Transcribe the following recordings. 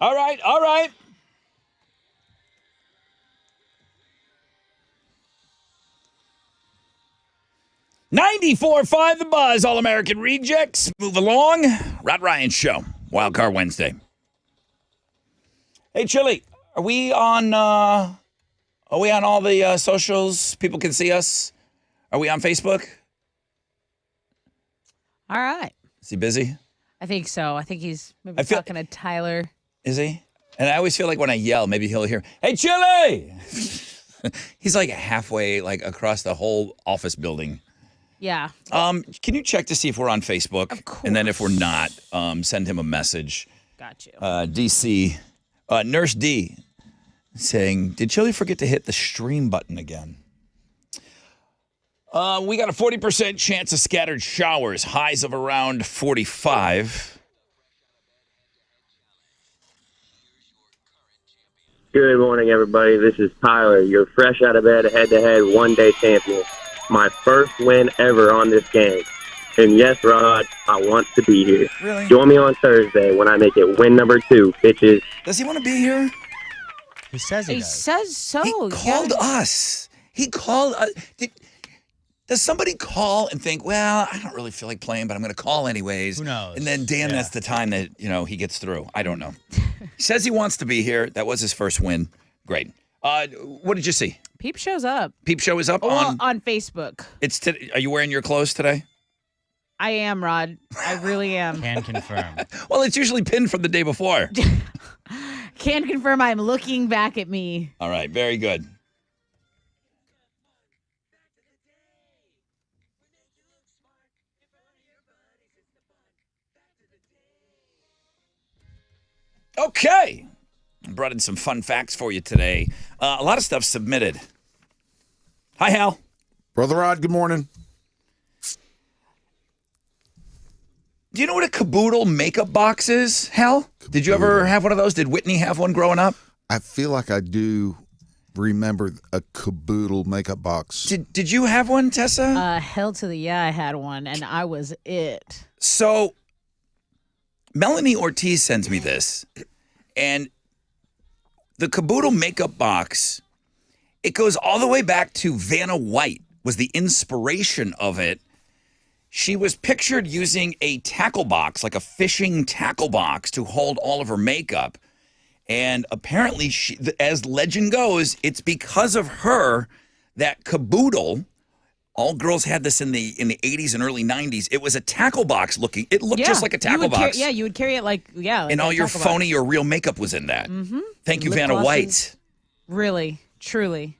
All right, all right. $94.5 The Buzz, All-American Rejects. Move along. Rod Ryan Show, Wild Card Wednesday. Hey, Chili, are we on all the socials? People can see us. Are we on Facebook? All right. Is he busy? I think so. I think he's maybe talking to Tyler. Is he? And I always feel like when I yell, maybe he'll hear, "Hey, Chili!" He's like halfway across the whole office building. Yeah. Can you check to see if we're on Facebook? Of course. And then if we're not, send him a message. Got you. DC, Nurse D saying, "Did Chili forget to hit the stream button again?" We got a 40% chance of scattered showers, highs of around 45. Good morning, everybody. This is Tyler, your fresh out of bed, head-to-head one-day champion. My first win ever on this game. And yes, Rod, I want to be here. Really? Join me on Thursday when I make it win number 2, bitches. Does he want to be here? He says he He does. says so. He called us. He called us. Does somebody call and think, well, I don't really feel like playing, but I'm going to call anyways? Who knows? And then, damn, Yeah. that's the time that, he gets through. I don't know. He says he wants to be here. That was his first win. Great. What did you see? Peep shows up. Peep Show is up Well, on Facebook. Are you wearing your clothes today? I am, Rod. I really am. Can confirm. Well, it's usually pinned from the day before. Can confirm I'm looking back at me. All right. Very good. Okay. I brought in some fun facts for you today. A lot of stuff submitted. Hi, Hal. Brother Rod, good morning. Do you know what a caboodle makeup box is, Hal? Did you ever have one of those? Did Whitney have one growing up? I feel like I do remember a caboodle makeup box. Did you have one, Tessa? Hell to the yeah, I had one, and I was it. So, Melanie Ortiz sends me this, and the caboodle makeup box, it goes all the way back to Vanna White was the inspiration of it. She was pictured using a tackle box, like a fishing tackle box, to hold all of her makeup. And apparently, as legend goes, it's because of her that caboodle, all girls had this in the 80s and early 90s. It was a tackle box looking. It looked just like a tackle box. You would carry it like And all your phony or real makeup was in that. Mm-hmm. Thank you, Lip Vanna glosses. White. Really, truly.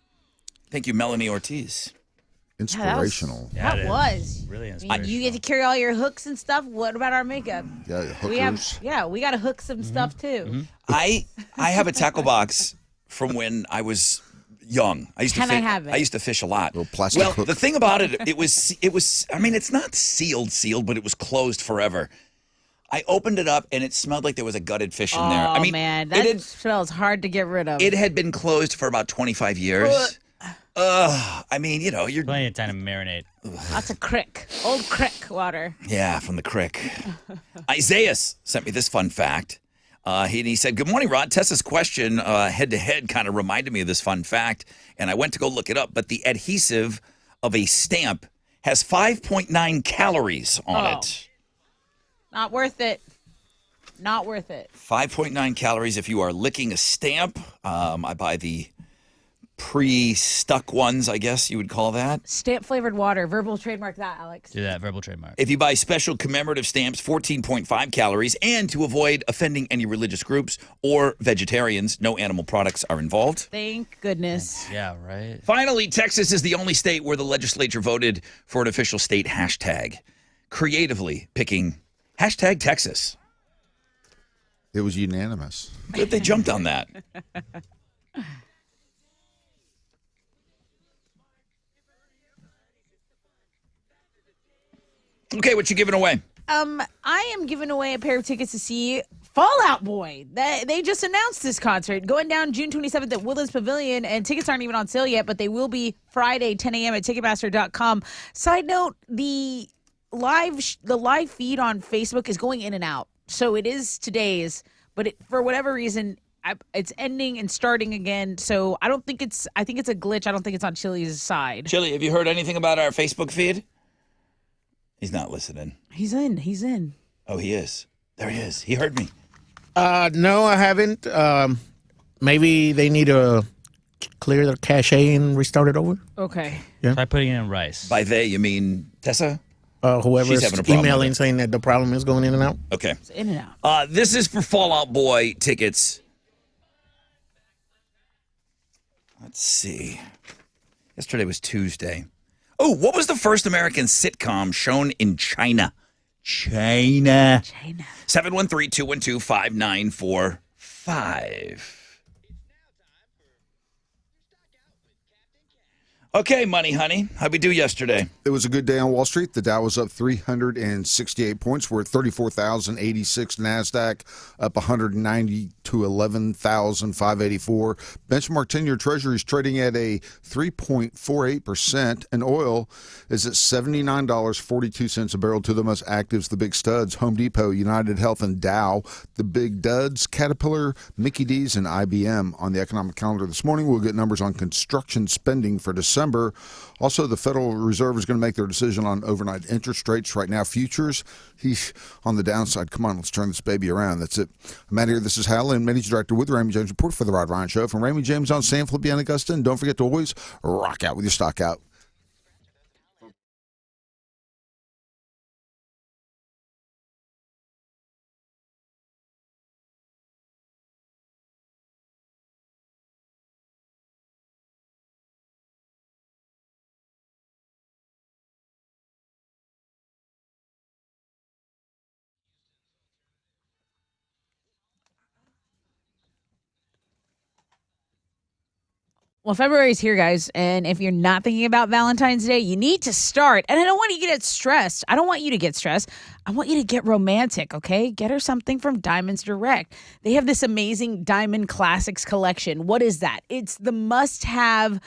Thank you, Melanie Ortiz. Inspirational. Yeah, That it is. was. Really I mean, inspirational. you get to carry all your hooks and stuff. What about our makeup? Yeah, hookers. We got to hook some stuff too. I have a tackle box from when I was young. I used Can to I have it? I used to fish a lot. Little plastic Well, hook. the thing about it was I mean, it's not sealed, but it was closed forever. I opened it up and it smelled like there was a gutted fish in there. I mean, man, that smells hard to get rid of. it had been closed for about 25 years. I mean, you're Plenty of time to marinate. That's a crick. Old crick water. Yeah, from the crick. Isaiah sent me this fun fact. He said, "Good morning, Rod. Tessa's question head-to-head kind of reminded me of this fun fact, and I went to go look it up, but the adhesive of a stamp has 5.9 calories on it. Not worth it. Not worth it. 5.9 calories if you are licking a stamp. I buy the pre-stuck ones, I guess you would call that. Stamp flavored water. Verbal trademark that, Alex. Do that verbal trademark. If you buy special commemorative stamps, 14.5 calories. And to avoid offending any religious groups or vegetarians, no animal products are involved. Thank goodness. Yeah, right. Finally, Texas is the only state where the legislature voted for an official state hashtag, creatively picking hashtag Texas. It was unanimous. Good they jumped on that. Okay, what you giving away? I am giving away a pair of tickets to see Fallout Boy. They just announced this concert going down June 27th at Woodlands Pavilion, and tickets aren't even on sale yet, but they will be Friday, 10 a.m. at Ticketmaster.com. Side note, the live feed on Facebook is going in and out. So it is today's, but for whatever reason, it's ending and starting again. So I think it's a glitch. I don't think it's on Chili's side. Chili, have you heard anything about our Facebook feed? He's not listening. He's in. Oh, he is. There he is. He heard me. No, I haven't. Maybe they need to clear their cache and restart it over. Okay. Try putting it in rice. By they, you mean Tessa? Whoever's She's having a problem emailing with it. saying that the problem is going in and out. Okay. It's in and out. This is for Fall Out Boy tickets. Let's see. Yesterday was Tuesday. Oh, what was the first American sitcom shown in China? China. 713-212-5945. Okay, Money Honey. How'd we do yesterday? It was a good day on Wall Street. The Dow was up 368 points. We're at 34,086. NASDAQ up 190 to 11,584. Benchmark 10-year Treasuries trading at a 3.48%. And oil is at $79.42 a barrel. Two of the most actives, the big studs, Home Depot, United Health, and Dow. The big duds, Caterpillar, Mickey D's, and IBM. On the economic calendar this morning, we'll get numbers on construction spending for December. Also, the Federal Reserve is going to make their decision on overnight interest rates. Right now, futures, he's on the downside. Come on, let's turn this baby around. That's it. I'm out here. This is Hal and Managing Director with the Raymond James Report for the Rod Ryan Show. From Raymond James on San Felipe and Augusta. And don't forget to always rock out with your stock out. Well, February's here, guys, and if you're not thinking about Valentine's Day, you need to start. And I don't want you to get stressed. I don't want you to get stressed. I want you to get romantic, okay? Get her something from Diamonds Direct. They have this amazing Diamond Classics collection. What is that? It's the must-have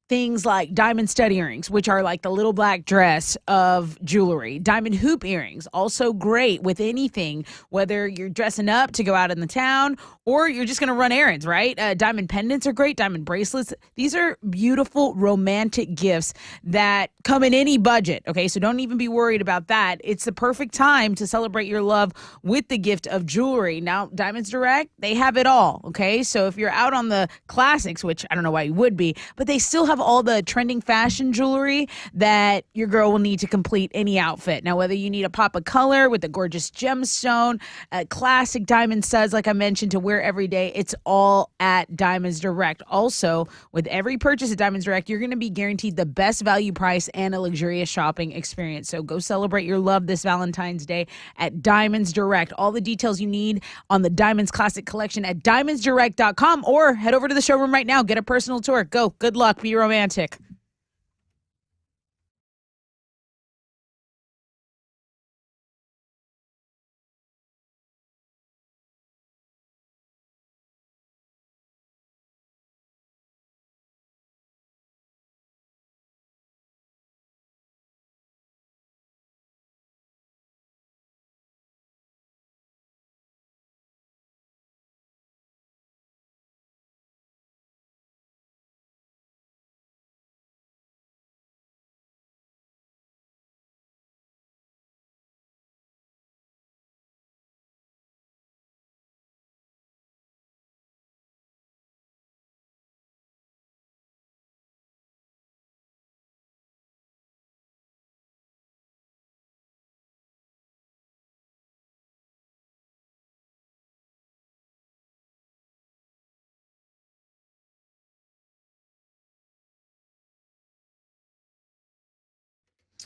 things like diamond stud earrings, which are like the little black dress of jewelry. Diamond hoop earrings, also great with anything, whether you're dressing up to go out in the town or you're just going to run errands, right? Diamond pendants are great. Diamond bracelets. These are beautiful, romantic gifts that come in any budget, okay? So don't even be worried about that. It's the perfect time to celebrate your love with the gift of jewelry. Now, Diamonds Direct, they have it all, okay? So if you're out on the classics, which I don't know why you would be, but they still have all the trending fashion jewelry that your girl will need to complete any outfit. Now, whether you need a pop of color with a gorgeous gemstone, classic diamond studs, like I mentioned, to wear every day, it's all at Diamonds Direct. Also, with every purchase at Diamonds Direct, you're going to be guaranteed the best value price and a luxurious shopping experience. So go celebrate your love this Valentine's Day at Diamonds Direct. All the details you need on the Diamonds Classic Collection at diamondsdirect.com, or head over to the showroom right now. Get a personal tour. Go. Good luck. Be romantic.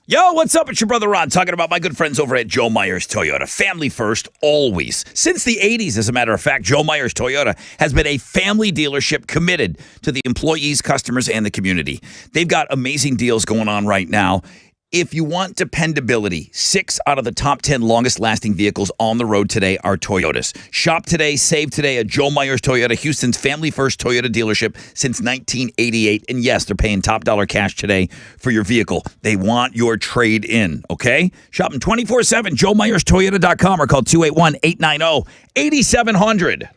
Yo, what's up? It's your brother Ron talking about my good friends over at Joe Myers Toyota. Family first, always. Since the 80s, as a matter of fact, Joe Myers Toyota has been a family dealership committed to the employees, customers, and the community. They've got amazing deals going on right now. If you want dependability, 6 out of the top 10 longest lasting vehicles on the road today are Toyotas. Shop today, save today at Joe Myers Toyota, Houston's family first Toyota dealership since 1988. And yes, they're paying top dollar cash today for your vehicle. They want your trade in, okay? Shop them 24/7, JoeMyersToyota.com or call 281-890-8700.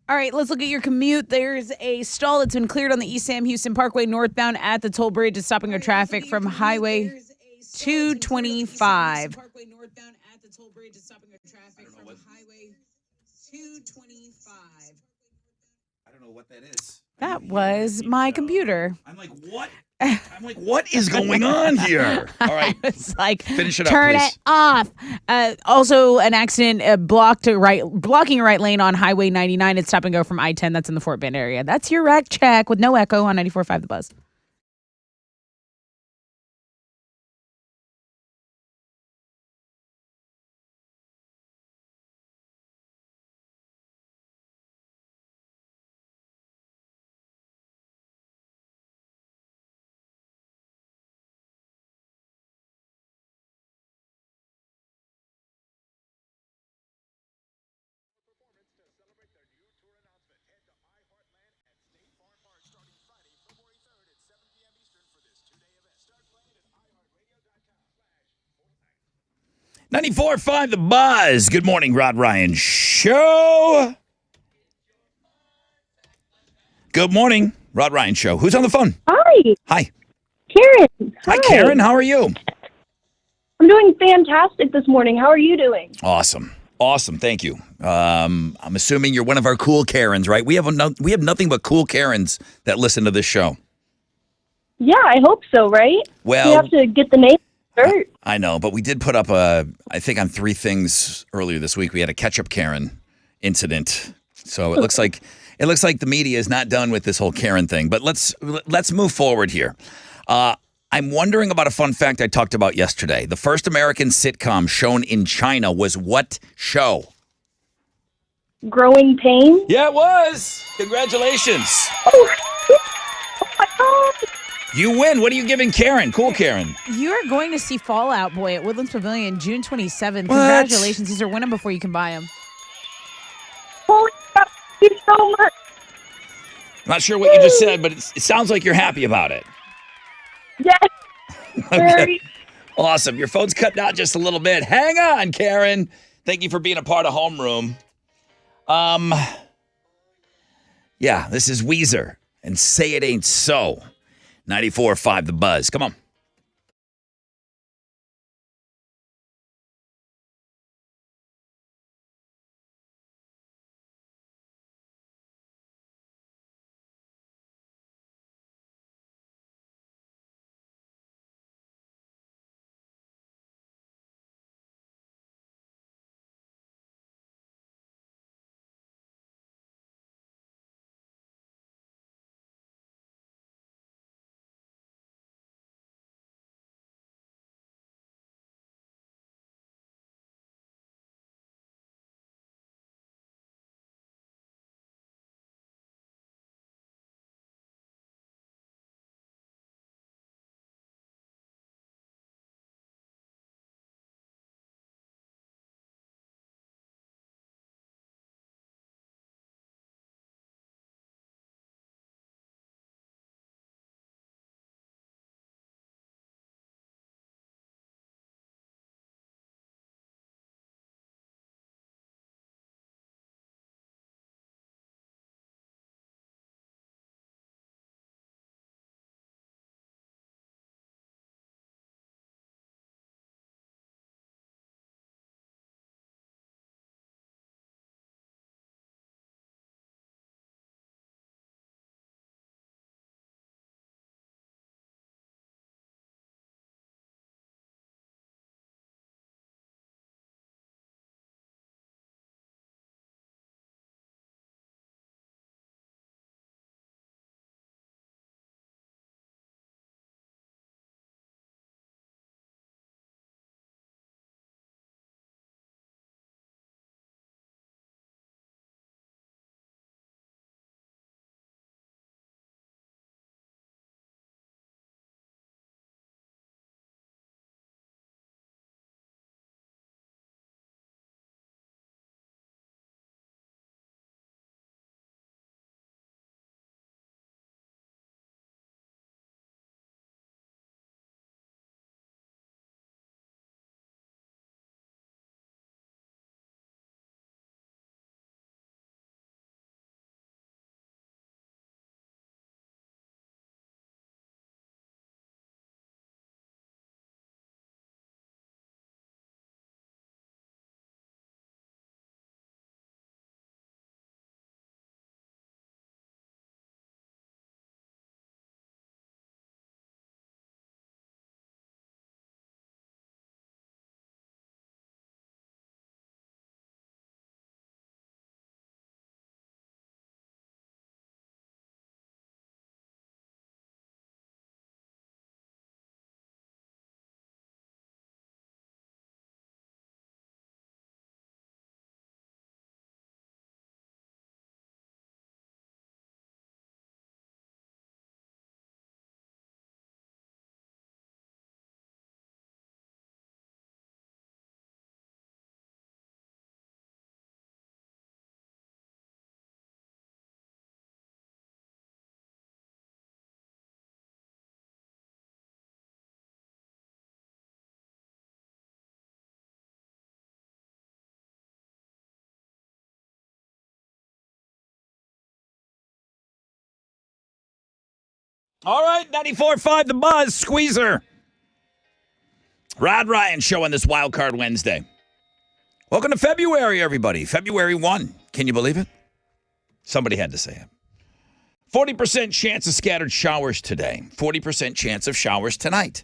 All right, let's look at your commute. There's a stall that's been cleared on the East Sam Houston Parkway northbound at the toll bridge. It's stopping our traffic from Highway 225. I don't know what that is. That was my computer. I'm like, what? What is going on here? All right. It's like, Finish it up, turn please. it off. Also, an accident blocking a right lane on Highway 99. It's stop and go from I-10. That's in the Fort Bend area. That's your rack check with no echo on 94.5 The Buzz. .94.5 The Buzz. Good morning, Rod Ryan Show. Good morning, Rod Ryan Show. Who's on the phone? Hi, Hi. Karen. Hi, Karen. How are you? I'm doing fantastic this morning. How are you doing? Awesome. Thank you. I'm assuming you're one of our cool Karens, right? We have nothing but cool Karens that listen to this show. Yeah, I hope so, right? Well, we have to get the name right. I know, but we did put up I think on 3 things earlier this week, we had a ketchup Karen incident. So it looks like It looks like the media is not done with this whole Karen thing, but let's move forward here. I'm wondering about a fun fact I talked about yesterday. The first American sitcom shown in China was what show? Growing Pains. Yeah, it was. Congratulations. Oh my God. You win. What are you giving Karen? Cool, Karen. You're going to see Fall Out Boy at Woodlands Pavilion June 27th. What? Congratulations. These are win them before you can buy them. Holy crap. Thank you so much. I'm not sure what you just said, but it sounds like you're happy about it. Yes. Very. Awesome. Your phone's cutting out just a little bit. Hang on, Karen. Thank you for being a part of Homeroom. Yeah, this is Weezer and Say It Ain't So. 94.5 The Buzz. Come on. All right, 94.5 The Buzz, Squeezer. Rod Ryan Show on this Wild Card Wednesday. Welcome to February, everybody. February 1. Can you believe it? Somebody had to say it. 40% chance of scattered showers today. 40% chance of showers tonight.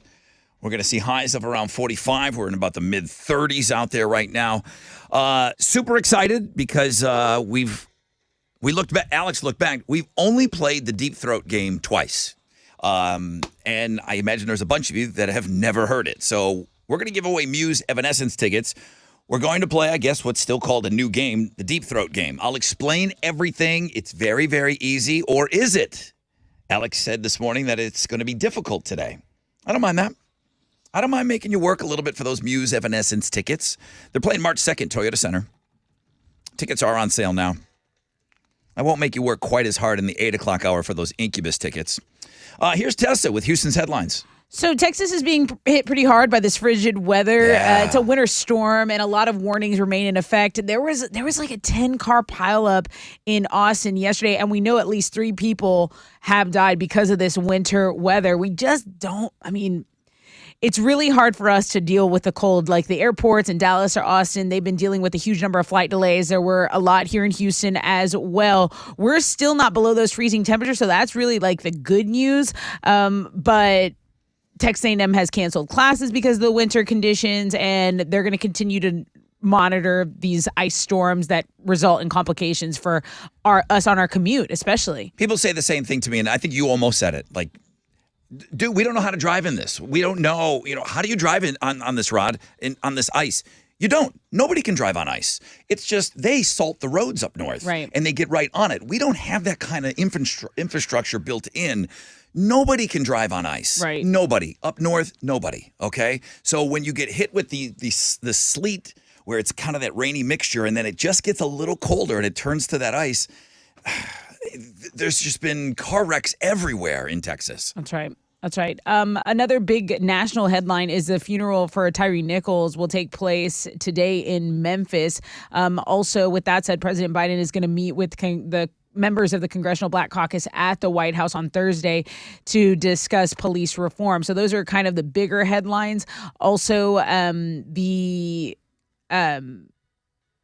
We're going to see highs of around 45. We're in about the mid-30s out there right now. Super excited because we've We looked back. Alex looked back. We've only played the Deep Throat game twice. And I imagine there's a bunch of you that have never heard it. So we're going to give away Muse Evanescence tickets. We're going to play, I guess, what's still called a new game, the Deep Throat game. I'll explain everything. It's very, very easy. Or is it? Alex said this morning that it's going to be difficult today. I don't mind that. I don't mind making you work a little bit for those Muse Evanescence tickets. They're playing March 2nd, Toyota Center. Tickets are on sale now. I won't make you work quite as hard in the 8 o'clock hour for those Incubus tickets. Here's Tessa with Houston's headlines. So Texas is being hit pretty hard by this frigid weather. Yeah. It's a winter storm, and a lot of warnings remain in effect. There was like a 10-car pileup in Austin yesterday, and we know at least 3 people have died because of this winter weather. We just don't. I mean, it's really hard for us to deal with the cold. Like the airports in Dallas or Austin, they've been dealing with a huge number of flight delays. There were a lot here in Houston as well. We're still not below those freezing temperatures, so that's really like the good news. But Texas A&M has canceled classes because of the winter conditions, and they're going to continue to monitor these ice storms that result in complications for us on our commute, especially. People say the same thing to me, and I think you almost said it. Like, dude, we don't know how to drive in this. We don't know, how do you drive on this rod, on this ice? You don't. Nobody can drive on ice. It's just they salt the roads up north, right, and they get right on it. We don't have that kind of infrastructure built in. Nobody can drive on ice. Right. Nobody. Up north, nobody. Okay? So when you get hit with the sleet, where it's kind of that rainy mixture, and then it just gets a little colder and it turns to that ice, there's just been car wrecks everywhere in Texas. That's right. That's right. Another big national headline is the funeral for Tyree Nichols will take place today in Memphis. Also, with that said, President Biden is going to meet with the members of the Congressional Black Caucus at the White House on Thursday to discuss police reform. So those are kind of the bigger headlines. Also,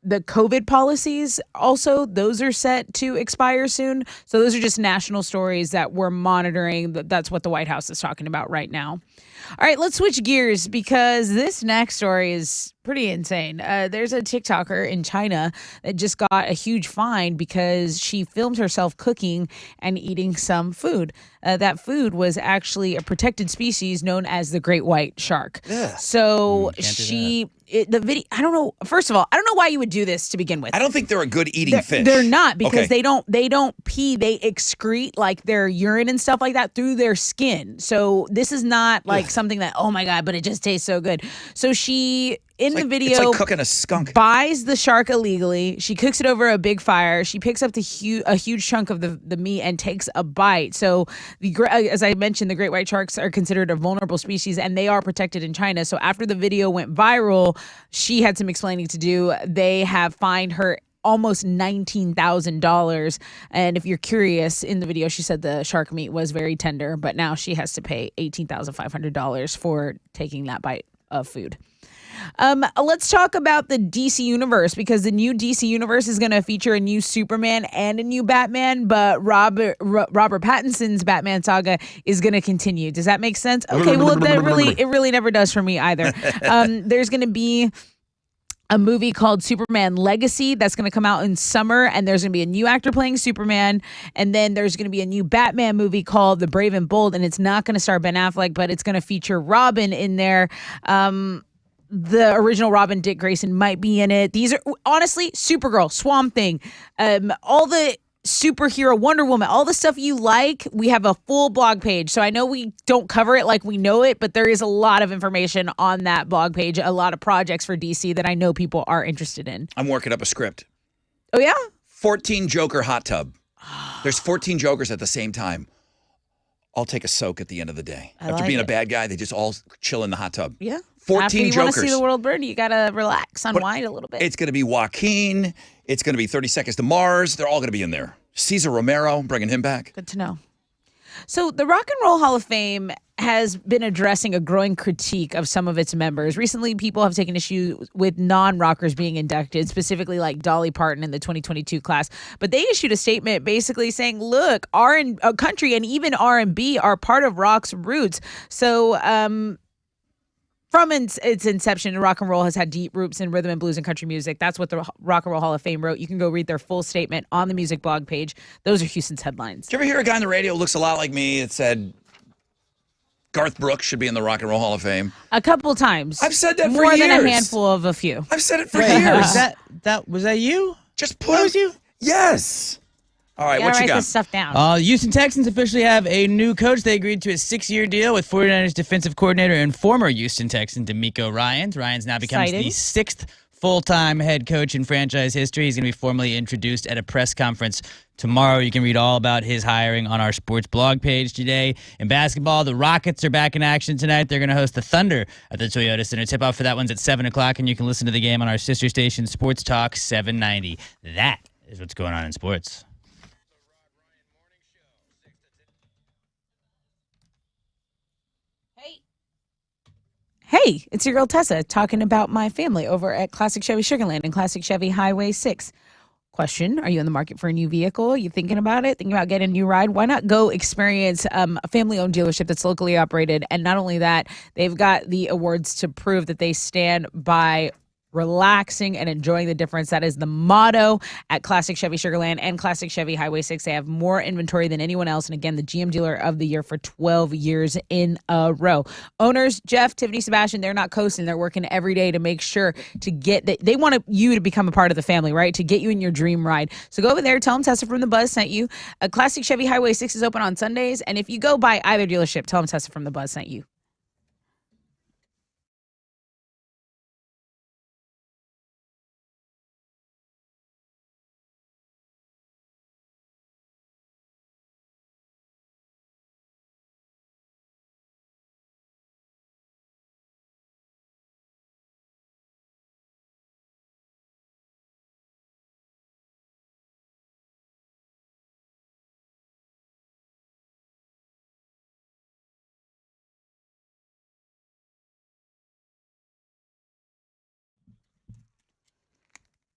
the COVID policies, also, those are set to expire soon. So those are just national stories that we're monitoring. That's what the White House is talking about right now. All right, let's switch gears because this next story is pretty insane. There's a TikToker in China that just got a huge fine because she filmed herself cooking and eating some food. That food was actually a protected species known as the great white shark. Yeah. So the video, I don't know. First of all, I don't know why you would do this to begin with. I don't think they're a good eating fish. They're not, because Okay. they don't pee. They excrete like their urine and stuff like that through their skin. So this is not like something that, oh my God, but it just tastes so good. So she, in the video, it's like cooking a skunk. buys the shark illegally. She cooks it over a big fire. She picks up a huge chunk of the meat and takes a bite. So as I mentioned, the great white sharks are considered a vulnerable species, and they are protected in China. So after the video went viral, she had some explaining to do. They have fined her almost $19,000. And if you're curious, in the video, she said the shark meat was very tender, but now she has to pay $18,500 for taking that bite of food. Let's talk about the DC universe, because the new DC universe is going to feature a new Superman and a new Batman, but Robert Pattinson's Batman saga is going to continue. Does that make sense? Okay, well, it really never does for me either. There's going to be a movie called Superman Legacy that's going to come out in summer, and there's going to be a new actor playing Superman, and then there's going to be a new Batman movie called The Brave and Bold, and it's not going to star Ben Affleck, but it's going to feature Robin in there. The original Robin, Dick Grayson, might be in it. These are, honestly, Supergirl, Swamp Thing, all the superhero, Wonder Woman, all the stuff you like, we have a full blog page. So I know we don't cover it like we know it, but there is a lot of information on that blog page, a lot of projects for DC that I know people are interested in. I'm working up a script. Oh, yeah? 14 Joker hot tub. There's 14 Jokers at the same time. I'll take a soak at the end of the day. After being a bad guy, they just all chill in the hot tub. Yeah. 14 After you Jokers. want to see the world burn, you got to relax, unwind a little bit. It's going to be Joaquin. It's going to be 30 Seconds to Mars. They're all going to be in there. Cesar Romero, bringing him back. Good to know. So the Rock and Roll Hall of Fame has been addressing a growing critique of some of its members. Recently, people have taken issue with non-rockers being inducted, specifically like Dolly Parton in the 2022 class. But they issued a statement basically saying, look, country and even R&B are part of rock's roots. So From its inception, rock and roll has had deep roots in rhythm and blues and country music. That's what the Rock and Roll Hall of Fame wrote. You can go read their full statement on the music blog page. Those are Houston's headlines. Did you ever hear a guy on the radio who looks a lot like me that said Garth Brooks should be in the Rock and Roll Hall of Fame? A couple times. I've said that for more than a years. handful of a few. I've said it for Wait, years. was that you? Just put That was you? Yes. All right, what you write got? this stuff down. Houston Texans officially have a new coach. They agreed to a 6-year deal with 49ers defensive coordinator and former Houston Texan DeMeco Ryans. Ryans now becomes Exciting. the 6th full-time head coach in franchise history. He's going to be formally introduced at a press conference tomorrow. You can read all about his hiring on our sports blog page today. In basketball, the Rockets are back in action tonight. They're going to host the Thunder at the Toyota Center. Tip-off for that one's at 7 o'clock, and you can listen to the game on our sister station, Sports Talk 790. That is what's going on in sports. Hey, it's your girl Tessa talking about my family over at Classic Chevy Sugarland and Classic Chevy Highway 6. Question, are you in the market for a new vehicle? You thinking about it? Thinking about getting a new ride? Why not go experience a family-owned dealership that's locally operated? And not only that, they've got the awards to prove that they stand by relaxing and enjoying the difference. That is the motto at Classic Chevy Sugarland and Classic Chevy Highway 6. They have more inventory than anyone else. And again, the GM Dealer of the Year for 12 years in a row. Owners, Jeff, Tiffany, Sebastian, they're not coasting. They're working every day to make sure to get that. They want you to become a part of the family, right? To get you in your dream ride. So go over there, tell them Tessa from the Buzz sent you. A Classic Chevy Highway 6 is open on Sundays. And if you go by either dealership, tell them Tessa from the Buzz sent you.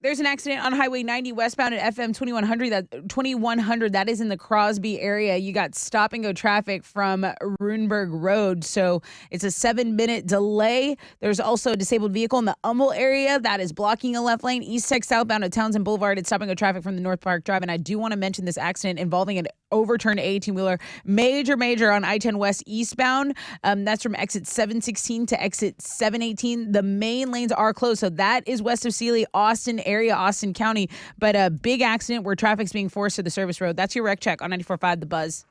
There's an accident on Highway 90 westbound at FM 2100. That is in the Crosby area. You got stop and go traffic from Runeberg Road. So it's a 7-minute delay. There's also a disabled vehicle in the Humble area that is blocking a left lane. East Tech southbound at Townsend Boulevard. It's stop and go traffic from the North Park Drive. And I do want to mention this accident involving an overturned 18-wheeler. Major on I-10 West eastbound. That's from exit 716 to exit 718. The main lanes are closed. So that is west of Sealy, Austin area, Austin County. But a big accident where traffic's being forced to the service road. That's your wreck check on 94.5 The Buzz.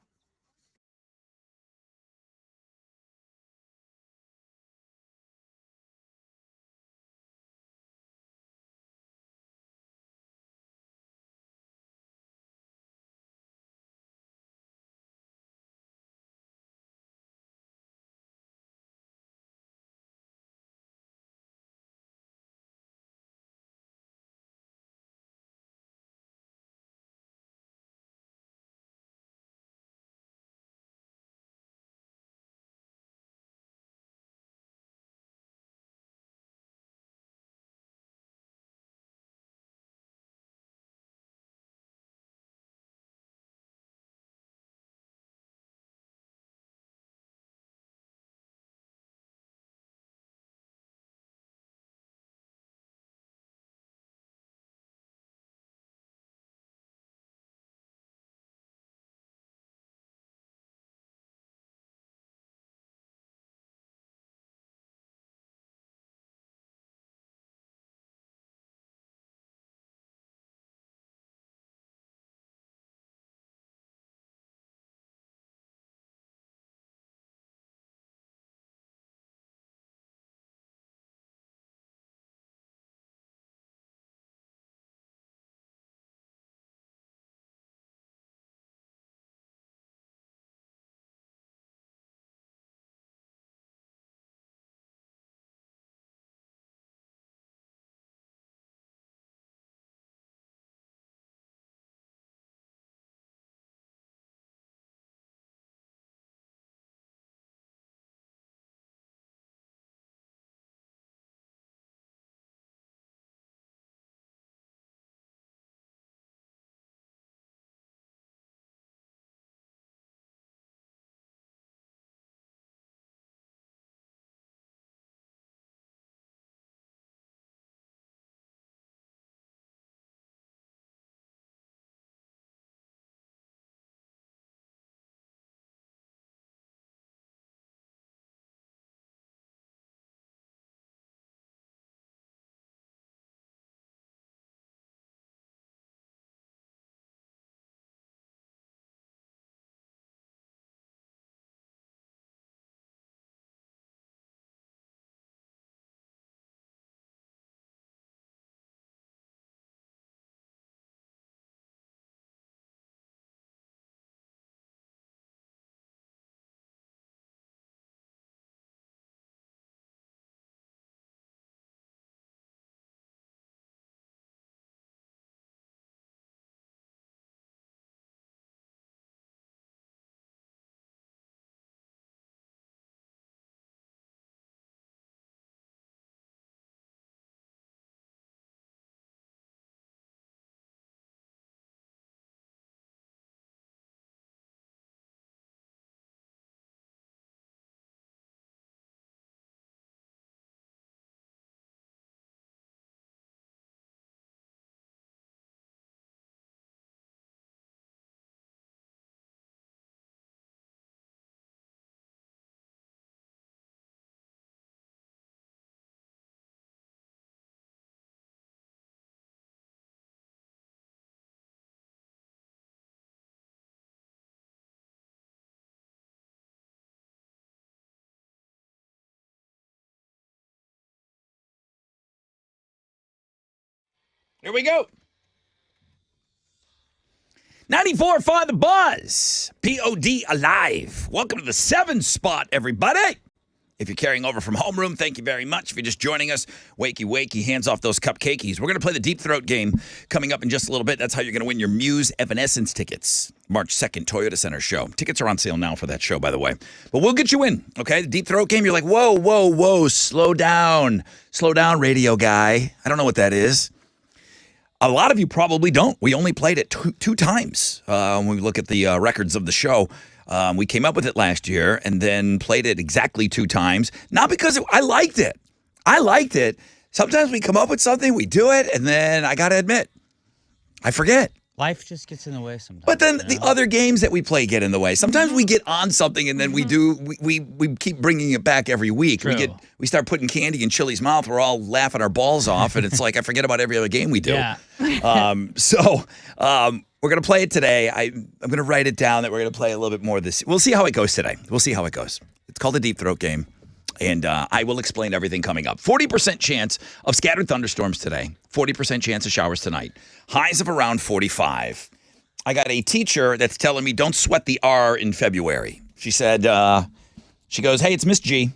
Here we go. 94.5 The Buzz. POD Alive. Welcome to the 7 spot, everybody. If you're carrying over from homeroom, thank you very much. If you're just joining us, wakey, hands off those cupcakeys. We're going to play the Deep Throat game coming up in just a little bit. That's how you're going to win your Muse Evanescence tickets. March 2nd, Toyota Center show. Tickets are on sale now for that show, by the way. But we'll get you in, okay? The Deep Throat game, you're like, whoa, slow down. Slow down, radio guy. I don't know what that is. A lot of you probably don't. We only played it two times. When we look at the records of the show, we came up with it last year and then played it exactly 2 times. Not because I liked it. I liked it. Sometimes we come up with something, we do it, and then I got to admit, I forget. Life just gets in the way sometimes. But then the other games that we play get in the way. Sometimes we get on something and then we keep bringing it back every week. True. We start putting candy in Chili's mouth. We're all laughing our balls off, and it's like I forget about every other game we do. Yeah. We're going to play it today. I'm going to write it down that we're going to play a little bit more of this. We'll see how it goes today. We'll see how it goes. It's called the Deep Throat game, and I will explain everything coming up. 40% chance of scattered thunderstorms today. 40% chance of showers tonight. Highs of around 45. I got a teacher that's telling me don't sweat the R in February. She said, she goes, hey, it's Miss G.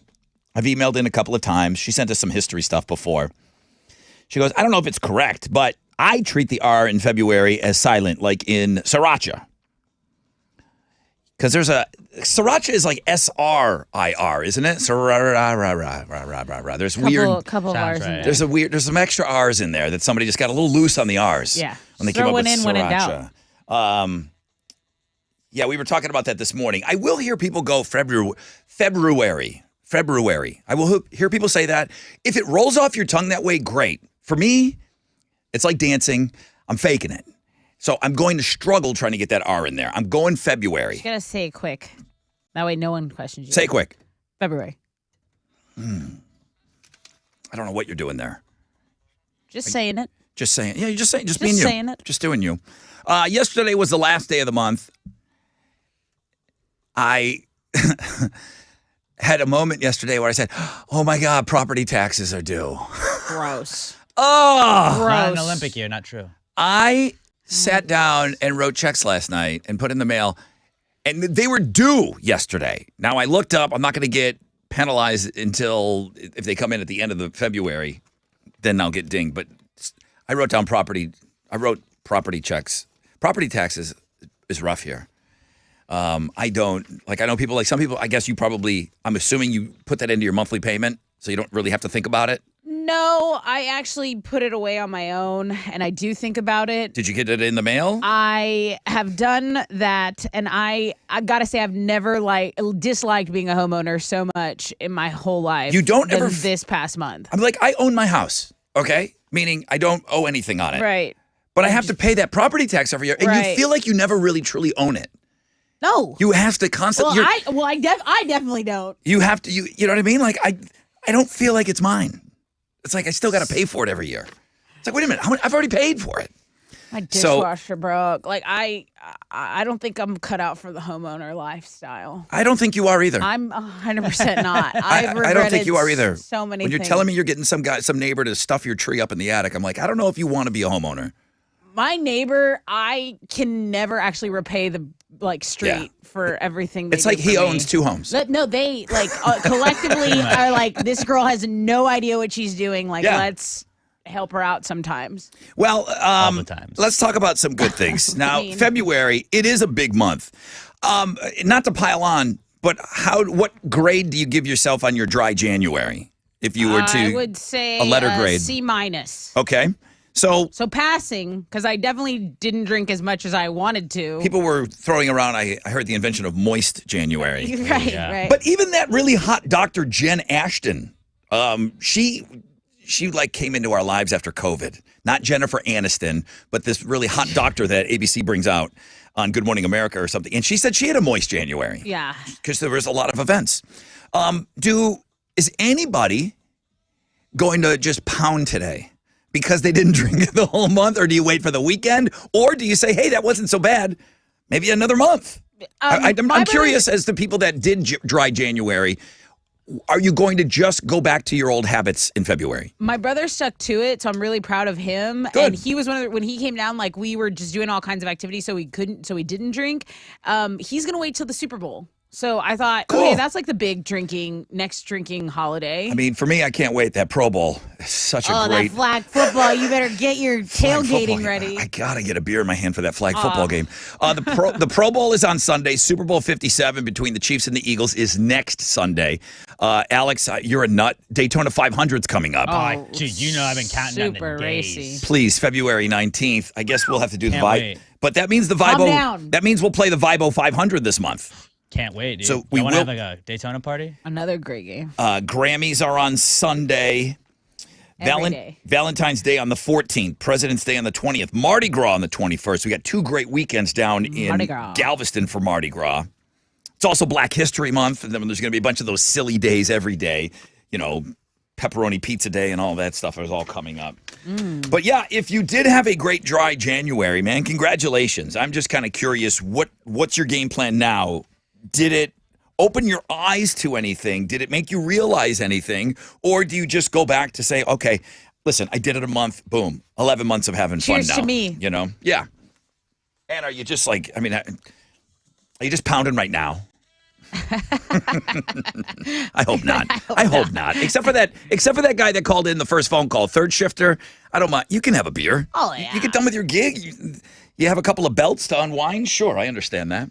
I've emailed in a couple of times. She sent us some history stuff before. She goes, I don't know if it's correct, but I treat the R in February as silent, like in sriracha. Because sriracha is like S-R-I-R, isn't it? Sriracha. There's weird. Couple of R's in there. There's some extra R's in there that somebody just got a little loose on the R's. Yeah. When they Throw came up one with in when in doubt. sriracha. Yeah, we were talking about that this morning. I will hear people go February. I will hear people say that. If it rolls off your tongue that way, great. For me, it's like dancing. I'm faking it. So I'm going to struggle trying to get that R in there. I'm going February. You gotta say it quick. That way no one questions you. Say it quick. February. I don't know what you're doing there. Just saying it. Just saying. Yeah, you're just saying. Just Just being you. saying it. Just doing you. Yesterday was the last day of the month. I had a moment yesterday where I said, oh my God, property taxes are due. Gross. Oh! Not an Gross. Olympic year, not true. I sat down and wrote checks last night and put in the mail, and they were due yesterday. Now, I looked up. I'm not going to get penalized until if they come in at the end of the February, then I'll get dinged. But I wrote down property checks. Property taxes is rough here. I know people, like some people, I guess you probably, I'm assuming you put that into your monthly payment, so you don't really have to think about it. No, I actually put it away on my own, and I do think about it. Did you get it in the mail? I have done that, and I gotta say I've never disliked being a homeowner so much in my whole life. You don't than ever this past month. I'm like, I own my house, okay? Meaning I don't owe anything on it. Right. But I have to pay that property tax every year, and you Right. feel like you never really truly own it. No. You have to constantly. I definitely don't. You have to. You know what I mean? Like I don't feel like it's mine. It's like I still got to pay for it every year. It's like, wait a minute, I've already paid for it. My dishwasher broke. Like I don't think I'm cut out for the homeowner lifestyle. I don't think you are either. I'm 100% not. I don't think you are either. So many When you're things. telling me you're getting some neighbor to stuff your tree up in the attic, I'm like, I don't know if you want to be a homeowner. My neighbor, I can never actually repay the street for everything. It's like he owns 2 homes. No, they collectively are like, this girl has no idea what she's doing. Like, Yeah. let's help her out sometimes. Well, the times. let's talk about some good things. Now, mean. February, it is a big month. Not to pile on, but what grade do you give yourself on your dry January? If you were to, I would say a letter grade. C-. Okay. So So passing, because I definitely didn't drink as much as I wanted to. people were throwing around, I heard the invention of moist January. Right. But even that really hot Dr. Jen Ashton, she came into our lives after COVID. Not Jennifer Aniston, but this really hot doctor that ABC brings out on Good Morning America or something. And she said she had a moist January. Yeah. Because there was a lot of events. Is anybody going to just pound today because they didn't drink the whole month? Or do you wait for the weekend? Or do you say, hey, that wasn't so bad, maybe another month? I'm curious as to people that did dry January. are you going to just go back to your old habits in February? My brother stuck to it, so I'm really proud of him. Good. And he was when he came down, like we were just doing all kinds of activities, so we didn't drink. He's gonna wait till the Super Bowl. So I thought, Cool. okay, that's like the big next drinking holiday. I mean, for me, I can't wait. That Pro Bowl is such a great that flag football! You better get your flag tailgating football. ready. I gotta get a beer in my hand for that flag football game. The Pro Bowl is on Sunday. Super Bowl 57 between the Chiefs and the Eagles is next Sunday. Alex, you're a nut. Daytona 500's coming up. Oh, dude, you know I've been counting down super the days. racy. Please, February 19th. I guess we'll have to do the Can't Vibe. wait. But that means the Calm Vibo. down. That means we'll play the Vibo 500 this month. Can't wait, dude. So we I want to will- have like a Daytona party. Another great game. Grammys are on Sunday. Every day. Valentine's Day on the 14th. President's Day on the 20th. Mardi Gras on the 21st. We got 2 great weekends down in Mardi Gras. Galveston for Mardi Gras. It's also Black History Month, and then there's going to be a bunch of those silly days every day. You know, pepperoni pizza day and all that stuff is all coming up. But yeah, if you did have a great dry January, man, congratulations. I'm just kind of curious, what's your game plan now? Did it open your eyes to anything? Did it make you realize anything? Or do you just go back to say, okay, listen, I did it a month, boom, 11 months of having Cheers fun now. to me. You know? Yeah. And are you just like, I mean, are you just pounding right now? I hope not. I hope not. Except for that guy that called in the first phone call, third shifter. I don't mind. You can have a beer. Oh, yeah. You get done with your gig. You have a couple of belts to unwind. Sure, I understand that.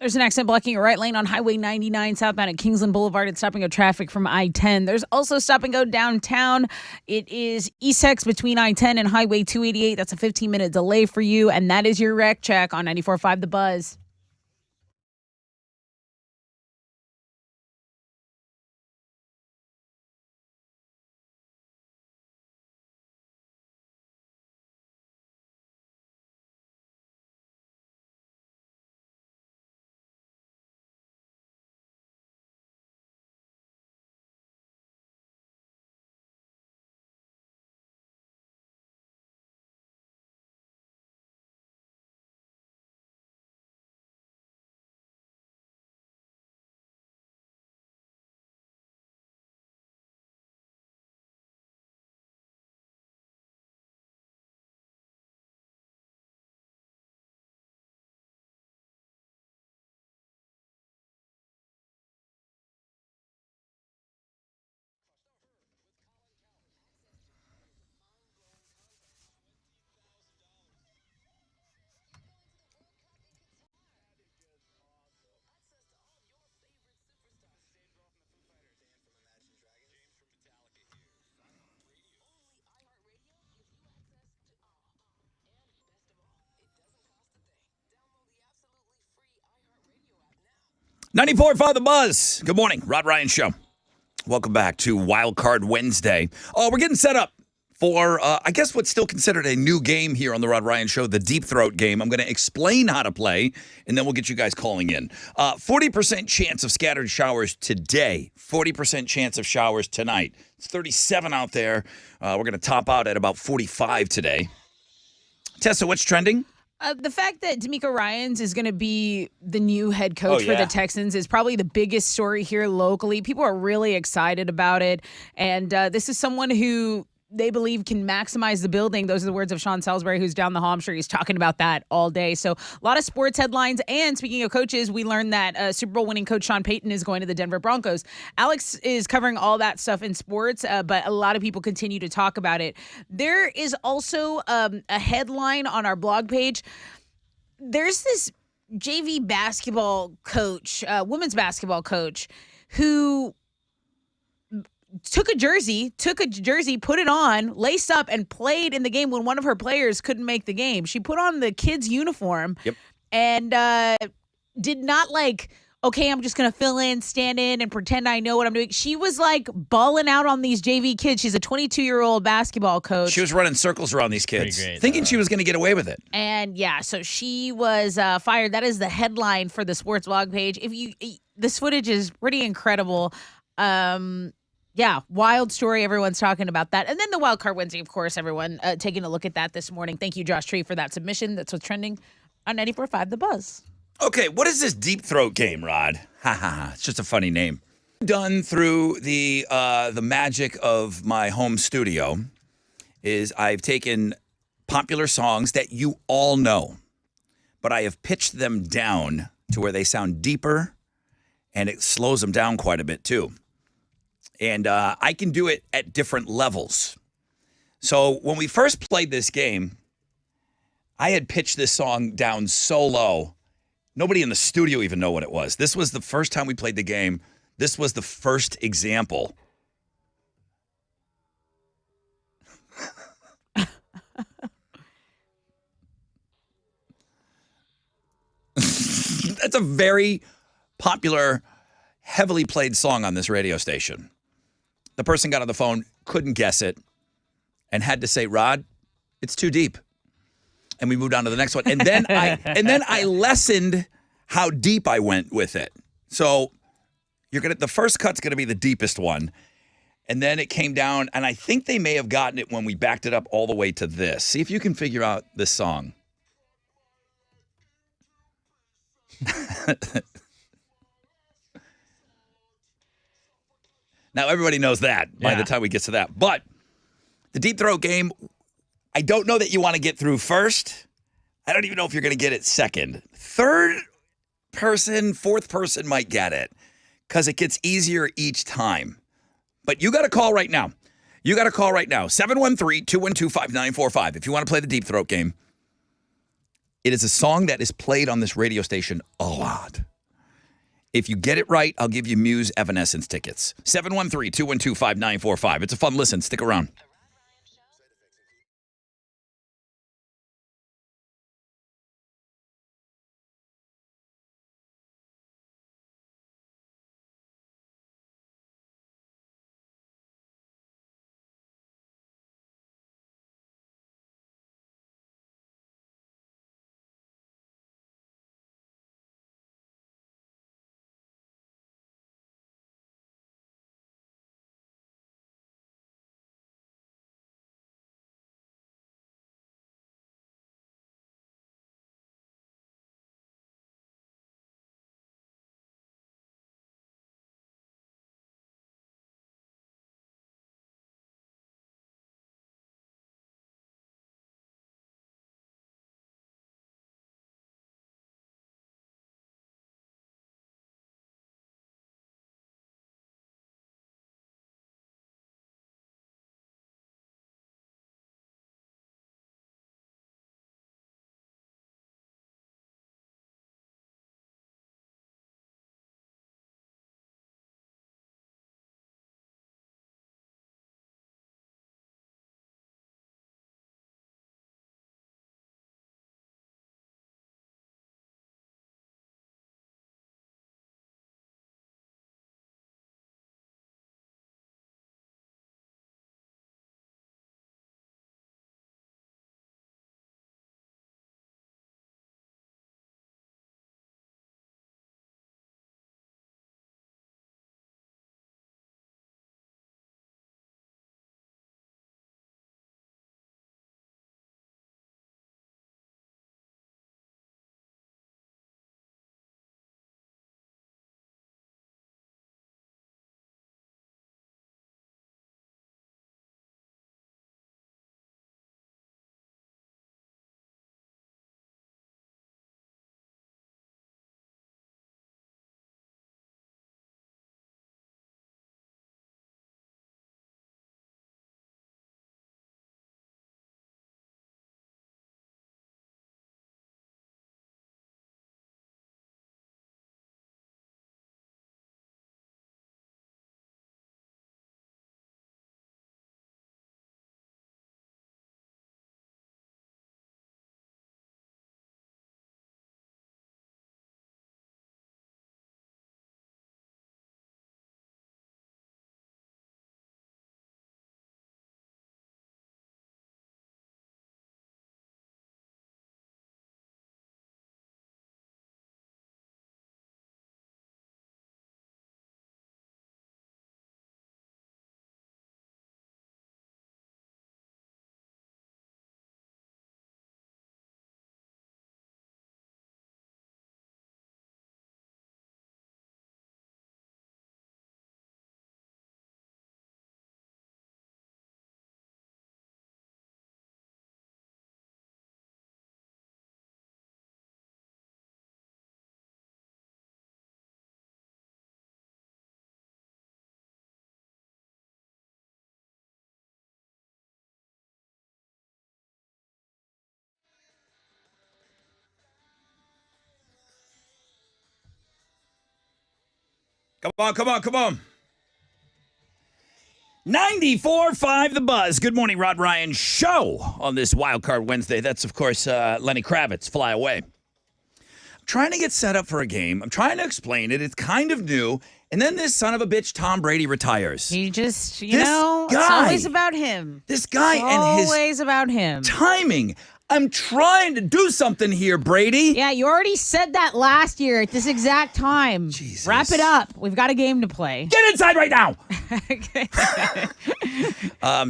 There's an accident blocking a right lane on Highway 99 southbound at Kingsland Boulevard. It's stopping go traffic from I-10. There's also stop and go downtown. It is East between I-10 and Highway 288. That's a 15-minute delay for you, and that is your wreck check on 94.5 The Buzz. Ninety-four five The Buzz. Good morning, Rod Ryan Show. Welcome back to Wild Card Wednesday. Oh, we're getting set up for, I guess, what's still considered a new game here on the Rod Ryan Show, the Deep Throat game. I'm going to explain how to play, and then we'll get you guys calling in. 40% chance of scattered showers today. 40% chance of showers tonight. It's 37 out there. We're going to top out at about 45 today. Tessa, what's trending? The fact that D'Amico Ryans is going to be the new head coach for the Texans is probably the biggest story here locally. People are really excited about it. And this is someone who they believe can maximize the building. Those are the words of Sean Salisbury, who's down the hall. I'm sure he's talking about that all day. So a lot of sports headlines. And speaking of coaches, we learned that Super Bowl winning coach Sean Payton is going to the Denver Broncos. Alex is covering all that stuff in sports, but a lot of people continue to talk about it. There is also a headline on our blog page. There's this JV basketball coach, women's basketball coach, who took a jersey, put it on, laced up, and played in the game when one of her players couldn't make the game. She put on the kid's uniform and did not okay, I'm just going to fill in, stand in, and pretend I know what I'm doing. She was balling out on these JV kids. She's a 22-year-old basketball coach. She was running circles around these kids, great, thinking she was going to get away with it. And so she was fired. That is the headline for the sports blog page. This footage is pretty incredible. Wild story. Everyone's talking about that. And then the Wild Card Wednesday, of course, everyone taking a look at that this morning. Thank you, Josh Tree, for that submission. That's what's trending on 94.5 The Buzz. Okay, what is this Deep Throat game, Rod? Ha ha ha. It's just a funny name. Done through the magic of my home studio is I've taken popular songs that you all know, but I have pitched them down to where they sound deeper, and it slows them down quite a bit too. And I can do it at different levels. So when we first played this game, I had pitched this song down so low, nobody in the studio even know what it was. This was the first time we played the game. This was the first example. That's a very popular, heavily played song on this radio station. The person got on the phone, couldn't guess it, and had to say, Rod, it's too deep. And we moved on to the next one. And then I lessened how deep I went with it. So the first cut's gonna be the deepest one. And then it came down, and I think they may have gotten it when we backed it up all the way to this. See if you can figure out this song. Now, everybody knows that by the time we get to that. But the Deep Throat game, I don't know that you want to get through first. I don't even know if you're going to get it second. Third person, fourth person might get it because it gets easier each time. But you got to call right now. 713-212-5945 if you want to play the Deep Throat game. It is a song that is played on this radio station a lot. If you get it right, I'll give you Muse Evanescence tickets. 713-212-5945. It's a fun listen. Stick around. Come on, come on, come on. 94.5 The Buzz. Good morning, Rod Ryan Show on this Wild Card Wednesday. That's, of course, Lenny Kravitz, Fly Away. I'm trying to get set up for a game. I'm trying to explain it. It's kind of new. And then this son of a bitch, Tom Brady, retires. He just, This it's guy- always about him. This guy and his Always about him. timing. I'm trying to do something here, Brady. Yeah, you already said that last year at this exact time. Jesus. Wrap it up. We've got a game to play. Get inside right now.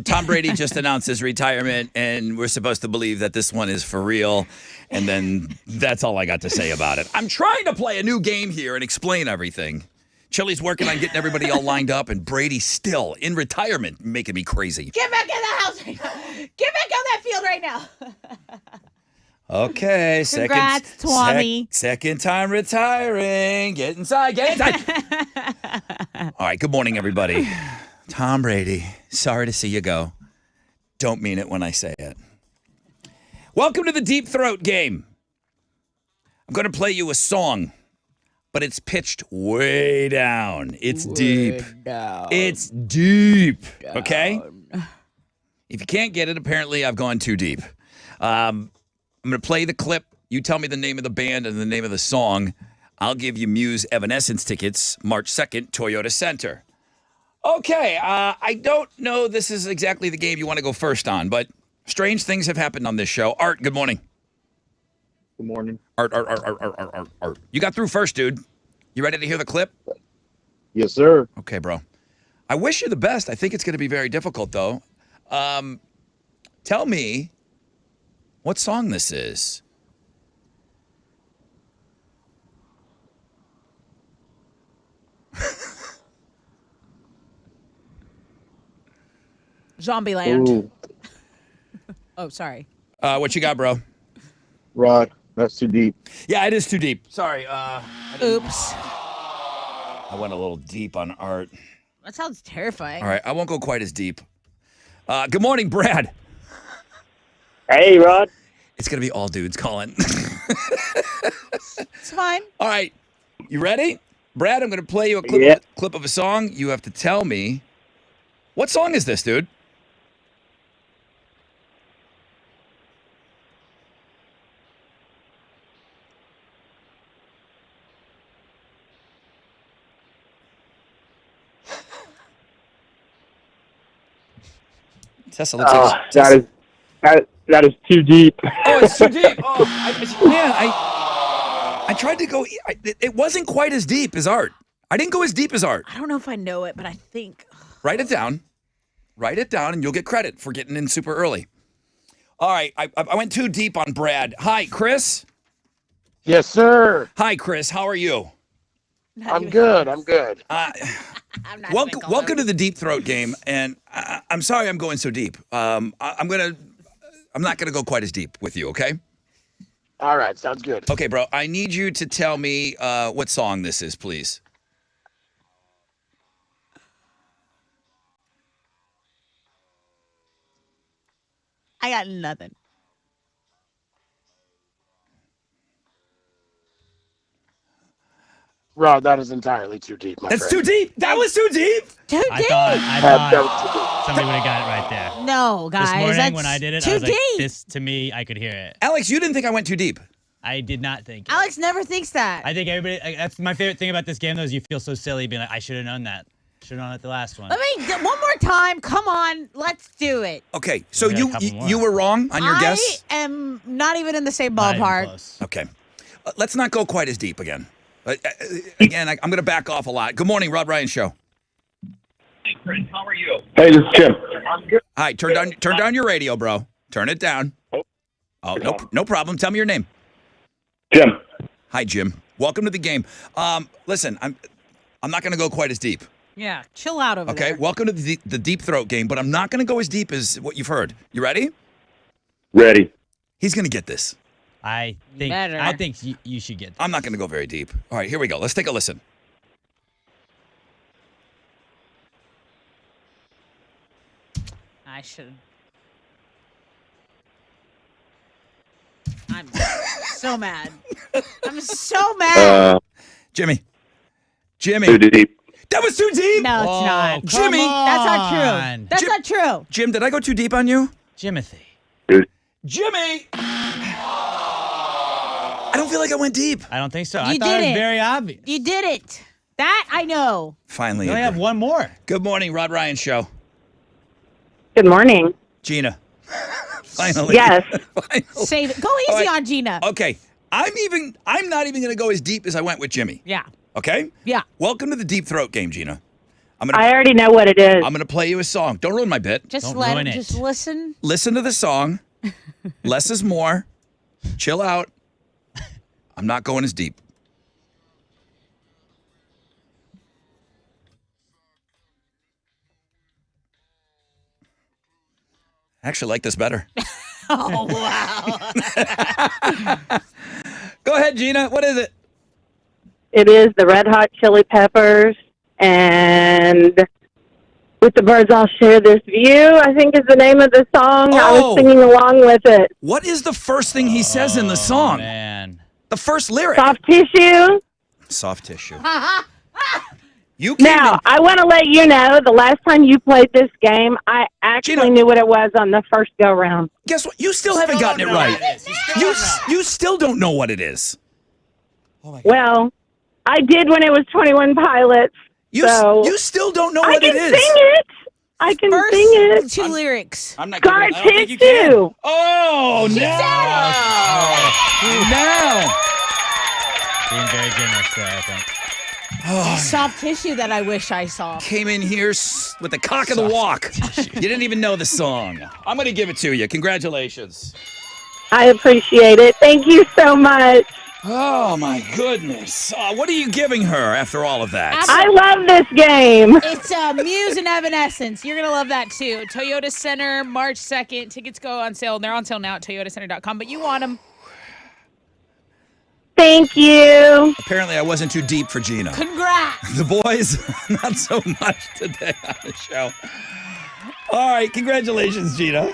Tom Brady just announced his retirement, and we're supposed to believe that this one is for real. And then that's all I got to say about it. I'm trying to play a new game here and explain everything. Chili's working on getting everybody all lined up, and Brady's still in retirement, making me crazy. Get back in the house right now. Get back on that field right now. Okay, Congrats, Tommy. second time retiring. Get inside, get inside. All right, good morning, everybody. Tom Brady, sorry to see you go. Don't mean it when I say it. Welcome to the Deep Throat game. I'm going to play you a song, but it's pitched way down. It's deep. It's deep. Okay? If you can't get it, apparently I've gone too deep. I'm going to play the clip. You tell me the name of the band and the name of the song. I'll give you Muse Evanescence tickets March 2nd, Toyota Center. Okay, I don't know this is exactly the game you want to go first on, but strange things have happened on this show. Art, good morning. Good morning. Art. You got through first, dude. You ready to hear the clip? Yes, sir. Okay, bro. I wish you the best. I think it's going to be very difficult, though. Tell me what song this is. Zombieland. Ooh, Oh, sorry. What you got, bro? Rod, that's too deep. Yeah, it is too deep. Sorry. Oops. I went a little deep on Art. That sounds terrifying. All right, I won't go quite as deep. Good morning, Brad. Hey, Rod. It's going to be all dudes calling. It's fine. All right, you ready? Brad, I'm going to play you a clip of a song. You have to tell me, what song is this, dude? Tessa looks like That is too deep. Oh, it's too deep. Oh, I tried to go. It wasn't quite as deep as Art. I didn't go as deep as Art. I don't know if I know it, but I think. Write it down. Write it down, and you'll get credit for getting in super early. All right, I went too deep on Brad. Hi, Chris. Yes, sir. Hi, Chris. How are you? I'm good. I'm good. I'm not Welcome to the Deep Throat game, and I'm sorry I'm going so deep. I'm not gonna go quite as deep with you. Okay. All right, sounds good. Okay, bro. I need you to tell me what song this is, please. I got nothing. Rod, that is entirely too deep, my That's friend. too deep. That was too deep. Too deep. I thought That was too deep. somebody would have got it right there. No, guys. This morning that's when I did it, too I was like, deep. this, to me, I could hear it. Alex, you didn't think I went too deep. I did not think it. Alex never thinks that. I think everybody, that's my favorite thing about this game, though, is you feel so silly being like, I should have known that. Should have known it the last one. Let me one more time. Come on, let's do it. Okay, so We got a couple more. you were wrong on your I guess. am not even in the same Not even ballpark. close. Okay, let's not go quite as deep again. Again, I'm going to back off a lot. Good morning, Rod Ryan Show. Hey, Chris, how are you? Hey, this is Tim. I'm good. Hi, turn down your radio, bro. Turn it down. Oh, no problem. Tell me your name. Jim. Hi, Jim. Welcome to the game. Listen, I'm not going to go quite as deep. Yeah, chill out over Okay, there. welcome to the Deep Throat game, but I'm not going to go as deep as what you've heard. You ready? Ready. He's going to get this. I think you should get this. I'm not going to go very deep. All right, here we go. Let's take a listen. I should. I'm so mad. I'm so mad. Jimmy. Too deep. That was too deep. No, it's Oh, not. come Jimmy! That's not true. on. That's Jim- not true. Jim, did I go too deep on you? Jimothy. Jimmy! I don't feel like I went deep. I don't think so. I You thought it was didn't. very obvious. You did it. That I know. Finally. You only have one more. Good morning, Rod Ryan Show. Good morning. Gina. Finally. Yes. Finally. Save it. Go easy All right. on Gina. Okay. I'm not even going to go as deep as I went with Jimmy. Yeah. Okay? Yeah. Welcome to the Deep Throat game, Gina. I already know what it is. I'm going to play you a song. Don't ruin my bit. Just Don't let ruin him. it. Just listen. Listen to the song. Less is more. Chill out. I'm not going as deep. I actually like this better. Oh wow. Go ahead, Gina. What is it? It is the Red Hot Chili Peppers, and with the birds I'll share this view, I think is the name of the song. I Oh. was singing along with it. What is the first thing he says in the Oh, song? man. The first lyric. Soft tissue. Soft tissue. You came Now, I want to let you know, the last time you played this game, I actually Gina. knew what it was on the first go-round. Guess what? You still haven't gotten it right. You still don't know what it is. Well, I did when it was 21 Pilots. You still don't know what it is. I can sing it. I can First sing it. 2 lyrics. I'm not Scar giving I don't think you can. tissue. Oh, no. Being very generous there, I think. Soft tissue that I wish I saw. Came in here with the cock of the walk. You didn't even know the song. I'm going to give it to you. Congratulations. I appreciate it. Thank you so much. Oh, my goodness. What are you giving her after all of that? I love this game. It's Muse and Evanescence. You're going to love that, too. Toyota Center, March 2nd. Tickets go on sale. They're on sale now at toyotacenter.com, but you want them. Thank you. Apparently, I wasn't too deep for Gina. Congrats. The boys, not so much today on the show. All right, congratulations, Gina.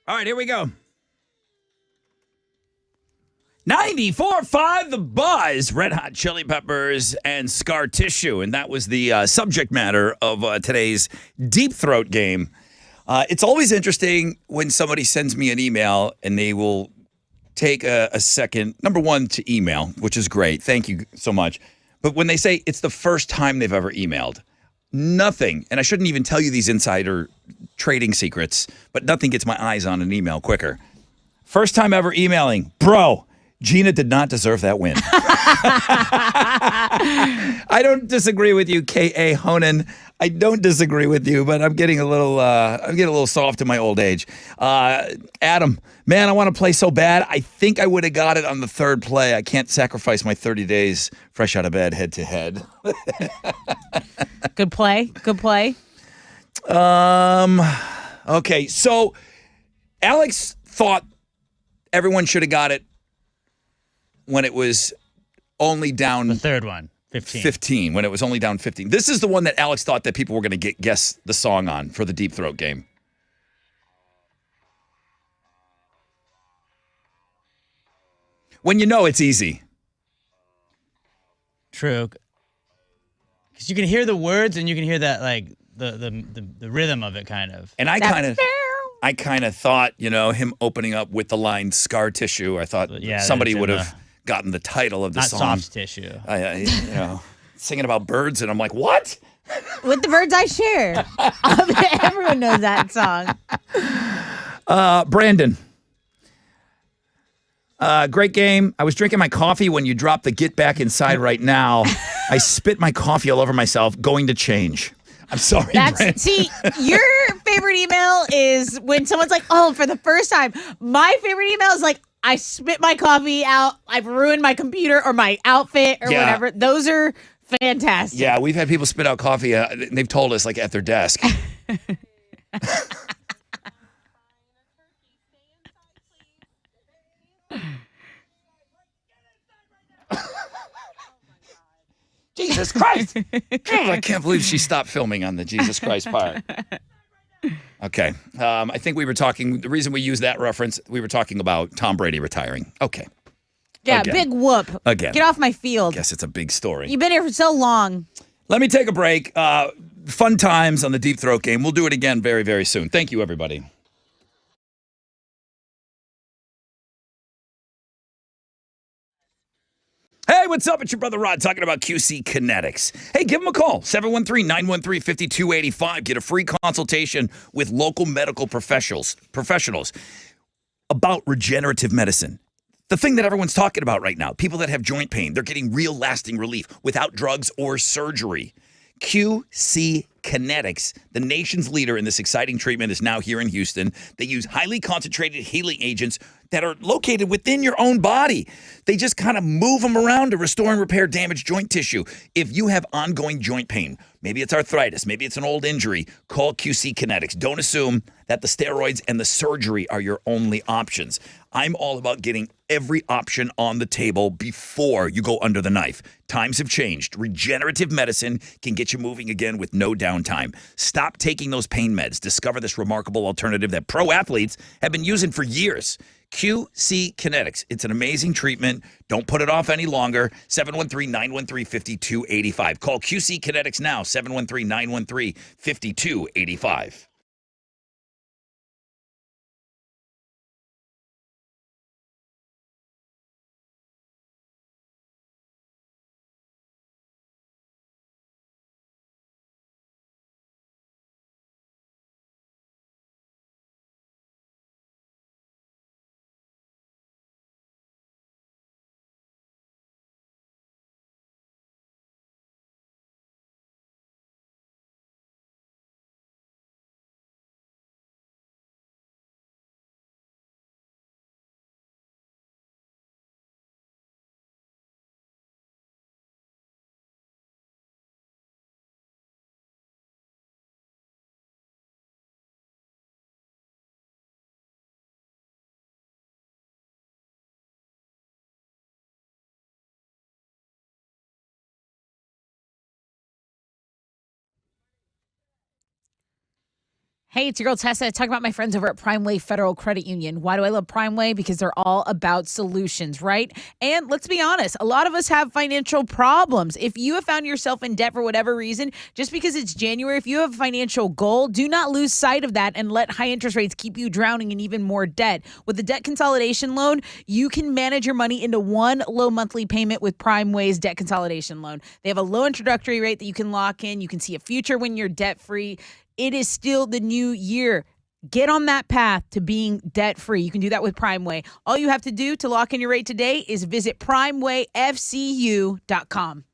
All right, here we go. 94.5 The Buzz, Red Hot Chili Peppers, and Scar Tissue. And that was the subject matter of today's Deep Throat game. It's always interesting when somebody sends me an email and they will take a second, number one, to email, which is great. Thank you so much. But when they say it's the first time they've ever emailed, nothing, and I shouldn't even tell you these insider trading secrets, but nothing gets my eyes on an email quicker. First time ever emailing, bro. Gina did not deserve that win. I don't disagree with you, K.A. Honan. I don't disagree with you, but I'm getting a little soft in my old age. Adam, man, I want to play so bad. I think I would have got it on the third play. I can't sacrifice my 30 days fresh out of bed head to head. Good play. Good play. Okay, so Alex thought everyone should have got it when it was only down The third one, 15. 15, when it was only down 15. This is the one that Alex thought that people were going to guess the song on for the Deep Throat game. When you know it's easy. True. Because you can hear the words and you can hear that, like, the rhythm of it, kind of. And I kind of thought, him opening up with the line "scar tissue." I thought somebody would have gotten the title of the Not song. soft tissue. Singing about birds, and I'm like, what? With the birds I share. Everyone knows that song. Brandon. Great game. I was drinking my coffee when you dropped the "get back inside right now." I spit my coffee all over myself. Going to change. I'm sorry, Brandon. See, your favorite email is when someone's like, oh, for the first time. My favorite email is like, I spit my coffee out. I've ruined my computer or my outfit or whatever. Those are fantastic. Yeah, we've had people spit out coffee. And they've told us, like, at their desk. Jesus Christ. I can't believe she stopped filming on the Jesus Christ part. Okay. I think we were talking, the reason we used that reference, we were talking about Tom Brady retiring. Okay. Yeah, Again. big whoop. Again. Get off my field. Guess it's a big story. You've been here for so long. Let me take a break. Fun times on the Deep Throat game. We'll do it again very, very soon. Thank you, everybody. Hey, what's up? It's your brother Rod talking about QC Kinetics. Hey, give them a call, 713-913-5285. Get a free consultation with local medical professionals about regenerative medicine. The thing that everyone's talking about right now, people that have joint pain, they're getting real lasting relief without drugs or surgery. QC Kinetics, the nation's leader in this exciting treatment, is now here in Houston. They use highly concentrated healing agents that are located within your own body. They just kind of move them around to restore and repair damaged joint tissue. If you have ongoing joint pain, maybe it's arthritis, maybe it's an old injury, call QC Kinetics. Don't assume that the steroids and the surgery are your only options. I'm all about getting every option on the table before you go under the knife. Times have changed. Regenerative medicine can get you moving again with no downtime. Stop taking those pain meds. Discover this remarkable alternative that pro athletes have been using for years. QC Kinetics. It's an amazing treatment. Don't put it off any longer. 713-913-5285. Call QC Kinetics now, 713-913-5285. Hey, it's your girl Tessa. Talking about my friends over at Primeway Federal Credit Union. Why do I love Primeway? Because they're all about solutions, right? And let's be honest, a lot of us have financial problems. If you have found yourself in debt for whatever reason, just because it's January, if you have a financial goal, do not lose sight of that and let high interest rates keep you drowning in even more debt. With the debt consolidation loan, you can manage your money into one low monthly payment with Primeway's debt consolidation loan. They have a low introductory rate that you can lock in. You can see a future when you're debt free. It is still the new year. Get on that path to being debt free. You can do that with Primeway. All you have to do to lock in your rate today is visit primewayfcu.com.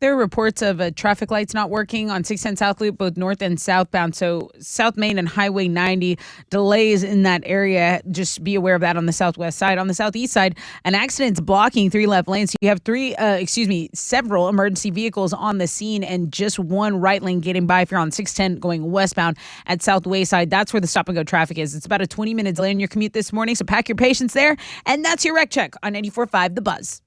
There are reports of traffic lights not working on 610 South Loop, both north and southbound. So South Main and Highway 90 delays in that area. Just be aware of that on the southwest side. On the southeast side, an accident's blocking 3 left lanes. So you have several emergency vehicles on the scene and just one right lane getting by if you're on 610 going westbound at South Wayside. That's where the stop and go traffic is. It's about a 20-minute delay in your commute this morning. So pack your patience there. And that's your Rec Check on 94.5 The Buzz.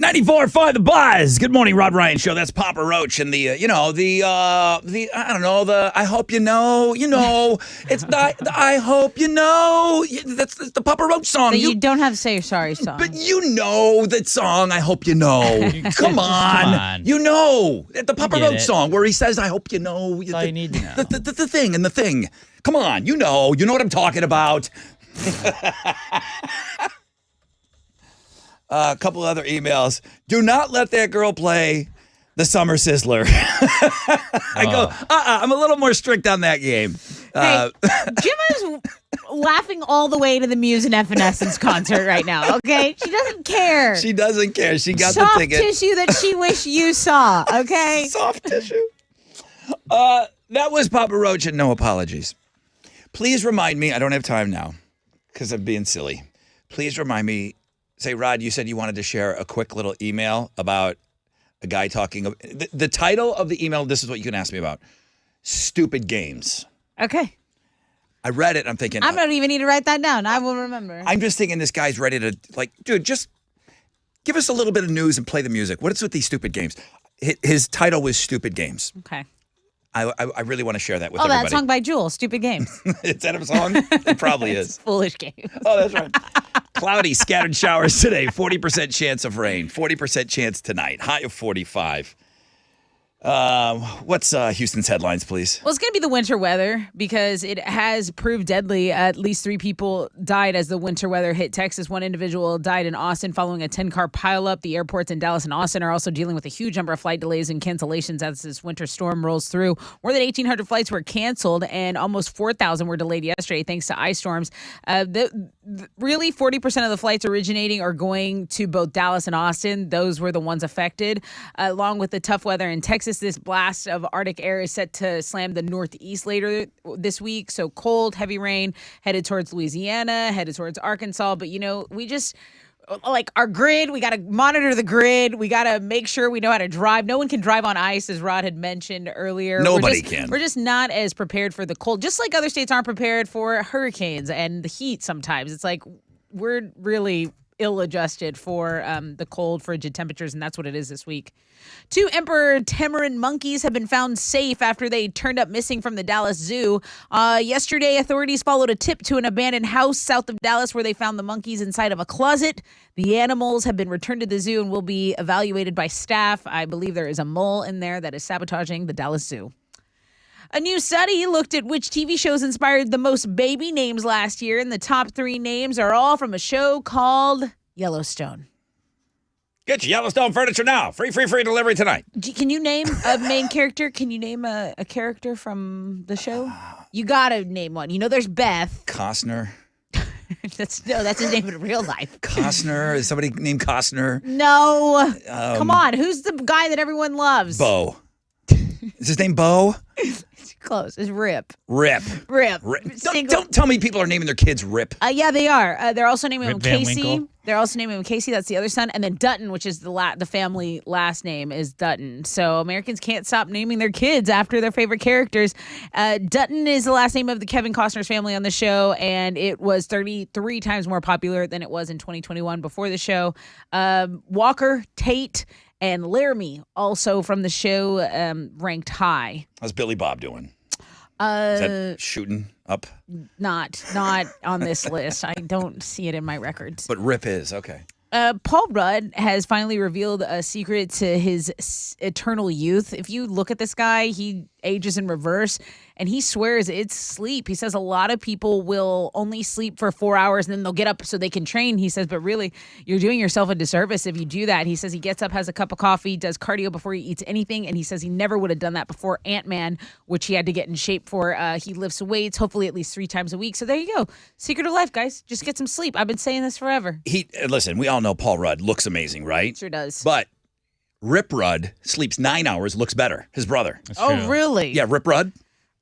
94.5 The Buzz. Good morning, Rod Ryan Show. That's Papa Roach and the I don't know, I hope you know, it's the I hope you know. That's the Papa Roach song. So you don't have to say your sorry song. But you know that song, I hope you know. Come on. You know. The Papa Roach song where he says, I hope you know. That's all you need to know. The thing and the thing. Come on. You know what I'm talking about. A couple other emails. Do not let that girl play the Summer Sizzler. I go, I'm a little more strict on that game. Hey, Gemma's laughing all the way to the Muse and Evanescence concert right now, okay? She doesn't care. She doesn't care. She got Soft the ticket. tissue that she wished you saw, okay? Soft tissue. That was Papa Roach and no apologies. Please remind me, I don't have time now because I'm being silly. Please remind me, say, Rod, you said you wanted to share a quick little email about a guy talking. The title of the email, this is what you can ask me about. Stupid games. Okay. I read it. I'm thinking. I don't even need to write that down. I will remember. I'm just thinking this guy's ready to, dude, just give us a little bit of news and play the music. What is with these stupid games? His title was Stupid Games. Okay. I really want to share that with everybody. That song by Jewel, Stupid Games. Is that a song? It probably is. Foolish Games. Oh, that's right. Cloudy, scattered showers today. 40% chance of rain. 40% chance tonight. High of 45. What's Houston's headlines, please? Well, it's going to be the winter weather because it has proved deadly. At least 3 people died as the winter weather hit Texas. 1 individual died in Austin following a 10-car pileup. The airports in Dallas and Austin are also dealing with a huge number of flight delays and cancellations as this winter storm rolls through. More than 1,800 flights were canceled and almost 4,000 were delayed yesterday thanks to ice storms. Really, 40% of the flights originating are going to both Dallas and Austin. Those were the ones affected. Along with the tough weather in Texas, this blast of Arctic air is set to slam the Northeast later this week. So cold, heavy rain headed towards Louisiana, headed towards Arkansas. But, we just, like our grid, we got to monitor the grid. We got to make sure we know how to drive. No one can drive on ice, as Rod had mentioned earlier. Nobody can. We're just not as prepared for the cold, just like other states aren't prepared for hurricanes and the heat sometimes. It's like we're really ill-adjusted for the cold, frigid temperatures, and that's what it is this week. 2 Emperor Tamarin monkeys have been found safe after they turned up missing from the Dallas Zoo. Yesterday, authorities followed a tip to an abandoned house south of Dallas where they found the monkeys inside of a closet. The animals have been returned to the zoo and will be evaluated by staff. I believe there is a mole in there that is sabotaging the Dallas Zoo. A new study looked at which TV shows inspired the most baby names last year, and the top 3 names are all from a show called Yellowstone. Get your Yellowstone furniture now. Free delivery tonight. Can you name a main character? Can you name a character from the show? You gotta name one. There's Beth. Costner. That's his name in real life. Costner? Is somebody named Costner? No. Come on. Who's the guy that everyone loves? Bo. Is his name Bo? It's close. It's Rip. Rip. Don't tell me people are naming their kids Rip. Yeah, they are. They're also naming him Rip Van Casey. Winkle. They're also naming him Casey. That's the other son. And then Dutton, which is the family last name, is Dutton. So Americans can't stop naming their kids after their favorite characters. Dutton is the last name of the Kevin Costner's family on the show, and it was 33 times more popular than it was in 2021 before the show. Walker, Tate, and Laramie, also from the show, ranked high. How's Billy Bob doing? Is that shooting up? Not on this list. I don't see it in my records. But Rip is, okay. Paul Rudd has finally revealed a secret to his eternal youth. If you look at this guy, he ages in reverse, and he swears it's sleep. He says a lot of people will only sleep for 4 hours and then they'll get up so they can train. He says, but really, you're doing yourself a disservice if you do that. He says he gets up, has a cup of coffee, does cardio before he eats anything, and he says he never would have done that before Ant-Man, which he had to get in shape for. He lifts weights, hopefully at least 3 times a week. So there you go. Secret of life, guys. Just get some sleep. I've been saying this forever. Listen, we all know Paul Rudd looks amazing, right? Sure does. But Rip Rudd sleeps 9 hours, looks better. His brother. That's Oh, true. really? Yeah, Rip Rudd,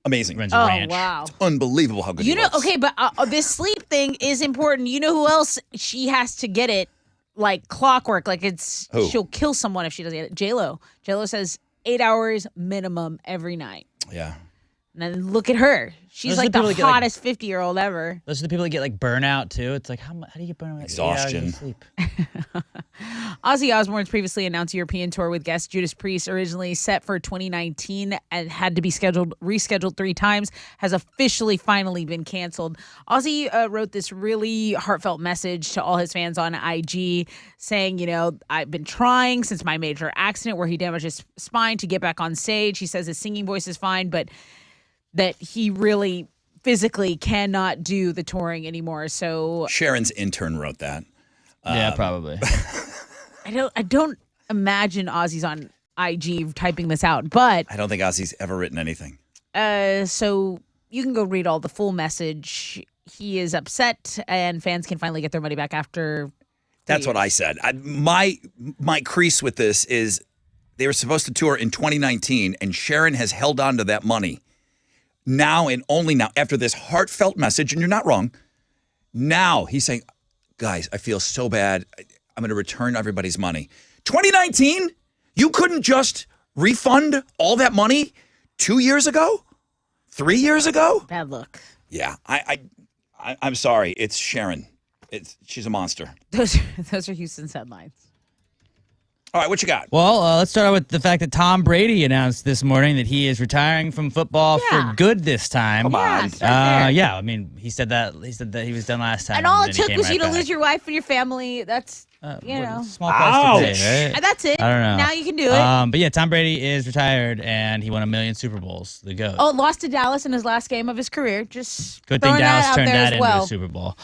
amazing. Runs a ranch. Wow. Unbelievable how good he looks. Okay, but this sleep thing is important. You know who else she has to get it like clockwork? Like Who? she'll kill someone if she doesn't get it. J-Lo. J-Lo says 8 hours minimum every night. Yeah. And then look at her. She's Those are like the people the that get, like- hottest 50-year-old ever. Those are the people that get like burnout too. It's like how do you get burnout? 8 hours of Exhaustion. sleep. Ozzy Osbourne's previously announced European tour with guest Judas Priest, originally set for 2019 and had to be rescheduled 3 times, has officially finally been canceled. Ozzy wrote this really heartfelt message to all his fans on IG saying, I've been trying since my major accident where he damaged his spine to get back on stage. He says his singing voice is fine, but that he really physically cannot do the touring anymore. So Sharon's intern wrote that. Yeah, probably. I don't imagine Ozzy's on IG typing this out, but I don't think Ozzy's ever written anything. so you can go read all the full message. He is upset, and fans can finally get their money back after. That's what I said. My crease with this is they were supposed to tour in 2019, and Sharon has held on to that money. Now and only now, after this heartfelt message, and you're not wrong, now he's saying, guys, I feel so bad. I'm going to return everybody's money. 2019? You couldn't just refund all that money 2 years ago? 3 years ago? Bad look. Yeah, I'm sorry. It's Sharon. She's a monster. Those are Houston's headlines. All right, what you got? Well, let's start out with the fact that Tom Brady announced this morning that he is retiring from football for good this time. Come on. Yeah, start there. Yeah, I mean, he said that he was done last time. And all then it he took came was right you to back. lose your wife and your family. That's, Small price to pay, right? And that's it. I don't know. Now you can do it. But yeah, Tom Brady is retired, and he won 1 million Super Bowls. The GOAT. Oh, lost to Dallas in his last game of his career. Just Good thing throwing Dallas that out turned there that as into well. a Super Bowl.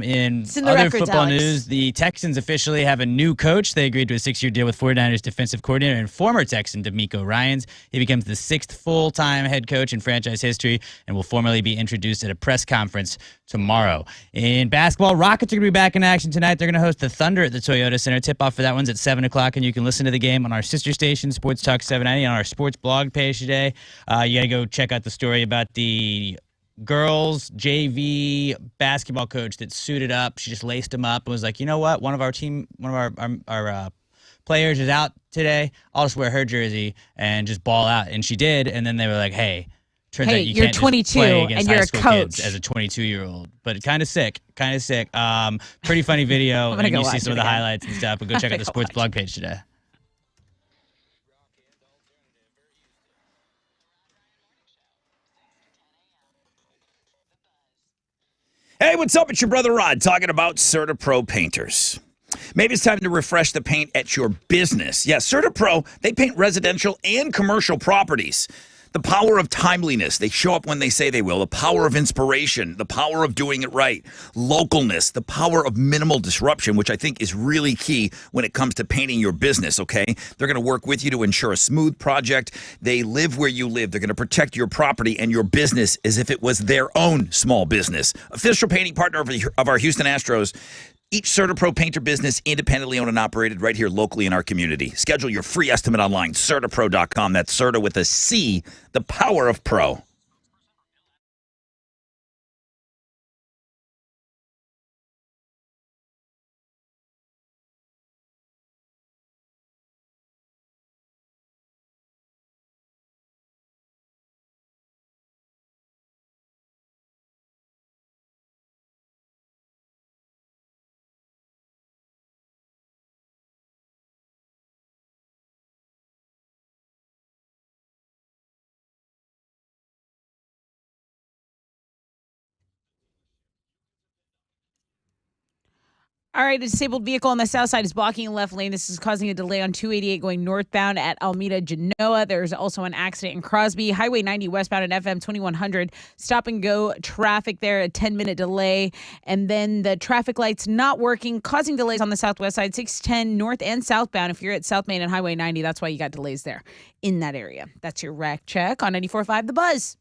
In It's in the other records, football Alex. news, the Texans officially have a new coach. They agreed to a 6-year deal with 49ers defensive coordinator and former Texan DeMeco Ryans. He becomes the 6th full-time head coach in franchise history and will formally be introduced at a press conference tomorrow. In basketball, Rockets are going to be back in action tonight. They're going to host the Thunder at the Toyota Center. Tip-off for that one's at 7 o'clock, and you can listen to the game on our sister station, Sports Talk 790, on our sports blog page today. You got to go check out the story about the girls JV basketball coach that suited up. She just laced him up and was like, you know what? One of our players is out today. I'll just wear her jersey and just ball out. And she did. And then they were like, hey, turns out you you're can't 22 just play against and you're high a school coach. kids as a 22-year-old. But kind of sick. Pretty funny video. I'm gonna And go you see watch some of it the again. highlights and stuff. But go check out the Go sports watch blog page today. Hey, what's up? It's your brother Rod talking about CertaPro painters. Maybe it's time to refresh the paint at your business. Yeah, CertaPro, they paint residential and commercial properties. The power of timeliness. They show up when they say they will. The power of inspiration. The power of doing it right. Localness. The power of minimal disruption, which I think is really key when it comes to painting your business, okay? They're going to work with you to ensure a smooth project. They live where you live. They're going to protect your property and your business as if it was their own small business. Official painting partner of our Houston Astros. Each CertaPro painter business independently owned and operated right here locally in our community. Schedule your free estimate online, CertaPro.com. That's Certa with a C, the power of pro. All right, a disabled vehicle on the south side is blocking a left lane. This is causing a delay on 288 going northbound at Alameda Genoa. There's also an accident in Crosby. Highway 90 westbound at FM 2100. Stop and go traffic there, a 10-minute delay. And then the traffic lights not working, causing delays on the southwest side, 610 north and southbound. If you're at South Main and Highway 90, that's why you got delays there in that area. That's your wreck check on 94.5 The Buzz.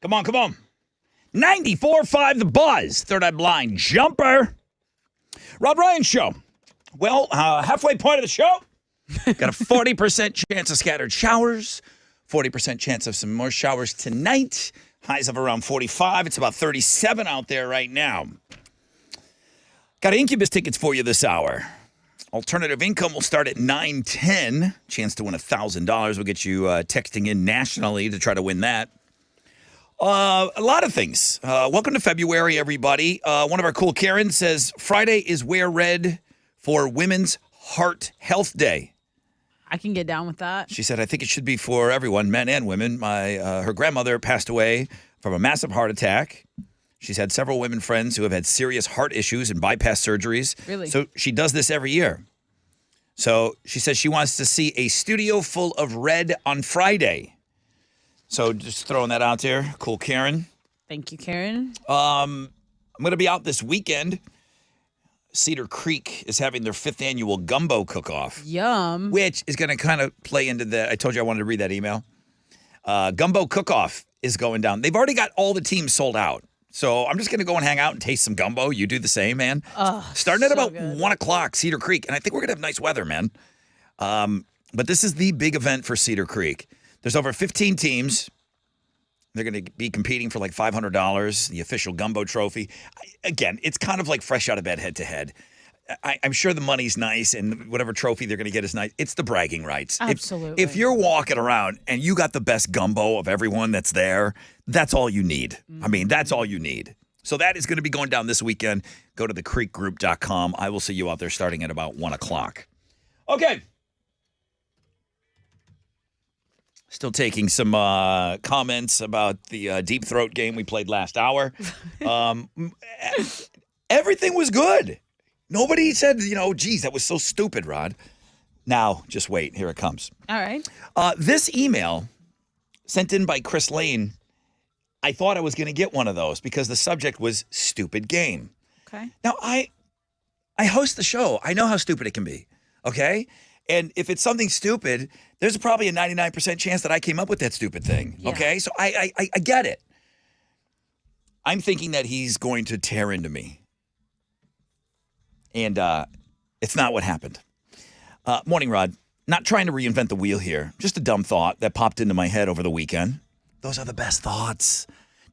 Come on, come on. 94.5 The Buzz. Third Eye Blind Jumper. Rod Ryan Show. Well, halfway point of the show. Got a 40% chance of scattered showers. 40% chance of some more showers tonight. Highs of around 45. It's about 37 out there right now. Got Incubus tickets for you this hour. Alternative income will start at 9:10. Chance to win $1,000. We'll get you texting in nationally to try to win that. A lot of things. Welcome to February, everybody. One of our cool Karen says Friday is Wear Red for Women's Heart Health Day. I can get down with that. She said, I think it should be for everyone, men and women. Her grandmother passed away from a massive heart attack. She's had several women friends who have had serious heart issues and bypass surgeries. Really? So she does this every year. So she says she wants to see a studio full of red on Friday. So just throwing that out there. Cool, Karen. Thank you, Karen. I'm going to be out this weekend. Cedar Creek is having their 5th annual gumbo cook-off. Yum. Which is going to kind of play into the, I told you I wanted to read that email. Gumbo cook-off is going down. They've already got all the teams sold out. So I'm just going to go and hang out and taste some gumbo. You do the same, man. Starting at about 1 o'clock, Cedar Creek. And I think we're going to have nice weather, man. But this is the big event for Cedar Creek. There's over 15 teams. They're going to be competing for like $500, the official gumbo trophy. Again, it's kind of like fresh out of bed head-to-head. I'm sure the money's nice and whatever trophy they're going to get is nice. It's the bragging rights. Absolutely. If you're walking around and you got the best gumbo of everyone that's there, that's all you need. I mean, that's all you need. So that is going to be going down this weekend. Go to thecreekgroup.com. I will see you out there starting at about 1 o'clock. Okay. Still taking some comments about the Deep Throat game we played last hour. Everything was good. Nobody said, geez, that was so stupid, Rod. Now, just wait. Here it comes. All right. This email sent in by Chris Lane, I thought I was going to get one of those because the subject was stupid game. Okay. Now, I host the show. I know how stupid it can be, okay? And if it's something stupid, there's probably a 99% chance that I came up with that stupid thing, okay? So I get it. I'm thinking that he's going to tear into me. And it's not what happened. Morning, Rod. Not trying to reinvent the wheel here. Just a dumb thought that popped into my head over the weekend. Those are the best thoughts.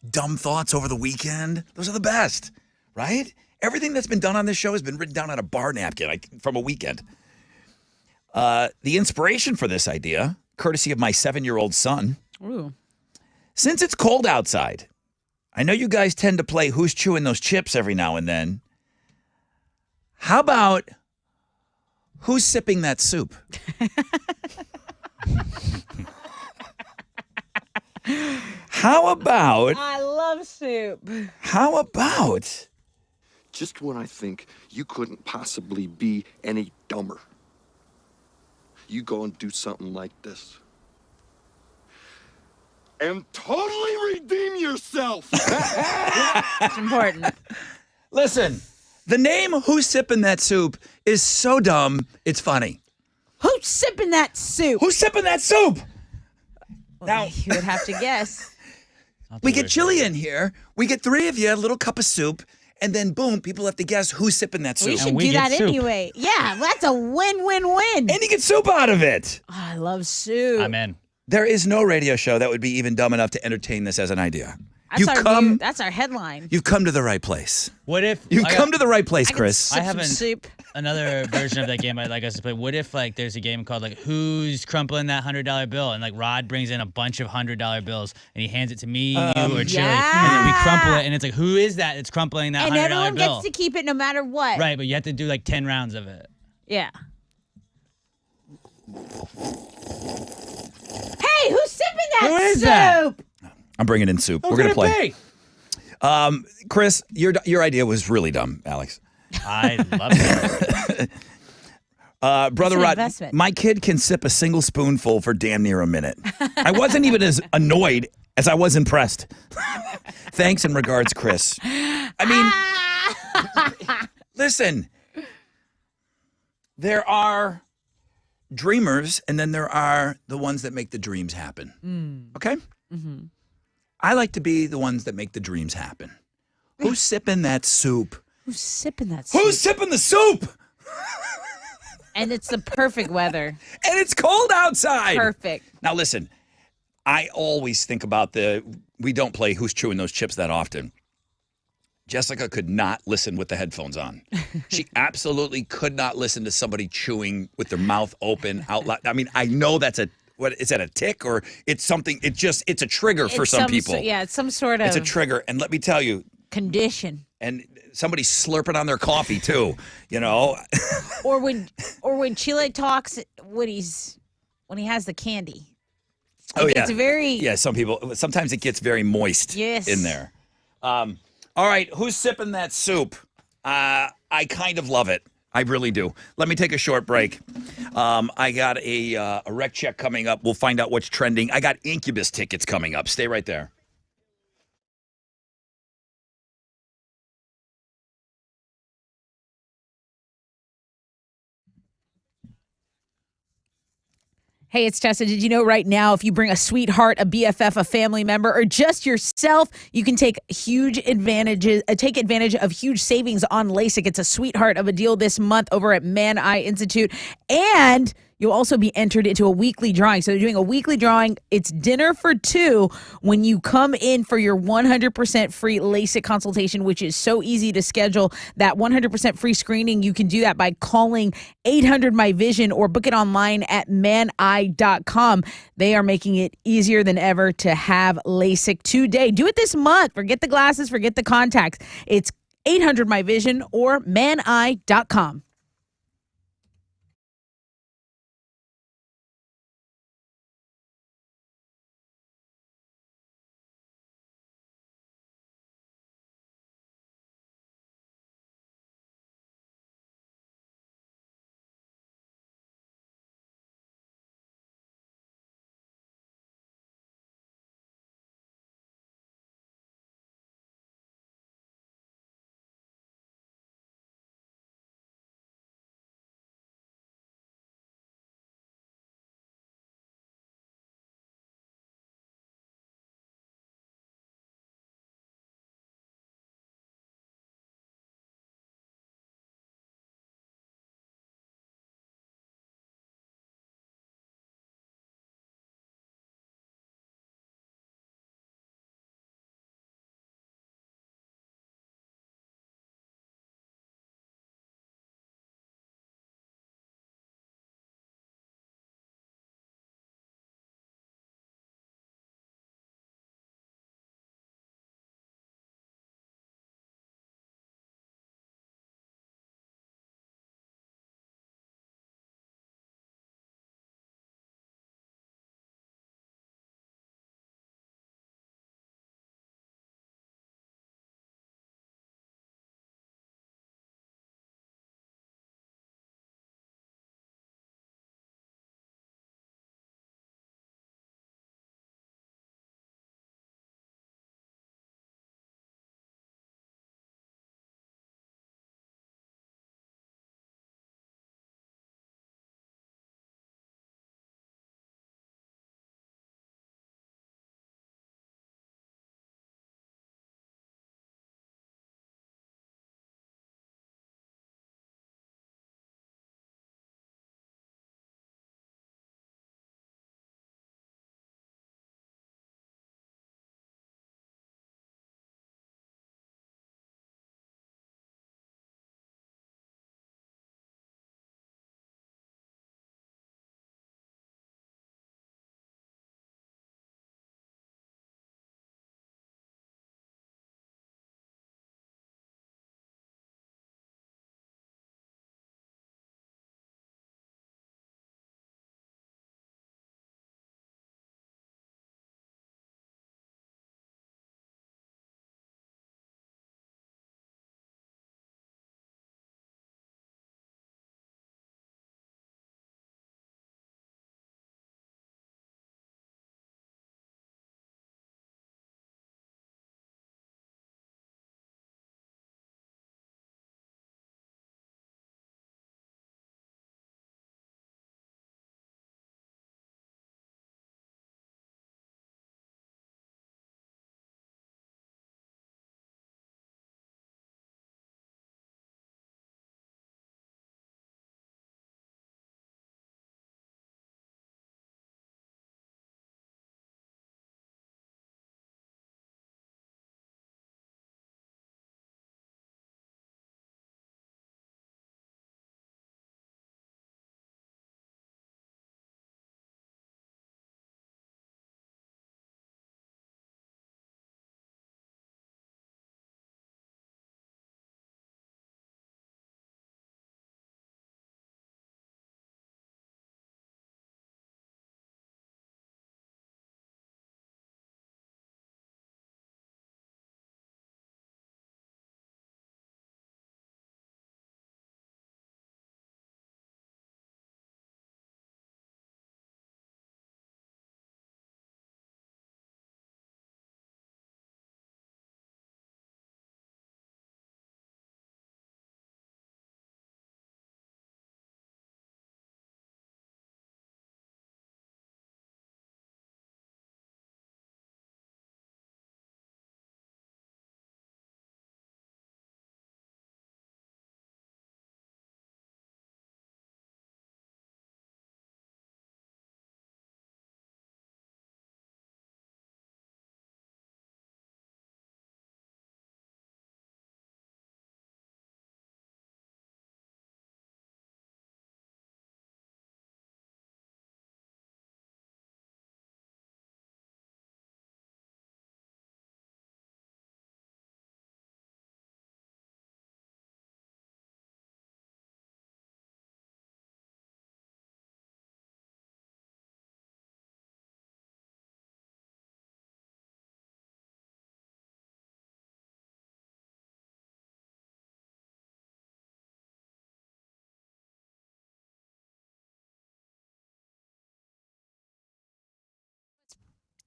Dumb thoughts over the weekend. Those are the best, right? Everything that's been done on this show has been written down on a bar napkin from a weekend. The inspiration for this idea, courtesy of my 7-year-old son. Ooh. Since it's cold outside, I know you guys tend to play Who's Chewing Those Chips every now and then. How about who's sipping that soup? How about... I love soup. How about... Just when I think you couldn't possibly be any dumber, you go and do something like this. And totally redeem yourself. It's important. Listen, the name Who's Sipping That Soup is so dumb, it's funny. Who's sipping that soup? Who's sipping that soup? Well, Now- you would have to guess. We get chili in here. We get 3 of you, a little cup of soup, and then boom, people have to guess who's sipping that soup. We should we do get that soup. anyway. Yeah, that's a win-win-win. And you get soup out of it. Oh, I love soup. I'm in. There is no radio show that would be even dumb enough to entertain this as an idea. That's our headline. You've come to the right place. What if You've come to the right place, Chris. Sip some haven't- soup. another version of that game I'd like us to play? What if there's a game called Who's Crumpling That $100 Bill? And Rod brings in a bunch of $100 bills and he hands it to me, you, or Chili, and then we crumple it, and it's who is that? It's crumpling that And $100 everyone bill. gets to keep it no matter what. Right, but you have to do 10 rounds of it. Yeah. Hey, who's sipping that Who is soup? that? I'm bringing in soup. We're gonna play. Chris, your idea was really dumb, Alex. I love it. Brother an Rod, investment. my kid can sip a single spoonful for damn near a minute. I wasn't even as annoyed as I was impressed. Thanks and regards, Chris. I mean, listen, there are dreamers and then there are the ones that make the dreams happen. Okay? I like to be the ones that make the dreams happen. Who's sipping that soup? Who's sipping that soup? Who's sipping the soup? And it's the perfect weather. And it's cold outside. Perfect. Now listen, I always think about we don't play Who's Chewing Those Chips that often. Jessica could not listen with the headphones on. She absolutely could not listen to somebody chewing with their mouth open out loud. I mean, I know that's is that a tick or it's something, it's a trigger for some people. It's some sort of. It's a trigger. And let me tell you. Condition. And somebody's slurping on their coffee too, you know. or when Chile talks when he has the candy. Oh yeah. It's very. Yeah, sometimes it gets very moist in there. All right, who's sipping that soup? I kind of love it. I really do. Let me take a short break. I got a rec check coming up. We'll find out what's trending. I got Incubus tickets coming up. Stay right there. Hey, it's Tessa. Did you know right now if you bring a sweetheart, a BFF, a family member, or just yourself, you can take advantage of huge savings on LASIK. It's a sweetheart of a deal this month over at Man Eye Institute. And you'll also be entered into a weekly drawing. So they're doing a weekly drawing. It's dinner for two when you come in for your 100% free LASIK consultation, which is so easy to schedule. That 100% free screening, you can do that by calling 800-MY-VISION or book it online at maneye.com. They are making it easier than ever to have LASIK today. Do it this month. Forget the glasses, forget the contacts. It's 800-MY-VISION or maneye.com.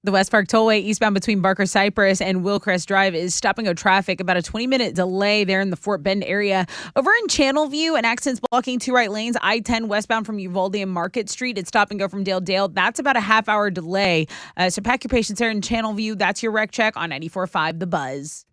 The West Park Tollway eastbound between Barker Cypress and Willcrest Drive is stopping of traffic. About a 20-minute delay there in the Fort Bend area. Over in Channelview, an accident's blocking 2 right lanes. I-10 westbound from Uvalde and Market Street. It's stop and go from Dale Dale. That's about a half-hour delay. So pack your patience there in Channelview. That's your wreck check on 94.5 The Buzz.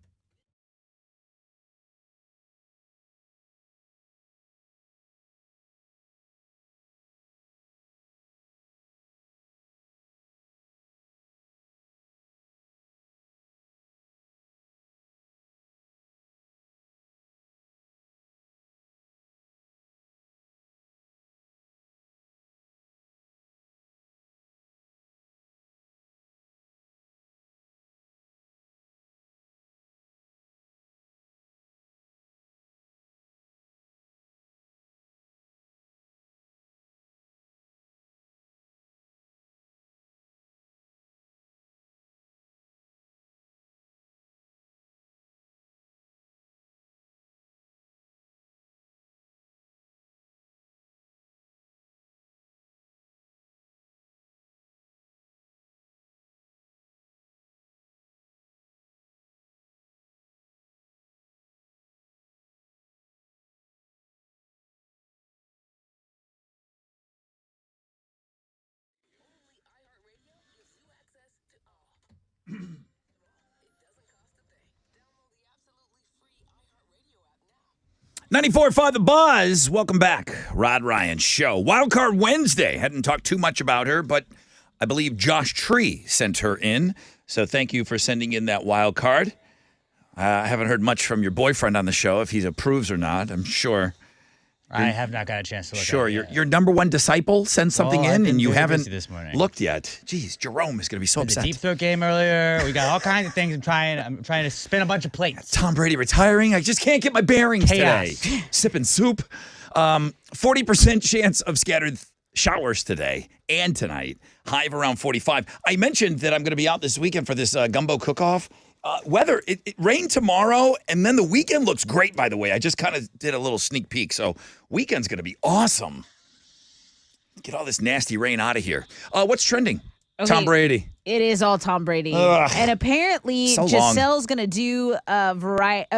.94.5 The Buzz. Welcome back. Rod Ryan Show. Wildcard Wednesday. Hadn't talked too much about her, but I believe Josh Tree sent her in. So thank you for sending in that wild card. I haven't heard much from your boyfriend on the show, if he approves or not. I'm sure. I have not got a chance to look Sure, at it. your number one disciple sends something Well, I've in, been and you very haven't busy this morning. looked yet. Jeez, Jerome is going to be so The upset. deep throat game earlier. We got all kinds of things. I'm trying to spin a bunch of plates. Tom Brady retiring. I just can't get my bearings Chaos. today. Sipping soup. 40% chance of scattered showers today and tonight. High of around 45. I mentioned that I'm going to be out this weekend for this gumbo cook-off. Weather, it rained tomorrow, and then the weekend looks great, by the way. I just kind of did a little sneak peek, so weekend's going to be awesome. Get all this nasty rain out of here. What's trending? Okay. Tom Brady. It is all Tom Brady. Ugh. And apparently So long. Giselle's going to do a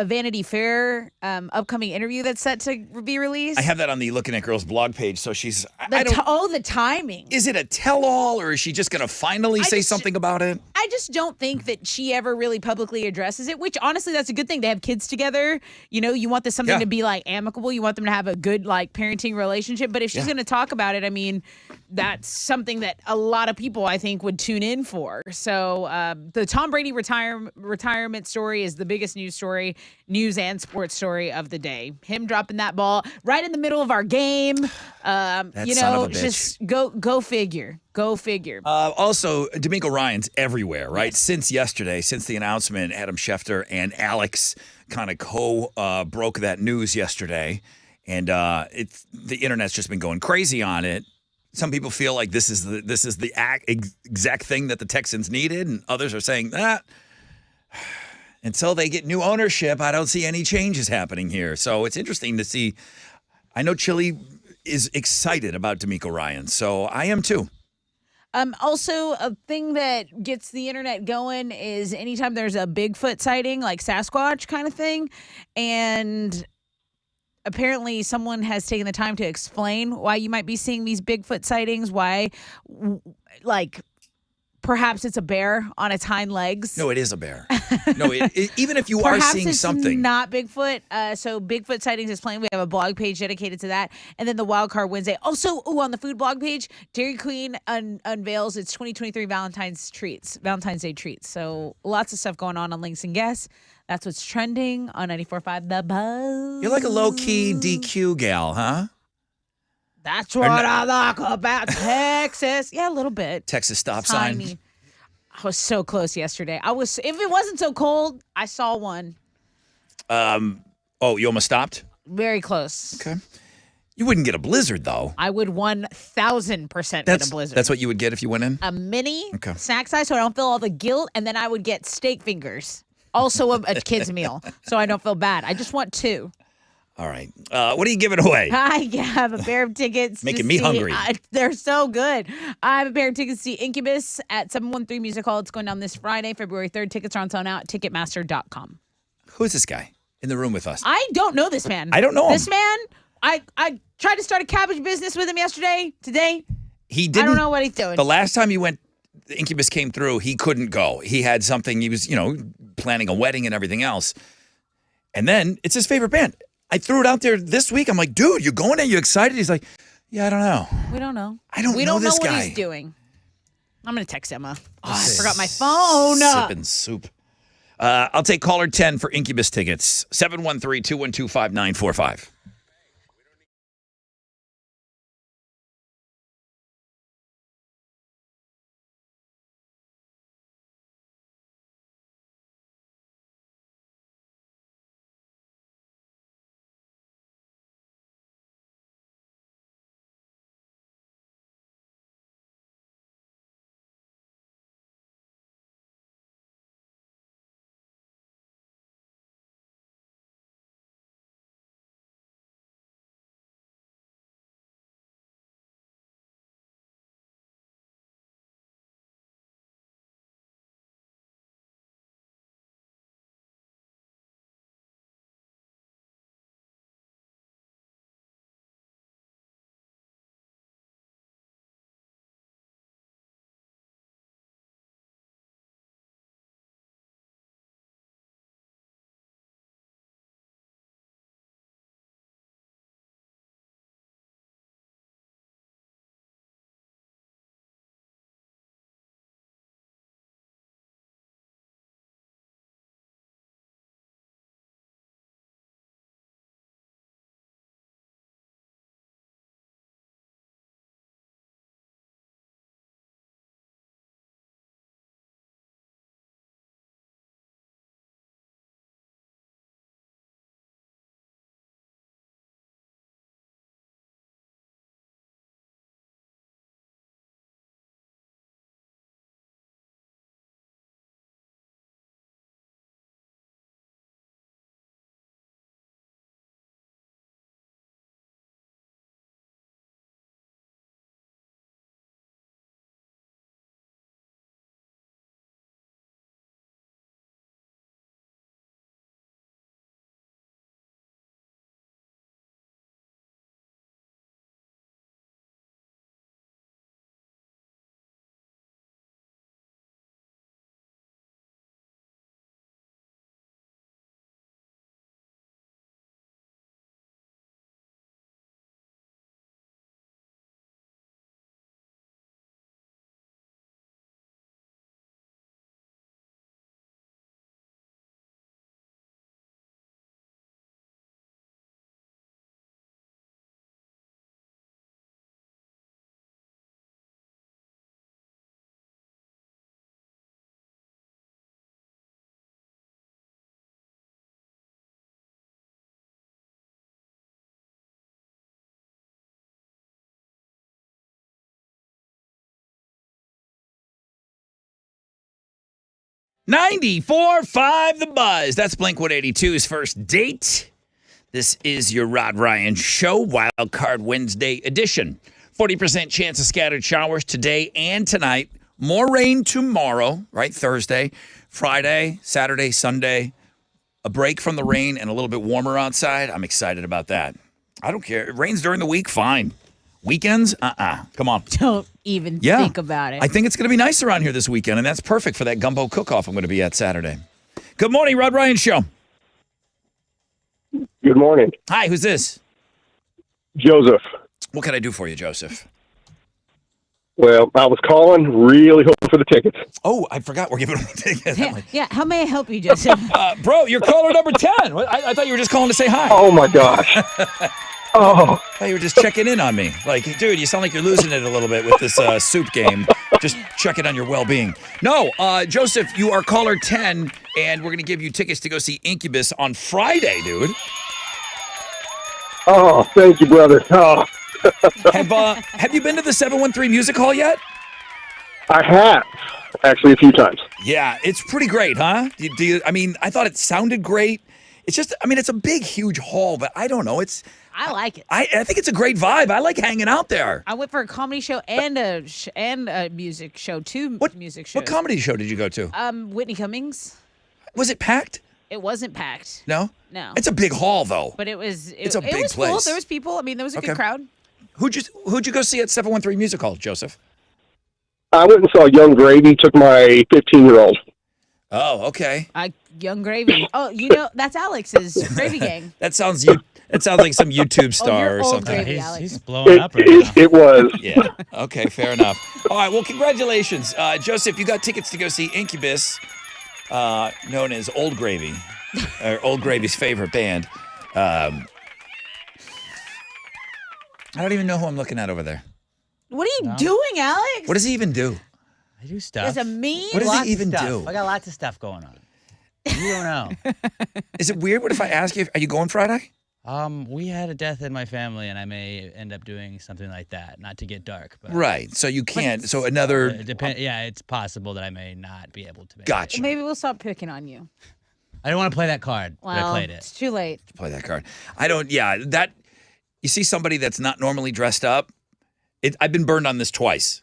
Vanity Fair upcoming interview that's set to be released. I have that on the Looking at Girls blog page, so she's... I don't, the timing. is it a tell-all, or is she just going to finally say something about it? I just don't think that she ever really publicly addresses it, which honestly, that's a good thing. They have kids together. You know, you want this something Yeah. to be like amicable. You want them to have a good like parenting relationship. But if she's Yeah. going to talk about it, I mean, that's something that a lot of people I think would tune in for. So the Tom Brady retirement story is the biggest news and sports story of the day. Him dropping that ball right in the middle of our game. Son of a bitch. Just go figure. Go figure. Also, D'Amico Ryan's everywhere, right? Since yesterday, since the announcement, Adam Schefter and Alex kind of broke that news yesterday, and the internet's just been going crazy on it. Some people feel like this is the exact thing that the Texans needed, and others are saying that until they get new ownership, I don't see any changes happening here. So it's interesting to see. I know Chili is excited about D'Amico Ryan, so I am too. Also, a thing that gets the internet going is anytime there's a Bigfoot sighting, like Sasquatch kind of thing, and apparently someone has taken the time to explain why you might be seeing these Bigfoot sightings, why, like, perhaps it's a bear on its hind legs. No, it is a bear. No, even if you Perhaps are seeing it's something. not Bigfoot. So Bigfoot sightings is playing. We have a blog page dedicated to that. And then the Wild Card Wednesday. Also, on the food blog page, Dairy Queen unveils its 2023 Valentine's Day treats. So lots of stuff going on Links and Guess. That's what's trending on 94.5 The Buzz. You're like a low-key DQ gal, huh? That's what I like about Texas. Yeah, a little bit. Texas stop Tiny. sign. I was so close yesterday. If it wasn't so cold, I saw one. Oh, you almost stopped? Very close. Okay. You wouldn't get a blizzard, though. I would 1,000% get a blizzard. That's what you would get if you went in? A mini Okay. snack size, so I don't feel all the guilt, and then I would get steak fingers. Also a kid's meal, so I don't feel bad. I just want 2. All right. What are you giving away? I have a pair of tickets. Making me hungry. They're so good. I have a pair of tickets to see Incubus at 713 Music Hall. It's going down this Friday, February 3rd. Tickets are on sale now at Ticketmaster.com. Who is this guy in the room with us? I don't know this man. I don't know him. This man, I tried to start a cabbage business with him yesterday. Today, He didn't. I don't know what he's doing. The last time he went, the Incubus came through, he couldn't go. He had something, he was, planning a wedding and everything else. And then it's his favorite band. I threw it out there this week. I'm like, dude, you going there? You excited? He's like, yeah, I don't know. We don't know. I don't know this guy. We don't know what he's doing. I'm going to text Emma. Oh, I forgot my phone. Sipping soup. I'll take caller 10 for Incubus tickets. 713-212-5945. .94.5 The Buzz. That's Blink-182's first date. This is your Rod Ryan Show, Wild Card Wednesday edition. 40% chance of scattered showers today and tonight. More rain tomorrow, right? Thursday, Friday, Saturday, Sunday. A break from the rain and a little bit warmer outside. I'm excited about that. I don't care. It rains during the week, fine. Weekends? Come on. Don't even think about it. I think it's going to be nice around here this weekend, and that's perfect for that gumbo cook-off I'm going to be at Saturday. Good morning, Rod Ryan Show. Good morning. Hi, who's this? Joseph. What can I do for you, Joseph? Well, I was calling, really hoping for the tickets. Oh, I forgot we're giving away tickets. Yeah, how may I help you, Joseph? Bro, you're caller number 10. I thought you were just calling to say hi. Oh, my gosh. Oh. I thought you were just checking in on me. Like, dude, you sound like you're losing it a little bit with this soup game. Just checking on your well-being. No, Joseph, you are caller 10, and we're going to give you tickets to go see Incubus on Friday, dude. Oh, thank you, brother. Oh. Have you been to the 713 Music Hall yet? I have, actually, a few times. Yeah, it's pretty great, huh? I mean, I thought it sounded great. It's just, I mean, it's a big, huge hall, but I don't know. I like it. I think it's a great vibe. I like hanging out there. I went for a comedy show and a music show, two music shows. What comedy show did you go to? Whitney Cummings. Was it packed? It wasn't packed. No? No. It's a big hall, though. But it was. It's a big was full. place. There was people. I mean, there was a Okay. good crowd. Who'd you go see at 713 Music Hall, Joseph? I went and saw Young Gravy, took my 15-year-old. Oh, okay. Young Gravy. Oh, you know that's Alex's Gravy Gang. That sounds like some YouTube star you're or old something. Gravy. He's, Alex. he's blowing up right now. It was. Yeah. Okay, fair enough. All right, well, congratulations. Joseph, you got tickets to go see Incubus, known as Old Gravy, or Old Gravy's favorite band. I don't even know who I'm looking at over there. What are you doing, Alex? What does he even do? I do stuff. There's a meme. What does Lots he even of stuff. do? I got lots of stuff going on. You don't know. Is it weird? What if I ask you, are you going Friday? We had a death in my family, and I may end up doing something like that. Not to get dark, but Right. So you can't. So another. it depend. Yeah, it's possible that I may not be able to. Make it. Gotcha. Maybe we'll stop picking on you. I don't want to play that card, but Well, I played it's it. too late. Play that card. I don't. Yeah, that. You see somebody that's not normally dressed up. I've been burned on this twice.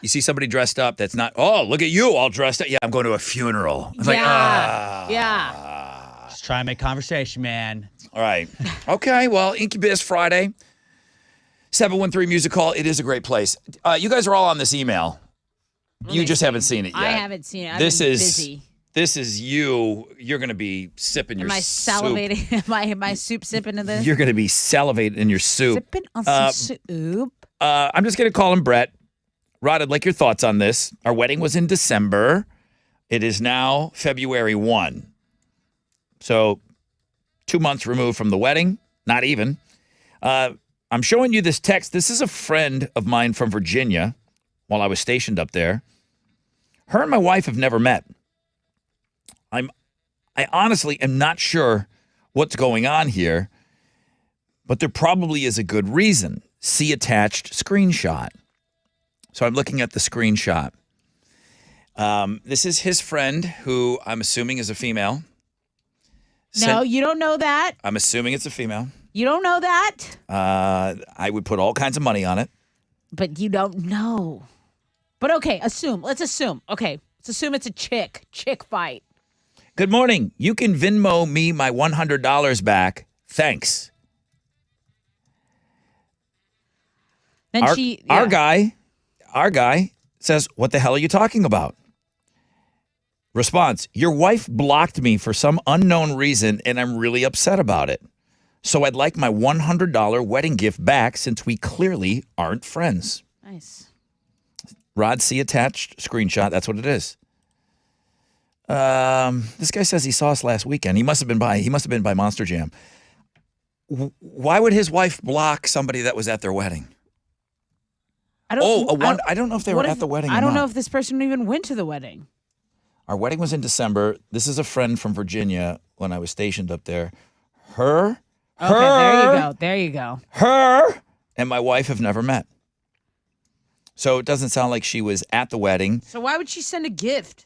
You see somebody dressed up that's not. Oh, look at you, all dressed up. Yeah, I'm going to a funeral. It's like, Yeah. Just try and make conversation, man. all right. Okay. Well, Incubus Friday, 713 Music Hall. It is a great place. You guys are all on this email. You just haven't seen it yet. I haven't seen it. I've This been is busy. This is you. You're going to be sipping your Am I soup. salivating? Am I soup sipping to this? You're going to be salivating in your soup. Sipping on some soup. I'm just going to call him Brett. Rod, I'd like your thoughts on this. Our wedding was in December. It is now February 1. So 2 months removed from the wedding. Not even. I'm showing you this text. This is a friend of mine from Virginia while I was stationed up there. Her and my wife have never met. I honestly am not sure what's going on here, but there probably is a good reason. See attached screenshot. So I'm looking at the screenshot. This is his friend, who I'm assuming is a female. No, you don't know that. I'm assuming it's a female. You don't know that. I would put all kinds of money on it. But you don't know. But okay, assume. Let's assume. Okay, let's assume it's a chick fight. Good morning. You can Venmo me my $100 back. Thanks. Then Our guy says, what the hell are you talking about? Response, your wife blocked me for some unknown reason, and I'm really upset about it. So I'd like my $100 wedding gift back since we clearly aren't friends. Nice. Rod, see attached screenshot. That's what it is. This guy says he saw us last weekend. He must have been by Monster Jam. Why would his wife block somebody that was at their wedding? I don't know if they were at the wedding. I don't know if this person even went to the wedding. Our wedding was in December. This is a friend from Virginia when I was stationed up there. Her, There you go. her, and my wife have never met. So it doesn't sound like she was at the wedding. So why would she send a gift?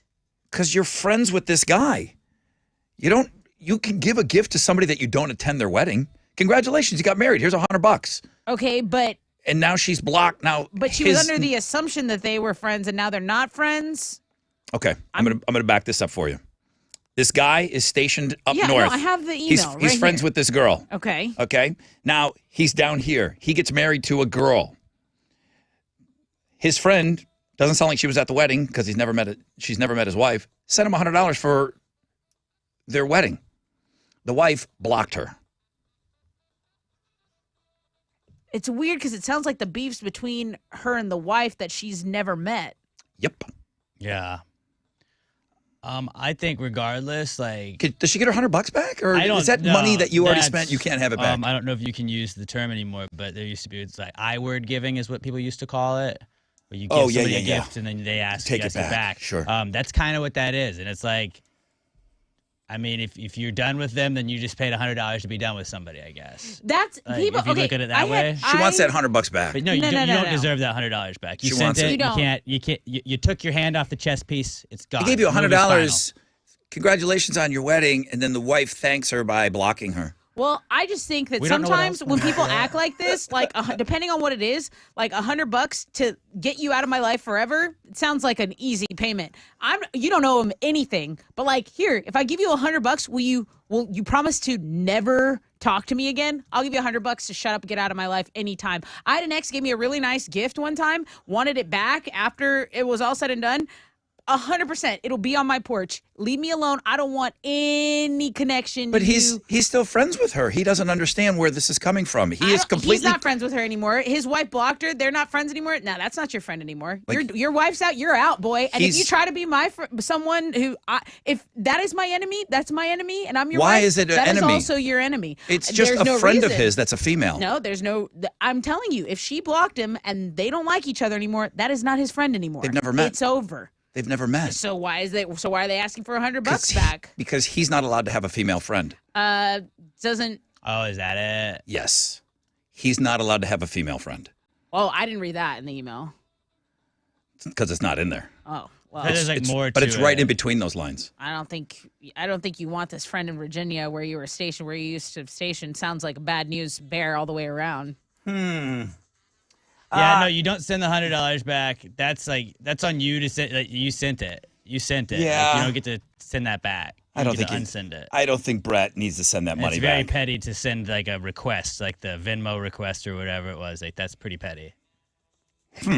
Because you're friends with this guy. You can give a gift to somebody that you don't attend their wedding. Congratulations, you got married. Here's $100. Okay, but And now she's blocked. Now, But she was under the assumption that they were friends, and now they're not friends. Okay, I'm gonna back this up for you. This guy is stationed up Yeah, north. no, I have the email. He's right friends here. with this girl. Okay. Okay, now he's down here. He gets married to a girl. His friend doesn't sound like she was at the wedding because she's never met his wife. Sent him $100 for their wedding. The wife blocked her. It's weird because it sounds like the beef's between her and the wife that she's never met. Yep. Yeah. I think regardless, like Does she get her $100 back, or I don't is that know. money that you already That's, spent? You can't have it back. I don't know if you can use the term anymore, but there used to be, it's like I-word giving is what people used to call it. Where you give somebody a gift and then they ask Take you it to ask back. back. Sure. That's kind of what that is, and it's like, I mean, if you're done with them, then you just paid $100 to be done with somebody, I guess. That's Like, people. if you okay, look at it that way. She wants that $100 back. But no, you don't deserve that $100 back. You She sent wants it. it. You don't. You took your hand off the chess piece. It's gone. He gave you Movie's $100 congratulations on your wedding, and then the wife thanks her by blocking her. Well, I just think that We don't know what sometimes else- when people act like this, like depending on what it is, like $100 to get you out of my life forever, it sounds like an easy payment. You don't owe him anything, but like here, if I give you $100, will you promise to never talk to me again? I'll give you $100 to shut up and get out of my life anytime. I had an ex gave me a really nice gift one time, wanted it back after it was all said and done. 100%. It'll be on my porch. Leave me alone. I don't want any connection. But to he's still friends with her. He doesn't understand where this is coming from. He is completely. He's not friends with her anymore. His wife blocked her. They're not friends anymore. No, that's not your friend anymore. Like- your wife's out. You're out, boy. And if He's- you try to be someone who, if that is my enemy, that's my enemy, and I'm your Why wife, is it an that is enemy? also your enemy. It's just There's a no friend of reason. his that's a female. No, there's no. I'm telling you, if she blocked him and they don't like each other anymore, that is not his friend anymore. They've never met. It's over. They've never met. So why are they asking for $100 back? Because he's not allowed to have a female friend. Doesn't. Oh, is that it? Yes. He's not allowed to have a female friend Oh, I didn't read that in the email. because it's not in there. Oh, well. There's like It's- more but to it's right it. in between those lines. I don't think you want this friend in Virginia where you were stationed, where you used to station. Sounds like a bad news bear all the way around. Yeah, no, you don't send the $100 back. That's on you to send. Like, you sent it. You sent it. Yeah. Like, you don't get to send that back. I don't think you unsend it. I don't think Brett needs to send that money It's very back. petty to send like a request, like the Venmo request or whatever it was. Like that's pretty petty.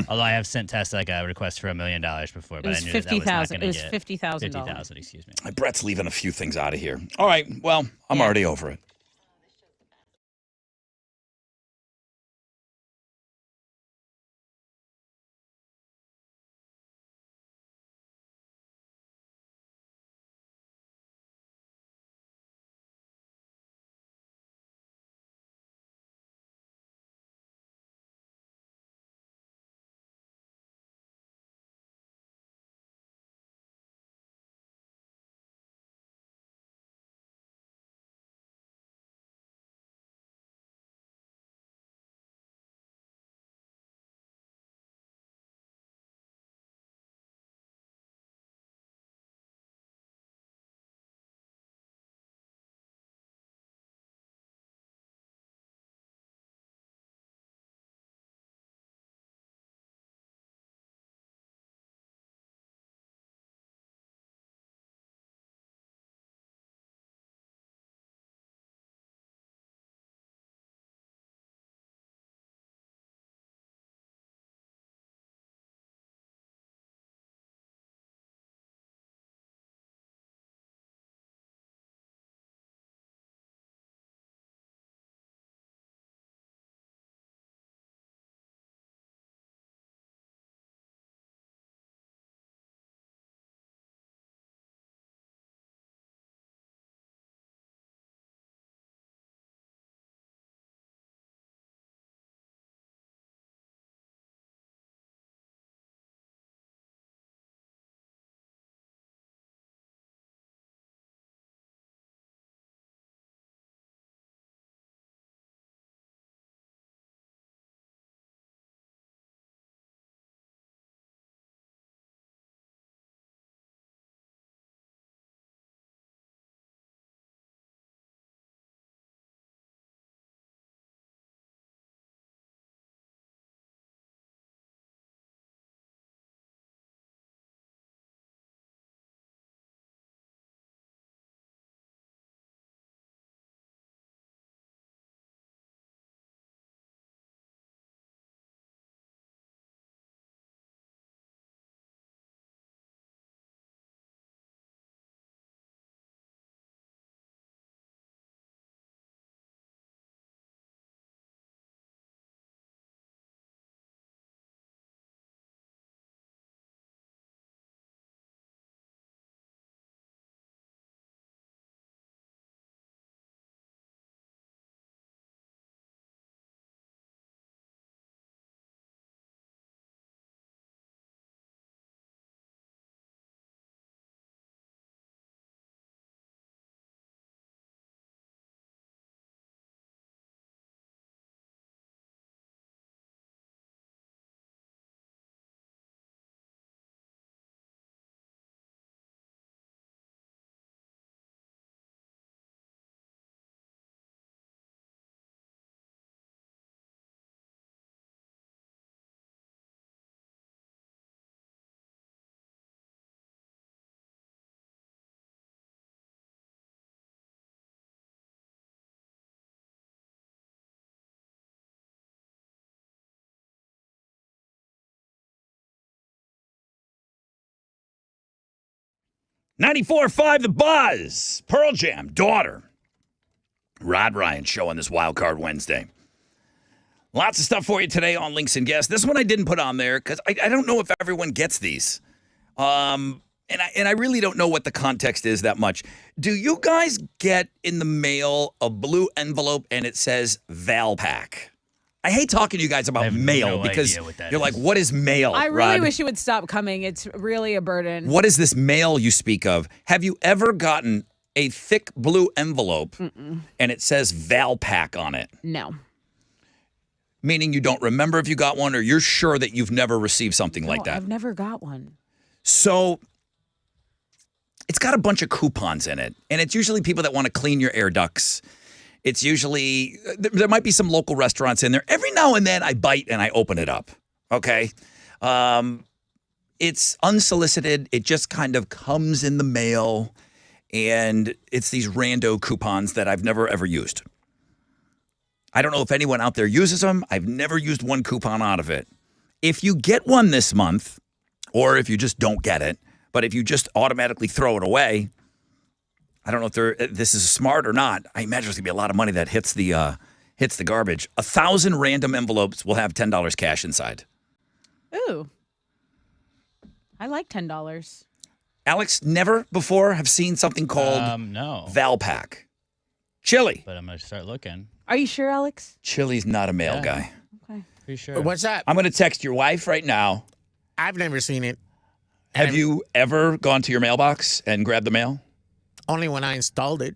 Although I have sent Tessa like a request for $1 million before, but was I knew that was not $50,000. going to It was get $50,000. $50,000. Excuse me. Brett's leaving a few things out of here. All right. Well, I'm already over it. 94.5 The Buzz. Pearl Jam, Daughter. Rod Ryan show on this Wild Card Wednesday. Lots of stuff for you today on Links and Guests. This one I didn't put on there because I don't know if everyone gets these. And I really don't know what the context is that much. Do you guys get in the mail a blue envelope and it says Valpak? I hate talking to you guys about mail because you're like, what is mail? I really Rod? wish it would stop coming. It's really a burden. What is this mail you speak of? Have you ever gotten a thick blue envelope and it says Valpak on it? No. Meaning you don't remember if you got one or you're sure that you've never received something like that? I've never got one. So it's got a bunch of coupons in it, and it's usually people that want to clean your air ducts. It's usually, there might be some local restaurants in there. Every now and then I bite and I open it up, okay? It's unsolicited. It just kind of comes in the mail, and it's these rando coupons that I've never, ever used. I don't know if anyone out there uses them. I've never used one coupon out of it. If you get one this month, or if you just don't get it, but if you just automatically throw it away, I don't know if this is smart or not. I imagine there's going to be a lot of money that hits the garbage. 1,000 random envelopes will have $10 cash inside. Ooh. I like $10. Alex, never before have seen something called no. Valpak. Chili. But I'm going to start looking. Are you sure, Alex? Chili's not a mail guy. Okay. Pretty sure. What's that? I'm going to text your wife right now. I've never seen it. Have you ever gone to your mailbox and grabbed the mail? Only when I installed it.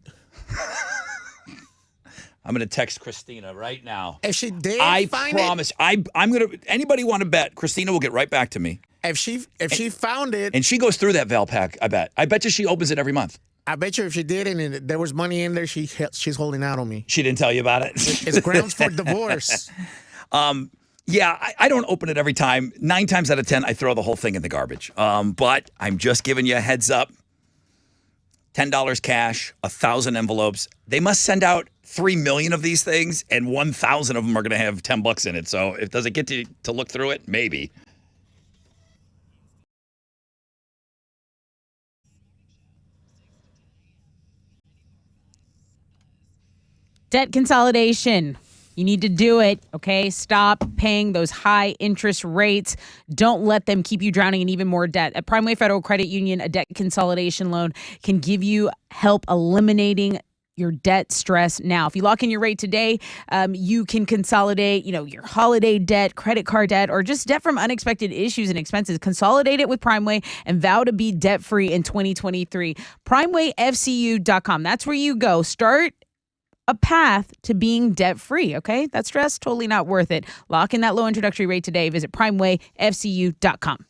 I'm going to text Christina right now. If she did I find promise. I'm going to. Anybody want to bet? Christina will get right back to me. it, if she found it, And she goes through that Valpak. I bet you she opens it every month. I bet you if she did and there was money in there, she's holding out on me. She didn't tell you about it. It's grounds for divorce. Yeah, I don't open it every time. 9 times out of 10, I throw the whole thing in the garbage. But I'm just giving you a heads up. $10 cash, 1,000 envelopes. They must send out 3 million of these things, and 1,000 of them are going to have $10 in it. So if does it get to look through it? Maybe. Debt consolidation. You need to do it, okay? Stop paying those high interest rates. Don't let them keep you drowning in even more debt. At Primeway Federal Credit Union, a debt consolidation loan can give you help eliminating your debt stress now. If you lock in your rate today, you can consolidate, your holiday debt, credit card debt, or just debt from unexpected issues and expenses. Consolidate it with Primeway and vow to be debt-free in 2023. PrimewayFCU.com. That's where you go. Start a path to being debt-free, okay? That stress, totally not worth it. Lock in that low introductory rate today. Visit PrimewayFCU.com.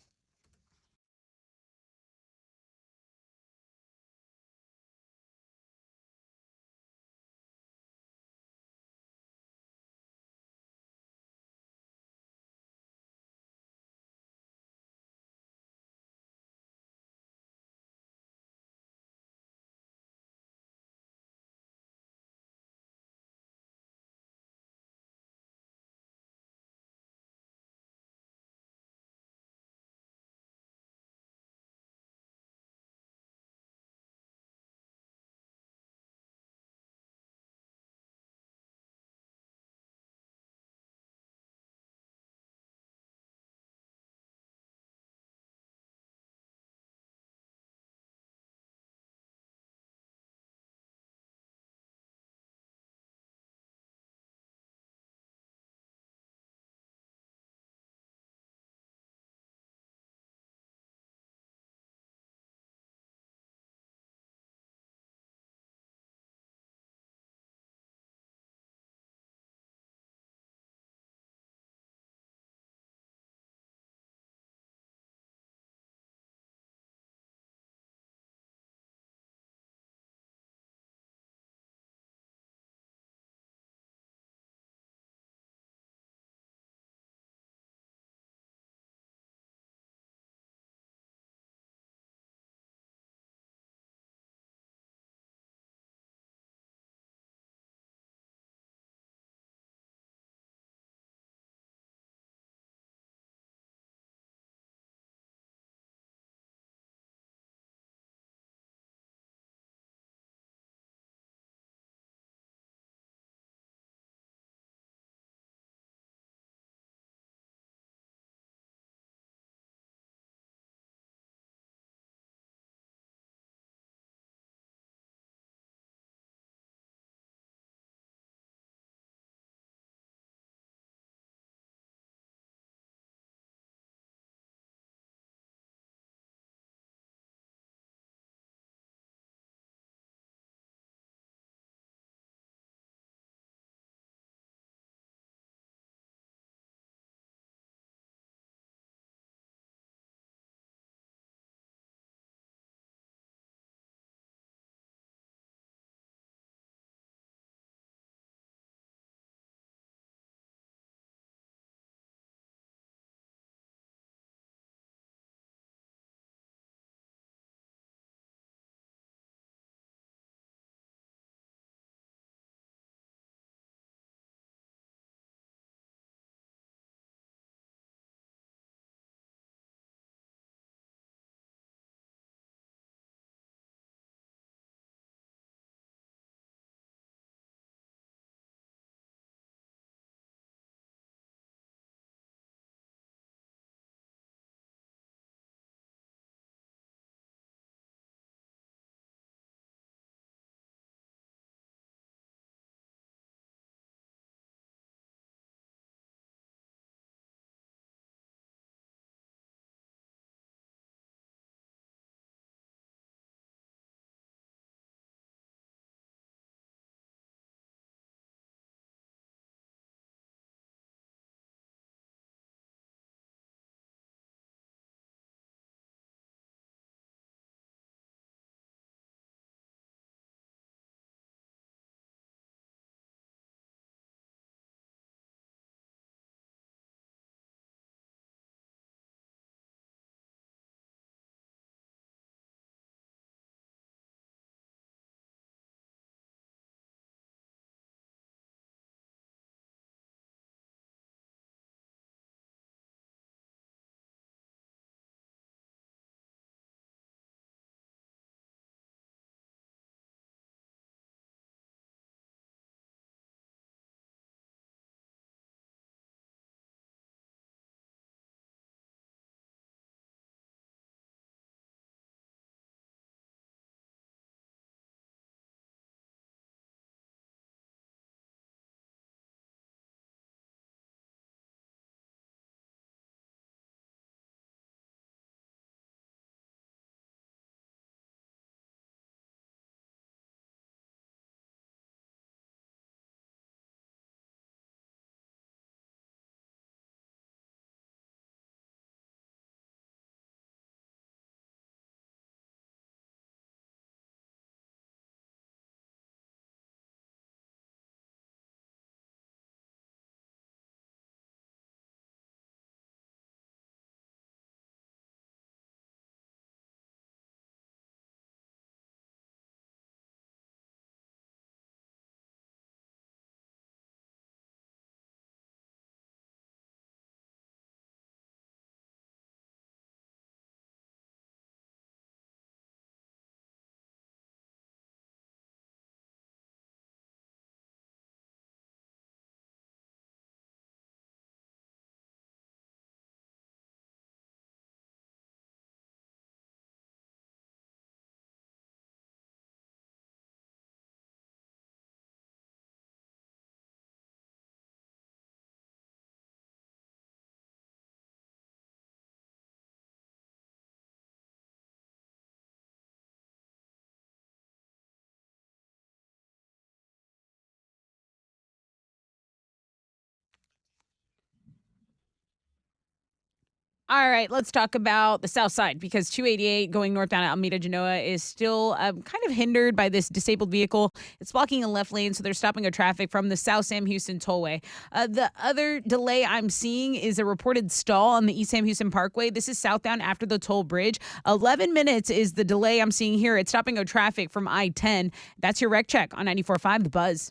All right, let's talk about the south side because 288 going northbound at Alameda Genoa is still kind of hindered by this disabled vehicle. It's blocking a left lane, so they're stopping traffic from the South Sam Houston Tollway. The other delay I'm seeing is a reported stall on the East Sam Houston Parkway. This is southbound after the toll bridge. 11 minutes is the delay I'm seeing here. It's stopping traffic from I-10. That's your wreck check on 94.5 The Buzz.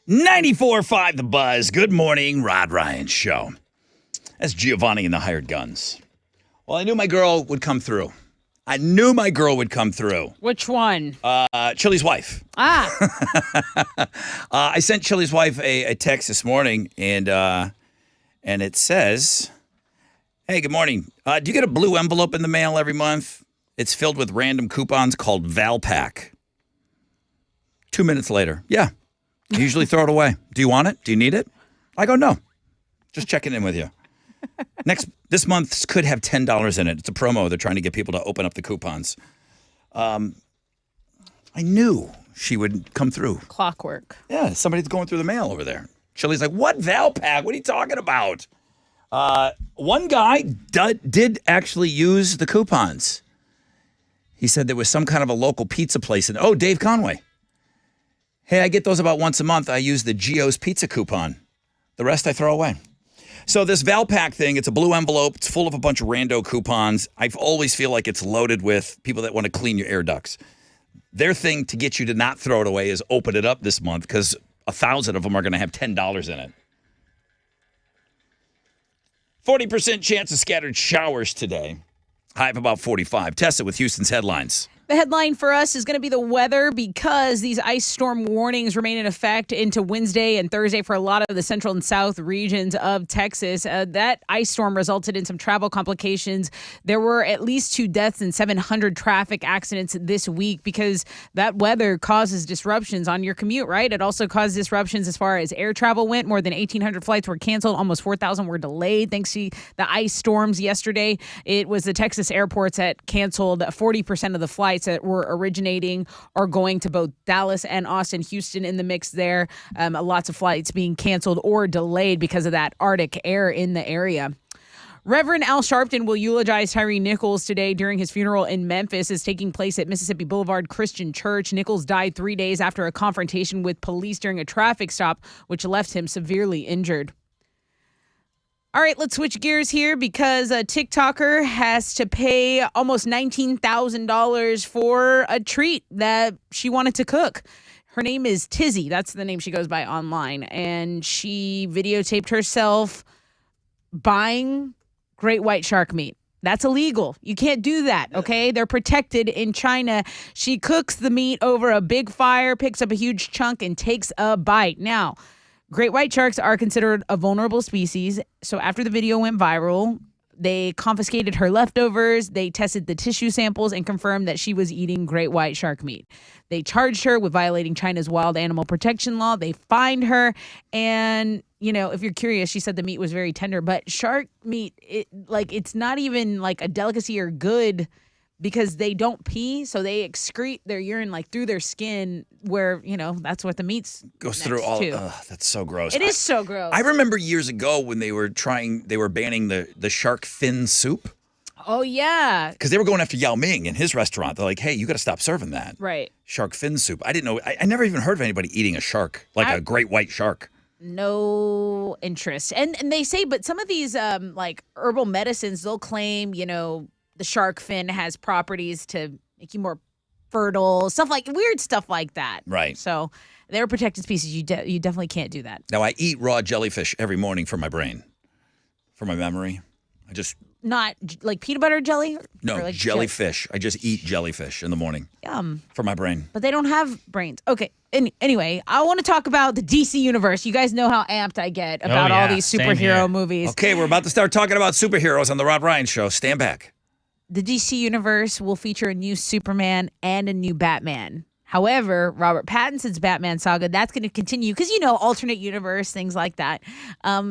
.94.5 The Buzz. Good morning, Rod Ryan Show. That's Giovanni and the Hired Guns. Well, I knew my girl would come through. Which one? Chili's wife. I sent Chili's wife a text this morning, and it says, "Hey, good morning. Do you get a blue envelope in the mail every month? It's filled with random coupons called Valpak." 2 minutes later, yeah. I usually throw it away. Do you want it? Do you need it? I go, no. Just checking in with you. This month could have $10 in it. It's a promo. They're trying to get people to open up the coupons. I knew she would come through. Clockwork. Yeah, somebody's going through the mail over there. Chili's like, what Valpak? What are you talking about? One guy did actually use the coupons. He said there was some kind of a local pizza place. Dave Conway. Hey, I get those about once a month. I use the Gio's pizza coupon. The rest I throw away. So this Valpak thing, it's a blue envelope. It's full of a bunch of rando coupons. I always feel like it's loaded with people that want to clean your air ducts. Their thing to get you to not throw it away is open it up this month because 1,000 of them are going to have $10 in it. 40% chance of scattered showers today. High of about 45. Tessa with Houston's headlines. The headline for us is going to be the weather because these ice storm warnings remain in effect into Wednesday and Thursday for a lot of the central and south regions of Texas. That ice storm resulted in some travel complications. There were at least 2 deaths and 700 traffic accidents this week because that weather causes disruptions on your commute, right? It also caused disruptions as far as air travel went. More than 1,800 flights were canceled. Almost 4,000 were delayed thanks to the ice storms yesterday. It was the Texas airports that canceled 40% of the flights that were originating or going to both Dallas and Austin. Houston in the mix there. Lots of flights being canceled or delayed because of that Arctic air in the area. Reverend Al Sharpton will eulogize Tyree Nichols today during his funeral in Memphis. Is taking place at Mississippi Boulevard Christian Church. Nichols died 3 days after a confrontation with police during a traffic stop, which left him severely injured. All right, let's switch gears here because a TikToker has to pay almost $19,000 for a treat that she wanted to cook. Her name is Tizzy. That's the name she goes by online. And she videotaped herself buying great white shark meat. That's illegal. You can't do that, okay? They're protected in China. She cooks the meat over a big fire, picks up a huge chunk, and takes a bite. Now, great white sharks are considered a vulnerable species. So after the video went viral, they confiscated her leftovers. They tested the tissue samples and confirmed that she was eating great white shark meat. They charged her with violating China's wild animal protection law. They fined her. And, you know, if you're curious, she said the meat was very tender. But shark meat, it's not even like a delicacy or good because they don't pee, so they excrete their urine like through their skin where, you know, that's what the meat goes through all. That's so gross. It is so gross. I remember years ago when they were banning the shark fin soup. Oh, yeah. Because they were going after Yao Ming in his restaurant. They're like, hey, you got to stop serving that. Right. Shark fin soup. I didn't know. I never even heard of anybody eating a shark, a great white shark. No interest. And they say, but some of these like herbal medicines, they'll claim, you know, the shark fin has properties to make you more fertile, weird stuff like that. Right. So they're a protected species. You definitely can't do that. Now, I eat raw jellyfish every morning for my brain, for my memory. I just... Not like peanut butter jelly? No, like jellyfish. I just eat jellyfish in the morning. Yum. For my brain. But they don't have brains. Okay. Anyway, I want to talk about the DC universe. You guys know how amped I get about all these superhero movies. Okay, we're about to start talking about superheroes on the Rob Ryan Show. Stand back. The DC universe will feature a new Superman and a new Batman. However, Robert Pattinson's Batman saga, that's going to continue because, you know, alternate universe, things like that.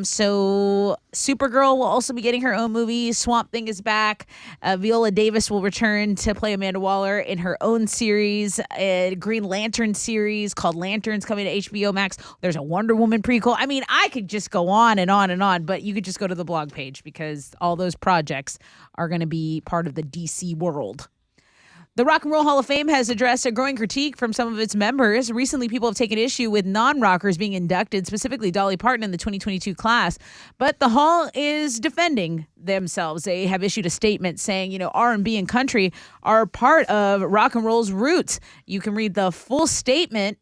So Supergirl will also be getting her own movie. Swamp Thing is back. Viola Davis will return to play Amanda Waller in her own series. A Green Lantern series called Lanterns coming to HBO Max. There's a Wonder Woman prequel. I mean, I could just go on and on and on, but you could just go to the blog page because all those projects are going to be part of the DC world. The Rock and Roll Hall of Fame has addressed a growing critique from some of its members. Recently, people have taken issue with non-rockers being inducted, specifically Dolly Parton in the 2022 class. But the Hall is defending themselves. They have issued a statement saying, you know, R&B and country are part of rock and roll's roots. You can read the full statement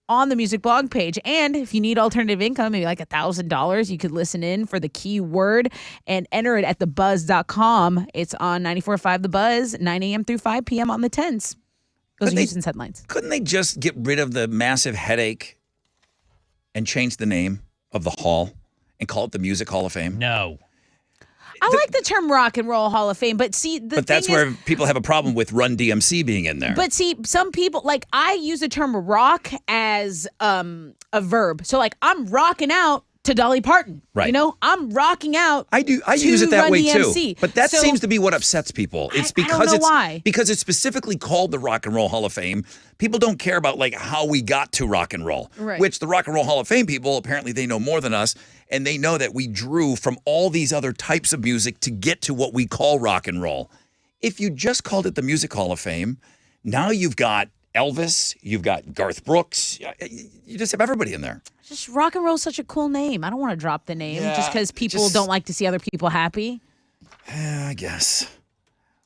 on the music blog page. And if you need alternative income, maybe like $1,000, you could listen in for the keyword and enter it at thebuzz.com. It's on 94.5 The Buzz, 9 a.m. through 5 p.m. on the 10s. Those are Houston's headlines. Couldn't they just get rid of the massive headache and change the name of the hall and call it the Music Hall of Fame? No. I like the term Rock and Roll Hall of Fame, but see, but that's where people have a problem with Run DMC being in there. But see, some people, like, I use the term rock as a verb. So, like, I'm rocking out to Dolly Parton. Right. You know, I'm rocking out. I use it that Run way DMC. too. But that So, seems to be what upsets people. It's I don't know why. Because it's specifically called the Rock and Roll Hall of Fame. People don't care about like how we got to rock and roll. Right. Which the Rock and Roll Hall of Fame people, apparently they know more than us, and they know that we drew from all these other types of music to get to what we call rock and roll. If you just called it the Music Hall of Fame, now you've got Elvis, you've got Garth Brooks, you just have everybody in there. Just rock and roll is such a cool name. I don't want to drop the name Yeah, just because people don't like to see other people happy. I guess.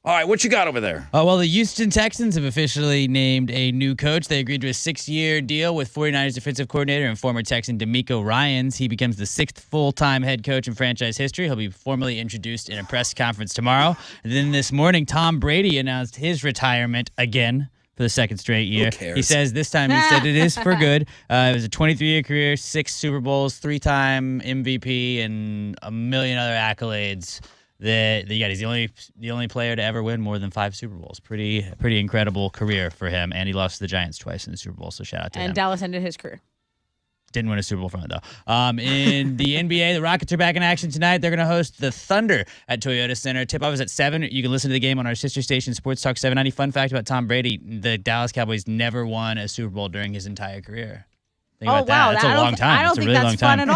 All right, what you got over there? Well, the Houston Texans have officially named a new coach. They agreed to a 6-year deal with 49ers defensive coordinator and former Texan DeMeco Ryans. He becomes the 6th full-time head coach in franchise history. He'll be formally introduced in a press conference tomorrow. And then this morning, Tom Brady announced his retirement again for the second straight year. Who cares? He says this time he said it is for good. It was a 23-year career, 6 Super Bowls, 3-time MVP, and a million other accolades. He's the only player to ever win more than 5 Super Bowls. Pretty incredible career for him, and he lost to the Giants twice in the Super Bowl. So shout out to him. And Dallas ended his career. Didn't win a Super Bowl from it though. In the NBA, the Rockets are back in action tonight. They're going to host the Thunder at Toyota Center. Tip-off is at 7. You can listen to the game on our sister station, Sports Talk 790. Fun fact about Tom Brady: the Dallas Cowboys never won a Super Bowl during his entire career. Think about that. That's a long time. I don't That's a think really that's long fun time.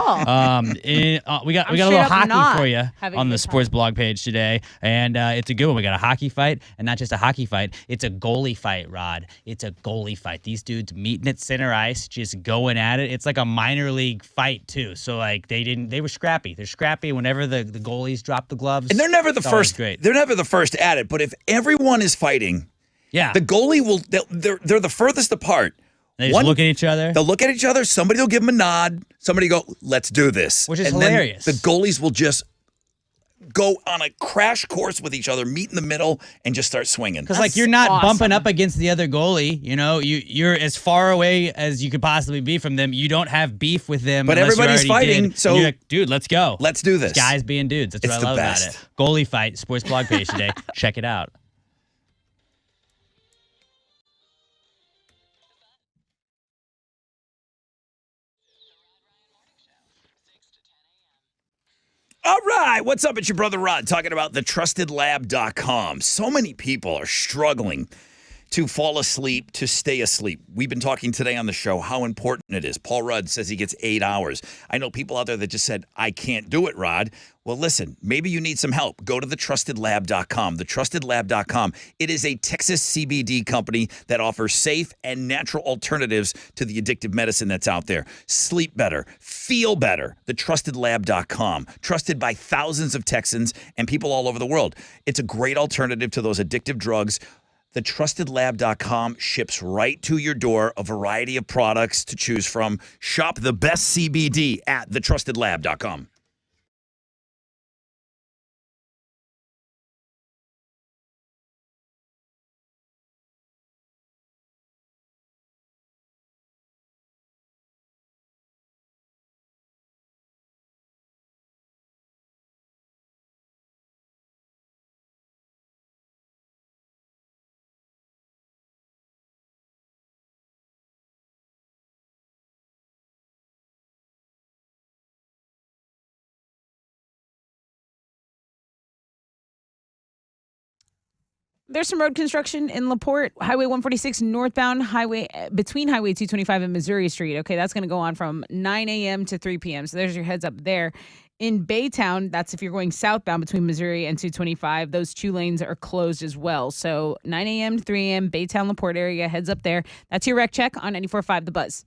at all. We got a I'm little straight up hockey not for you having on a the good sports time. blog page today, and it's a good one. We got a hockey fight, and not just a hockey fight. It's a goalie fight, Rod. It's a goalie fight. These dudes meeting at center ice, just going at it. It's like a minor league fight too. So like they were scrappy. They're scrappy whenever the goalies drop the gloves. And they're never the it's always first. Great. They're never the first at it. But if everyone is fighting, Yeah. the goalie will. They're the furthest apart. They just look at each other. They'll look at each other. Somebody will give them a nod. Somebody go, let's do this. Which is and then hilarious. the goalies will just go on a crash course with each other, meet in the middle, and just start swinging. Because like you're not awesome. bumping up against the other goalie, you know, you're as far away as you could possibly be from them. You don't have beef with them, But unless you everybody's already fighting, did. so And you're like, dude, let's go. Let's do this. Guys being dudes. That's It's what the I love best. about it. Goalie fight, sports blog page today. Check it out. All right, what's up? It's your brother Rod talking about thetrustedlab.com. So many people are struggling to fall asleep, to stay asleep. We've been talking today on the show how important it is. Paul Rudd says he gets 8 hours. I know people out there that just said, I can't do it, Rod. Well, listen, maybe you need some help. Go to thetrustedlab.com. Thetrustedlab.com. It is a Texas CBD company that offers safe and natural alternatives to the addictive medicine that's out there. Sleep better, feel better. Thetrustedlab.com. Trusted by thousands of Texans and people all over the world. It's a great alternative to those addictive drugs. TheTrustedLab.com ships right to your door, a variety of products to choose from. Shop the best CBD at TheTrustedLab.com. There's some road construction in LaPorte, Highway 146 northbound, between Highway 225 and Missouri Street. Okay, that's going to go on from 9 a.m. to 3 p.m. So there's your heads up there. In Baytown, that's if you're going southbound between Missouri and 225, those 2 lanes are closed as well. So 9 a.m. to 3 a.m., Baytown, LaPorte area, heads up there. That's your wreck check on 94.5 The Buzz.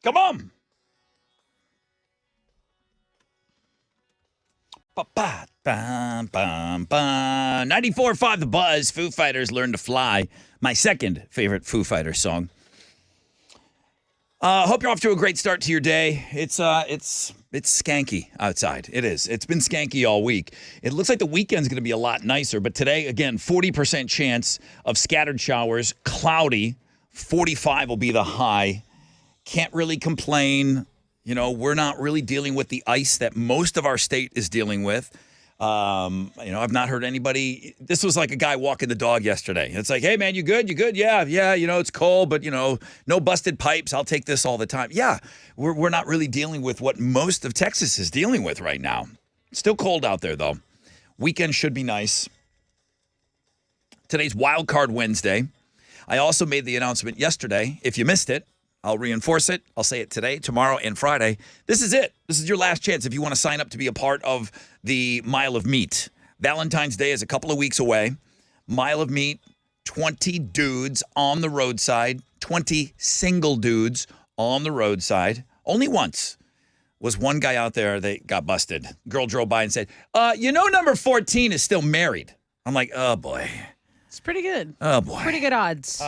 Come on. Ba-ba, bum, bum, bum. 94.5 The Buzz, Foo Fighters Learn to Fly. My second favorite Foo Fighters song. Hope you're off to a great start to your day. It's skanky outside. It is. It's been skanky all week. It looks like the weekend's going to be a lot nicer, but today, again, 40% chance of scattered showers, cloudy, 45 will be the high. Can't really complain. You know, we're not really dealing with the ice that most of our state is dealing with. I've not heard anybody. This was like a guy walking the dog yesterday. It's like, hey, man, you good? You good? Yeah. It's cold, but, no busted pipes. I'll take this all the time. Yeah, we're not really dealing with what most of Texas is dealing with right now. Still cold out there, though. Weekend should be nice. Today's Wild Card Wednesday. I also made the announcement yesterday. If you missed it, I'll reinforce it. I'll say it today, tomorrow, and Friday. This is it. This is your last chance if you want to sign up to be a part of the Mile of Meat. Valentine's Day is a couple of weeks away. Mile of Meat, 20 dudes on the roadside, 20 single dudes on the roadside. Only once was one guy out there that got busted. Girl drove by and said, number 14 is still married. I'm like, oh, boy. It's pretty good. Oh, boy. Pretty good odds.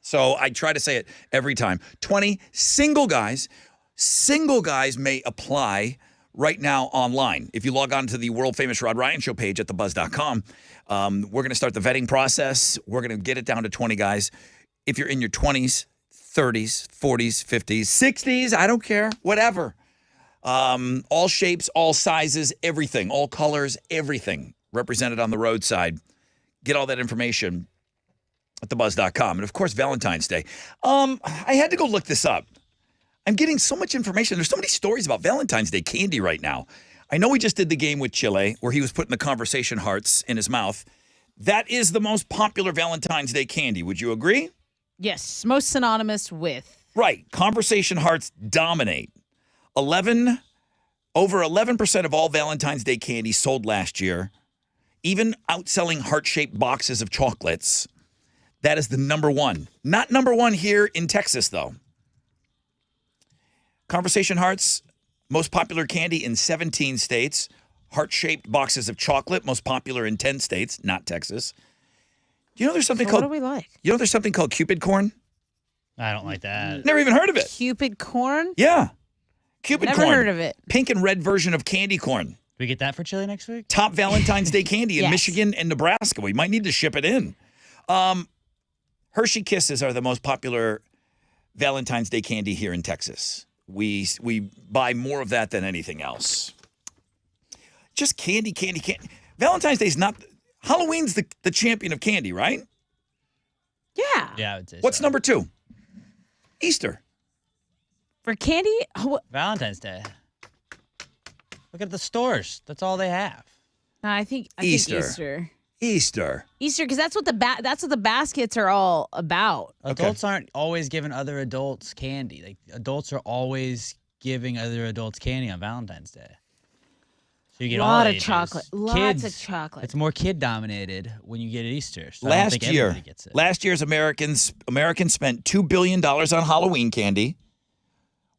So I try to say it every time. 20 single guys. Single guys may apply right now online. If you log on to the world-famous Rod Ryan Show page at thebuzz.com, we're going to start the vetting process. We're going to get it down to 20 guys. If you're in your 20s, 30s, 40s, 50s, 60s, I don't care, whatever. All shapes, all sizes, everything, all colors, everything represented on the roadside. Get all that information at thebuzz.com. And, of course, Valentine's Day. I had to go look this up. I'm getting so much information. There's so many stories about Valentine's Day candy right now. I know we just did the game with Chile where he was putting the conversation hearts in his mouth. That is the most popular Valentine's Day candy. Would you agree? Yes, most synonymous with. Right. Conversation hearts dominate. Over 11% of all Valentine's Day candy sold last year, even outselling heart-shaped boxes of chocolates. That is the number one. Not number one here in Texas, though. Conversation hearts, most popular candy in 17 states. Heart-shaped boxes of chocolate, most popular in 10 states, not Texas. You know there's something called. What do we like? You know there's something called Cupid corn? I don't like that. Never even heard of it. Cupid corn? Yeah. Cupid Never corn. heard of it. Pink and red version of candy corn. Do we get that for Chile next week? Top Valentine's Day candy in Yes. Michigan and Nebraska. We might need to ship it in. Hershey Kisses are the most popular Valentine's Day candy here in Texas. We buy more of that than anything else. Just candy. Valentine's Day's not. Halloween's the champion of candy, right? Yeah. Yeah, I would say What's so. number 2? Easter. For candy? Oh, Valentine's Day. Look at the stores. That's all they have. no, I think Easter. Easter, Easter. because that's what the baskets are all about. Adults aren't always giving other adults candy. Like adults are always giving other adults candy on Valentine's Day. So you get all Lot of ages. chocolate. Lots Kids, of chocolate. It's more kid dominated when you get at Easter. So I don't Last think year, everybody gets it. last year's Americans spent $2 billion on Halloween candy,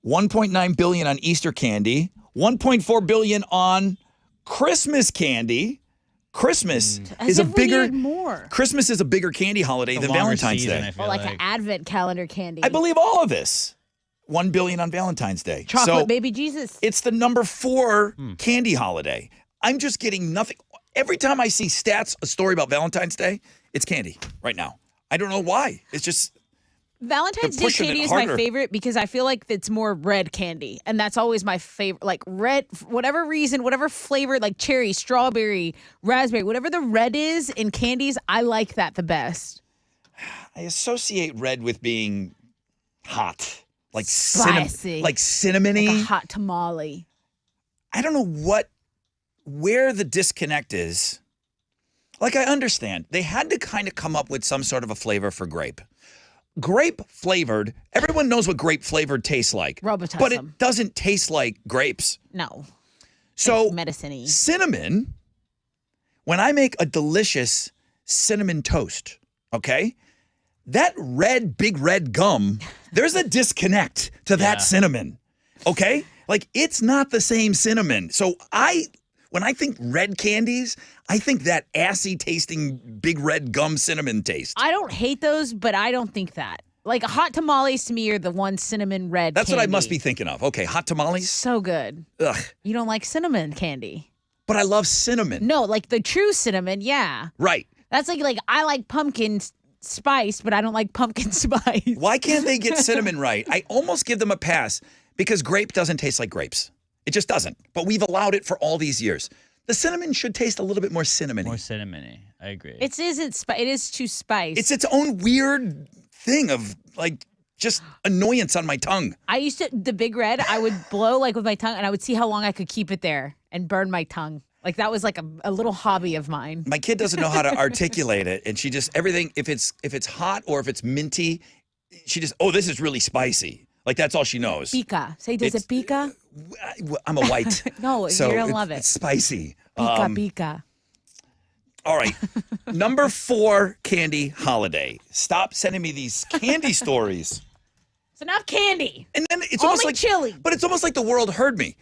$1.9 billion on Easter candy, $1.4 billion on Christmas candy. Christmas As is a if we bigger needed more. Christmas is a bigger candy holiday It's a than longer Valentine's season, Day. I feel Or like an advent calendar candy. I believe all of this. $1 billion on Valentine's Day. Chocolate So baby Jesus. it's the number 4 candy holiday. I'm just getting nothing. Every time I see a story about Valentine's Day, it's candy right now. I don't know why. It's just Valentine's They're Day pushing it candy is my harder. favorite because I feel like it's more red candy. And that's always my favorite. Like red, whatever reason, whatever flavor, like cherry, strawberry, raspberry, whatever the red is in candies, I like that the best. I associate red with being hot, like Spicy. like cinnamony. Like a hot tamale. I don't know where the disconnect is. Like, I understand they had to kind of come up with some sort of a flavor for grape. Grape flavored, everyone knows what grape flavored tastes like. Robitussin. But it doesn't taste like grapes. No. So Medicine-y. cinnamon, when I make a delicious cinnamon toast, okay, that big red gum There's a disconnect to that cinnamon. Okay? Like, it's not the same cinnamon. So when I think red candies, I think that assy tasting big red gum cinnamon taste. I don't hate those, but I don't think that. Like hot tamales to me are the one cinnamon red. That's candy. what I must be thinking of. Okay, hot tamales. So good. Ugh. You don't like cinnamon candy? But I love cinnamon. No, like the true cinnamon. Yeah. Right. That's like I like pumpkin spice, but I don't like pumpkin spice. Why can't they get cinnamon right? I almost give them a pass because grape doesn't taste like grapes. It just doesn't. But we've allowed it for all these years. The cinnamon should taste a little bit more cinnamony. More cinnamony. I agree. It is too spice. It's its own weird thing of like just annoyance on my tongue. I used to the Big Red. I would blow like with my tongue, and I would see how long I could keep it there and burn my tongue. Like that was like a little hobby of mine. My kid doesn't know how to articulate it, and she just everything. If it's hot or if it's minty, she just this is really spicy. Like that's all she knows. Pica. Say, does it pica? I'm a white. No, so you're gonna love it. It's spicy. Pica, pica. All right. Number 4 candy holiday. Stop sending me these candy stories. It's enough candy. And then it's Only almost like chili. But it's almost like the world heard me.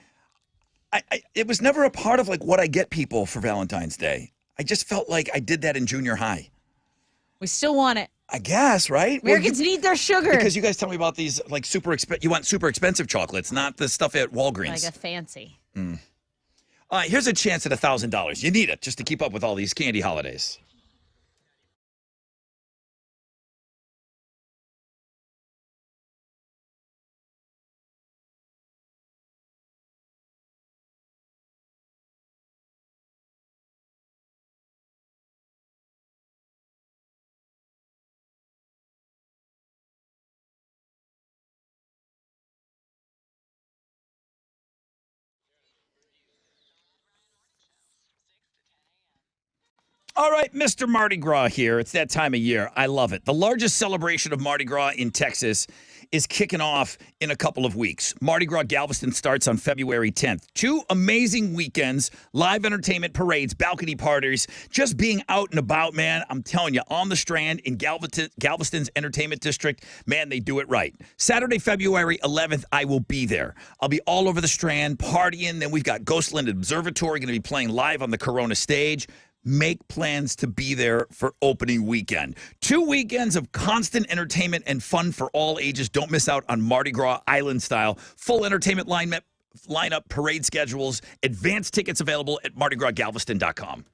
It was never a part of like what I get people for Valentine's Day. I just felt like I did that in junior high. We still want it. I guess, right? Americans need their sugar. Because you guys tell me about these like you want super expensive chocolates, not the stuff at Walgreens. Like a fancy. All right, here's a chance at $1,000. You need it just to keep up with all these candy holidays. All right, Mr. Mardi Gras here. It's that time of year. I love it. The largest celebration of Mardi Gras in Texas is kicking off in a couple of weeks. Mardi Gras Galveston starts on February 10th. 2 amazing weekends, live entertainment parades, balcony parties, just being out and about, man. I'm telling you, on the Strand in Galveston's entertainment district, man, they do it right. Saturday, February 11th, I will be there. I'll be all over the Strand partying. Then we've got Ghostland Observatory going to be playing live on the Corona stage. Make plans to be there for opening weekend. 2 weekends of constant entertainment and fun for all ages. Don't miss out on Mardi Gras Island style. Full entertainment lineup, parade schedules, advanced tickets available at MardiGrasGalveston.com.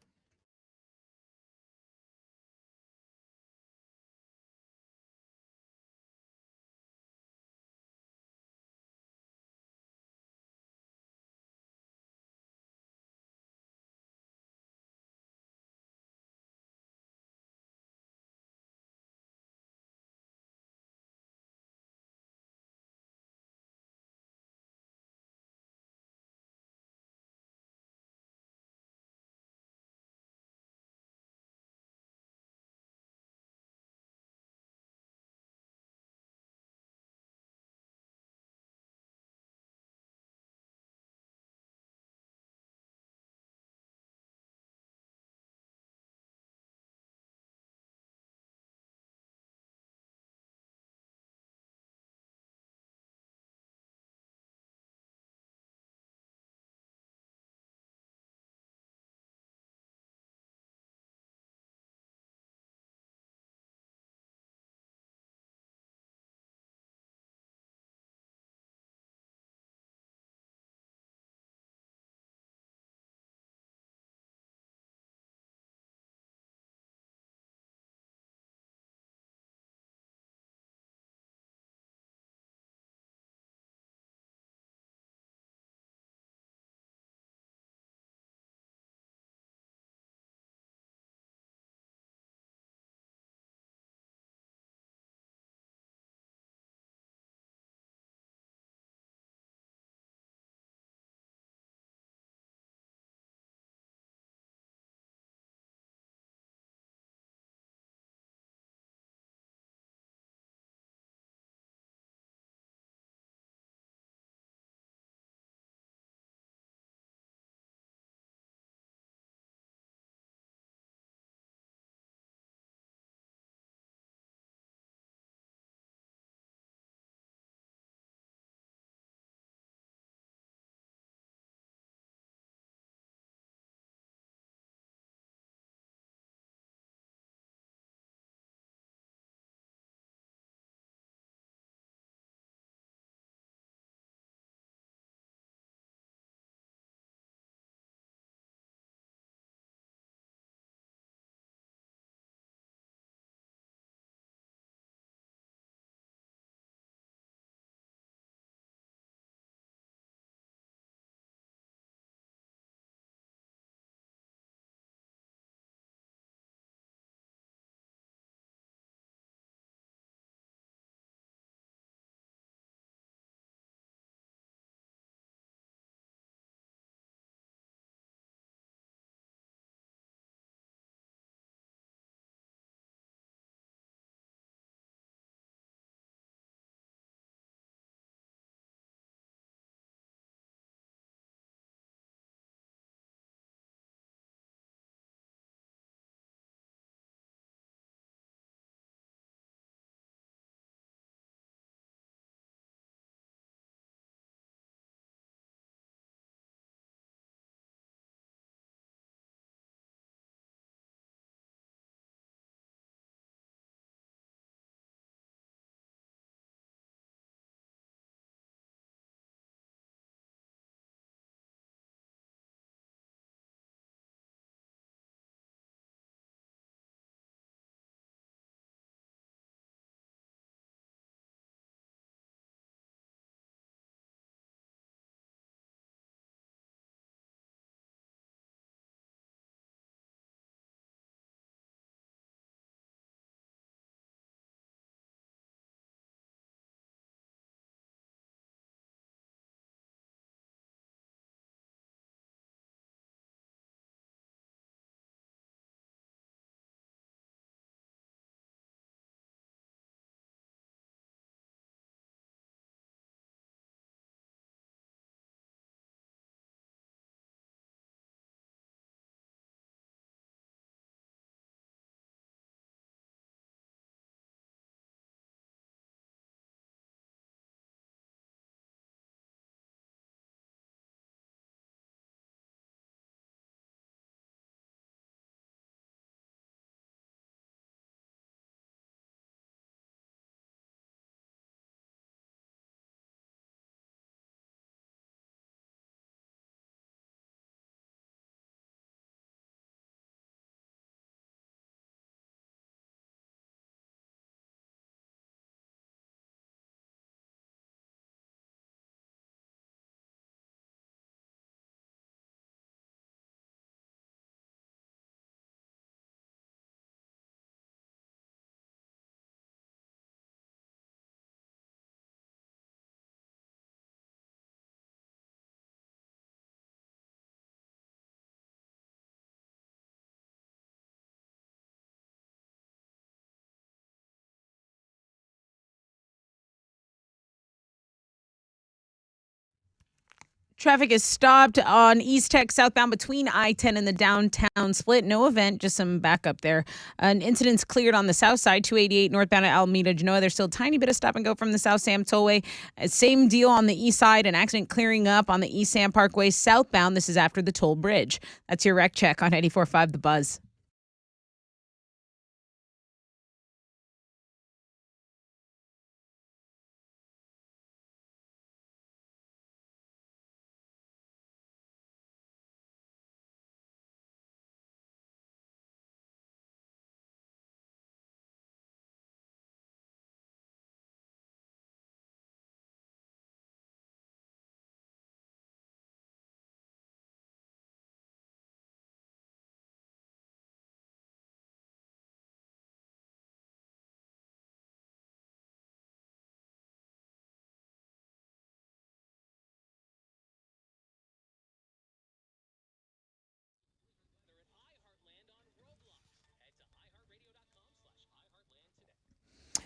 Traffic is stopped on East Tech southbound between I-10 and the downtown split. No event, just some backup there. An incident's cleared on the south side, 288 northbound at Alameda Genoa. There's still a tiny bit of stop and go from the South Sam Tollway. Same deal on the east side, an accident clearing up on the East Sam Parkway southbound. This is after the toll bridge. That's your wreck check on 94.5 The Buzz.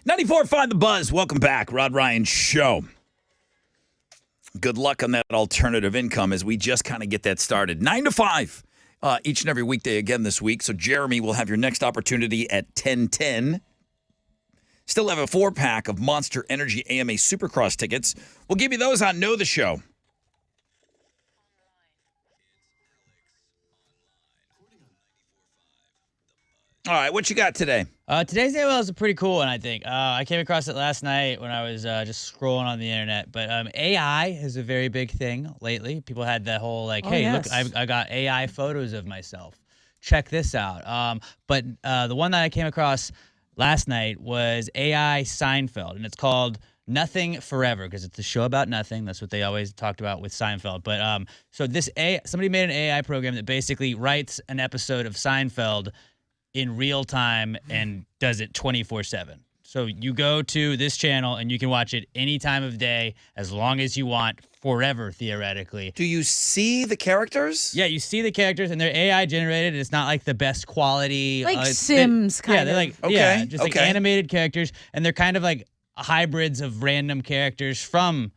.94.5 The Buzz. Welcome back. Rod Ryan Show. Good luck on that alternative income as we just kind of get that started. 9 to 5 each and every weekday again this week. So Jeremy will have your next opportunity at 10:10. Still have a 4-pack of Monster Energy AMA Supercross tickets. We'll give you those on Know the Show. All right, what you got today? Today's day is a pretty cool one, I think. I came across it last night when I was just scrolling on the internet. But AI is a very big thing lately. People had that whole hey, yes. look, I got AI photos of myself. Check this out. But the one that I came across last night was AI Seinfeld, and it's called Nothing Forever because it's a show about nothing. That's what they always talked about with Seinfeld. But so somebody made an AI program that basically writes an episode of Seinfeld in real time and does it 24/7. So you go to this channel and you can watch it any time of day as long as you want, forever theoretically. Do you see the characters? Yeah, you see the characters and they're AI generated. It's not like the best quality. Like Sims kind Yeah, of. they're like Okay, just like okay. animated characters, and they're kind of like hybrids of random characters from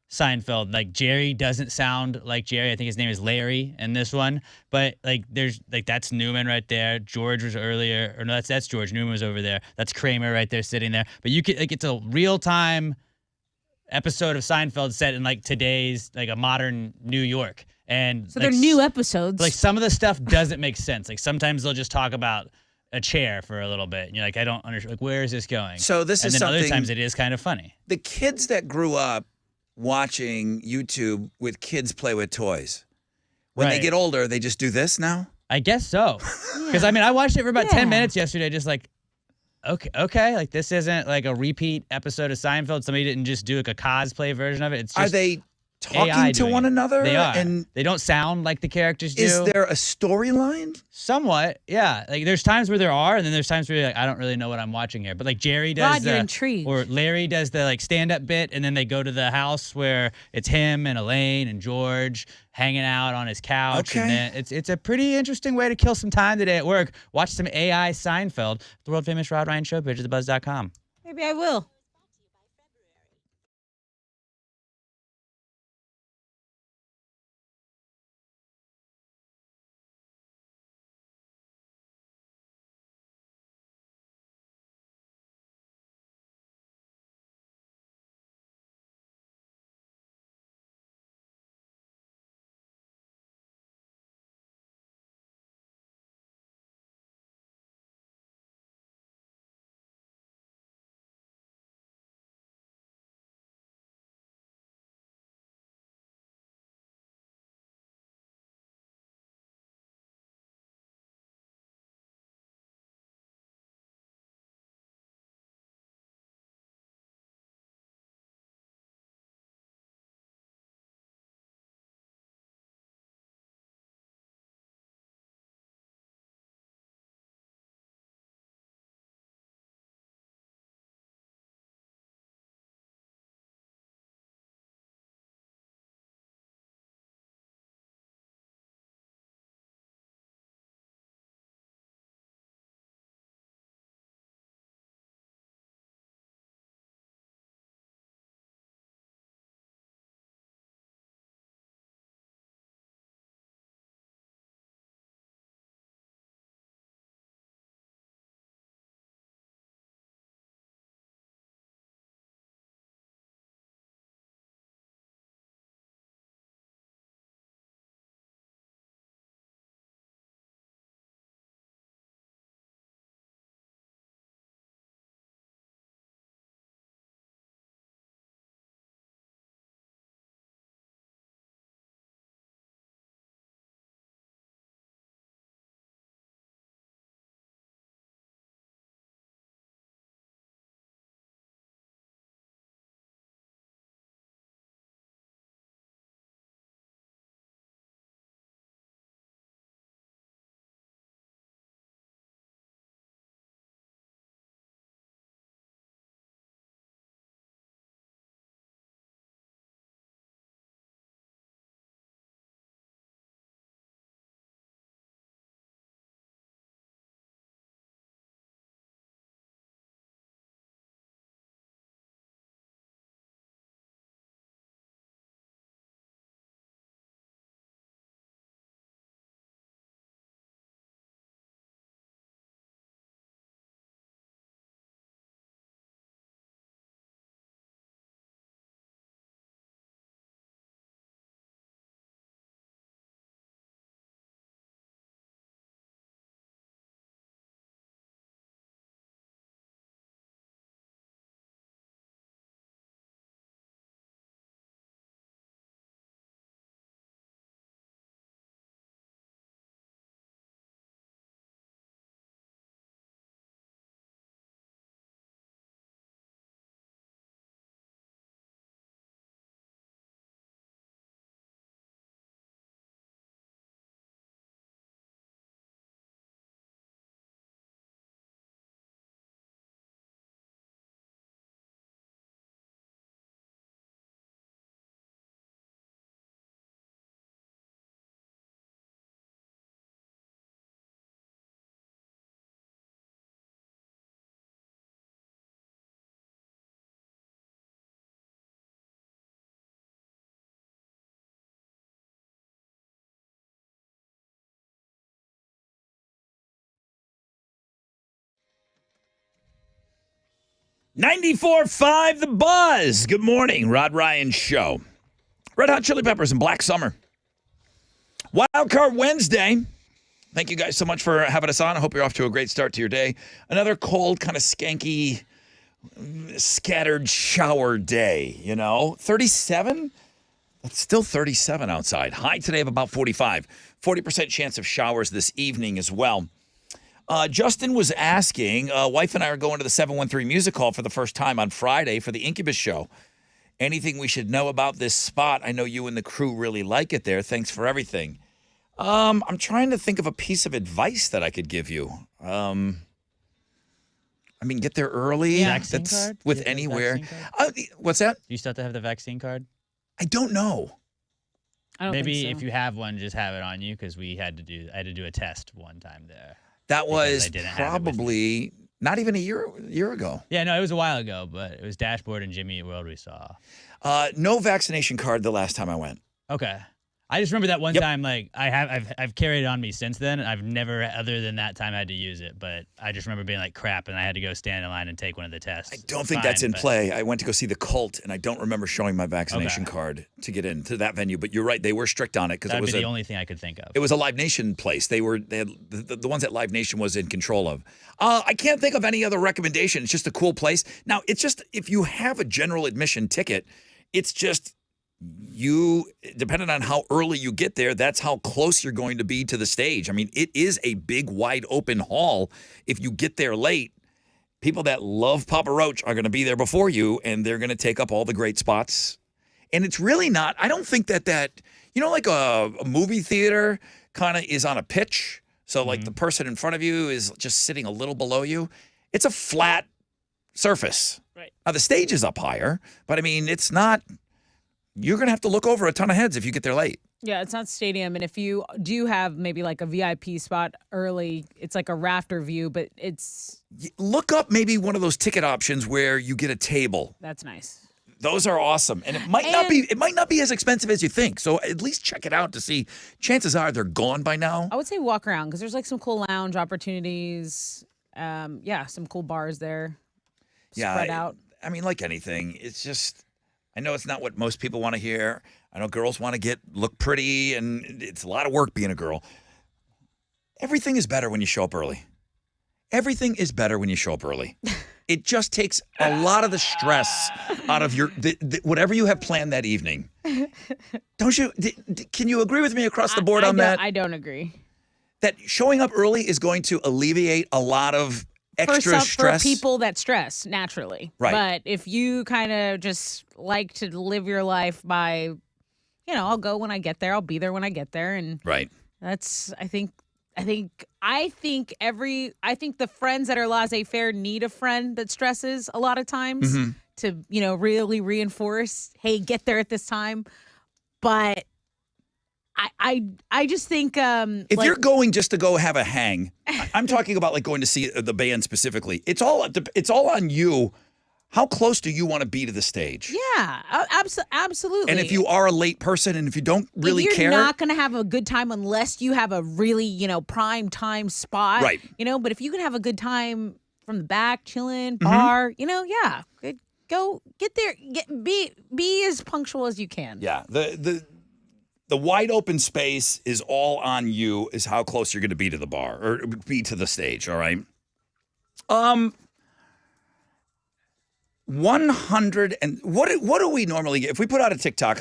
Seinfeld. Like Jerry doesn't sound like Jerry. I think his name is Larry in this one. But there's that's Newman right there. George was earlier, or no, that's George. Newman was over there. That's Kramer right there sitting there. But you can it's a real time episode of Seinfeld set in today's a modern New York. And So they're new episodes. Like some of the stuff doesn't make sense. Like sometimes they'll just talk about a chair for a little bit, and you're like, I don't understand. Like, where is this going? So this and is then other something- times it is kind of funny. The kids that grew up watching YouTube with kids play with toys, when they Right. get older, they just do this now? I guess so. Because I watched it for about 10 Yeah. minutes yesterday, just okay, like this isn't like a repeat episode of Seinfeld. Somebody didn't just do a cosplay version of it. It's just Are they talking AI to doing one it. another? They are. And They don't sound like the characters do. is there a storyline? Somewhat, yeah. Like there's times where there are, and then there's times where you're like, I don't really know what I'm watching here. But like Jerry does Rod, you're intrigued. or Larry does the stand-up bit, and then they go to the house where it's him and Elaine and George hanging out on his couch. Okay. And then it's a pretty interesting way to kill some time today at work. Watch some AI Seinfeld, the world famous Rod Ryan Show page at thebuzz.com. Maybe I will. 94.5 The Buzz. Good morning, Rod Ryan Show. Red Hot Chili Peppers and Black Summer. Wild Card Wednesday. Thank you guys so much for having us on. I hope you're off to a great start to your day. Another cold, kind of skanky, scattered shower day, 37? It's still 37 outside. High today of about 45. 40% chance of showers this evening as well. Justin was asking, wife and I are going to the 713 Music Hall for the first time on Friday for the Incubus show. Anything we should know about this spot? I know you and the crew really like it there. Thanks for everything. I'm trying to think of a piece of advice that I could give you. Get there early. Vaccine card? With anywhere. What's that? Do you still have to have the vaccine card? I don't know. I don't Maybe think so. if you have one, just have it on you because I had to do a test one time there. That was I didn't have it with probably not even a year ago. Yeah, no, it was a while ago, but it was Dashboard and Jimmy Eat World we saw. No vaccination card the last time I went. Okay. I just remember that one Yep. time, like I've carried it on me since then. I've never, other than that time, had to use it. But I just remember being like crap, and I had to go stand in line and take one of the tests. I don't think that's in play. I went to go see the Cult, and I don't remember showing my vaccination card to get into that venue. But you're right; they were strict on it because it That'd was be the only thing I could think of. It was a Live Nation place. They had the ones that Live Nation was in control of. I can't think of any other recommendation. It's just a cool place. Now, it's just if you have a general admission ticket, it's just. Depending on how early you get there, that's how close you're going to be to the stage. It is a big, wide open hall. If you get there late, people that love Papa Roach are going to be there before you, and they're going to take up all the great spots. And it's really not, I don't think that like a movie theater kind of is on a pitch. So like the person in front of you is just sitting a little below you. It's a flat surface. Right. Now the stage is up higher, but it's not. You're going to have to look over a ton of heads if you get there late. Yeah, it's not stadium. And if you do have maybe like a VIP spot early, it's like a rafter view, but Look up maybe one of those ticket options where you get a table. that's nice. Those are awesome. And it might not be as expensive as you think. So at least check it out to see. Chances are they're gone by now. I would say walk around because there's like some cool lounge opportunities. Some cool bars there. Spread out. Like anything, it's just I know it's not what most people want to hear. I know girls want to look pretty, and it's a lot of work being a girl. Everything is better when you show up early. Everything is better when you show up early. It just takes a lot of the stress out of your whatever you have planned that evening. Don't you? Can you agree with me across the board on that? I don't agree. That showing up early is going to alleviate a lot of extra stress for people that stress naturally. Right. But if you kind of just like to live your life by, I'll go when I get there. I'll be there when I get there, and right. That's I think the friends that are laissez-faire need a friend that stresses a lot of times to really reinforce. Hey, get there at this time. But I just think if you're going just to go have a hang, I'm talking about like going to see the band specifically. It's all on you. How close do you want to be to the stage? Yeah, absolutely. And if you are a late person and if you don't really care, you're not going to have a good time unless you have a really prime time spot. Right. But if you can have a good time from the back, chilling, bar, good. Go get there. Be as punctual as you can. Yeah. The wide open space is all on you, is how close you're going to be to the bar or be to the stage, all right? 100 and what do we normally get? If we put out a TikTok,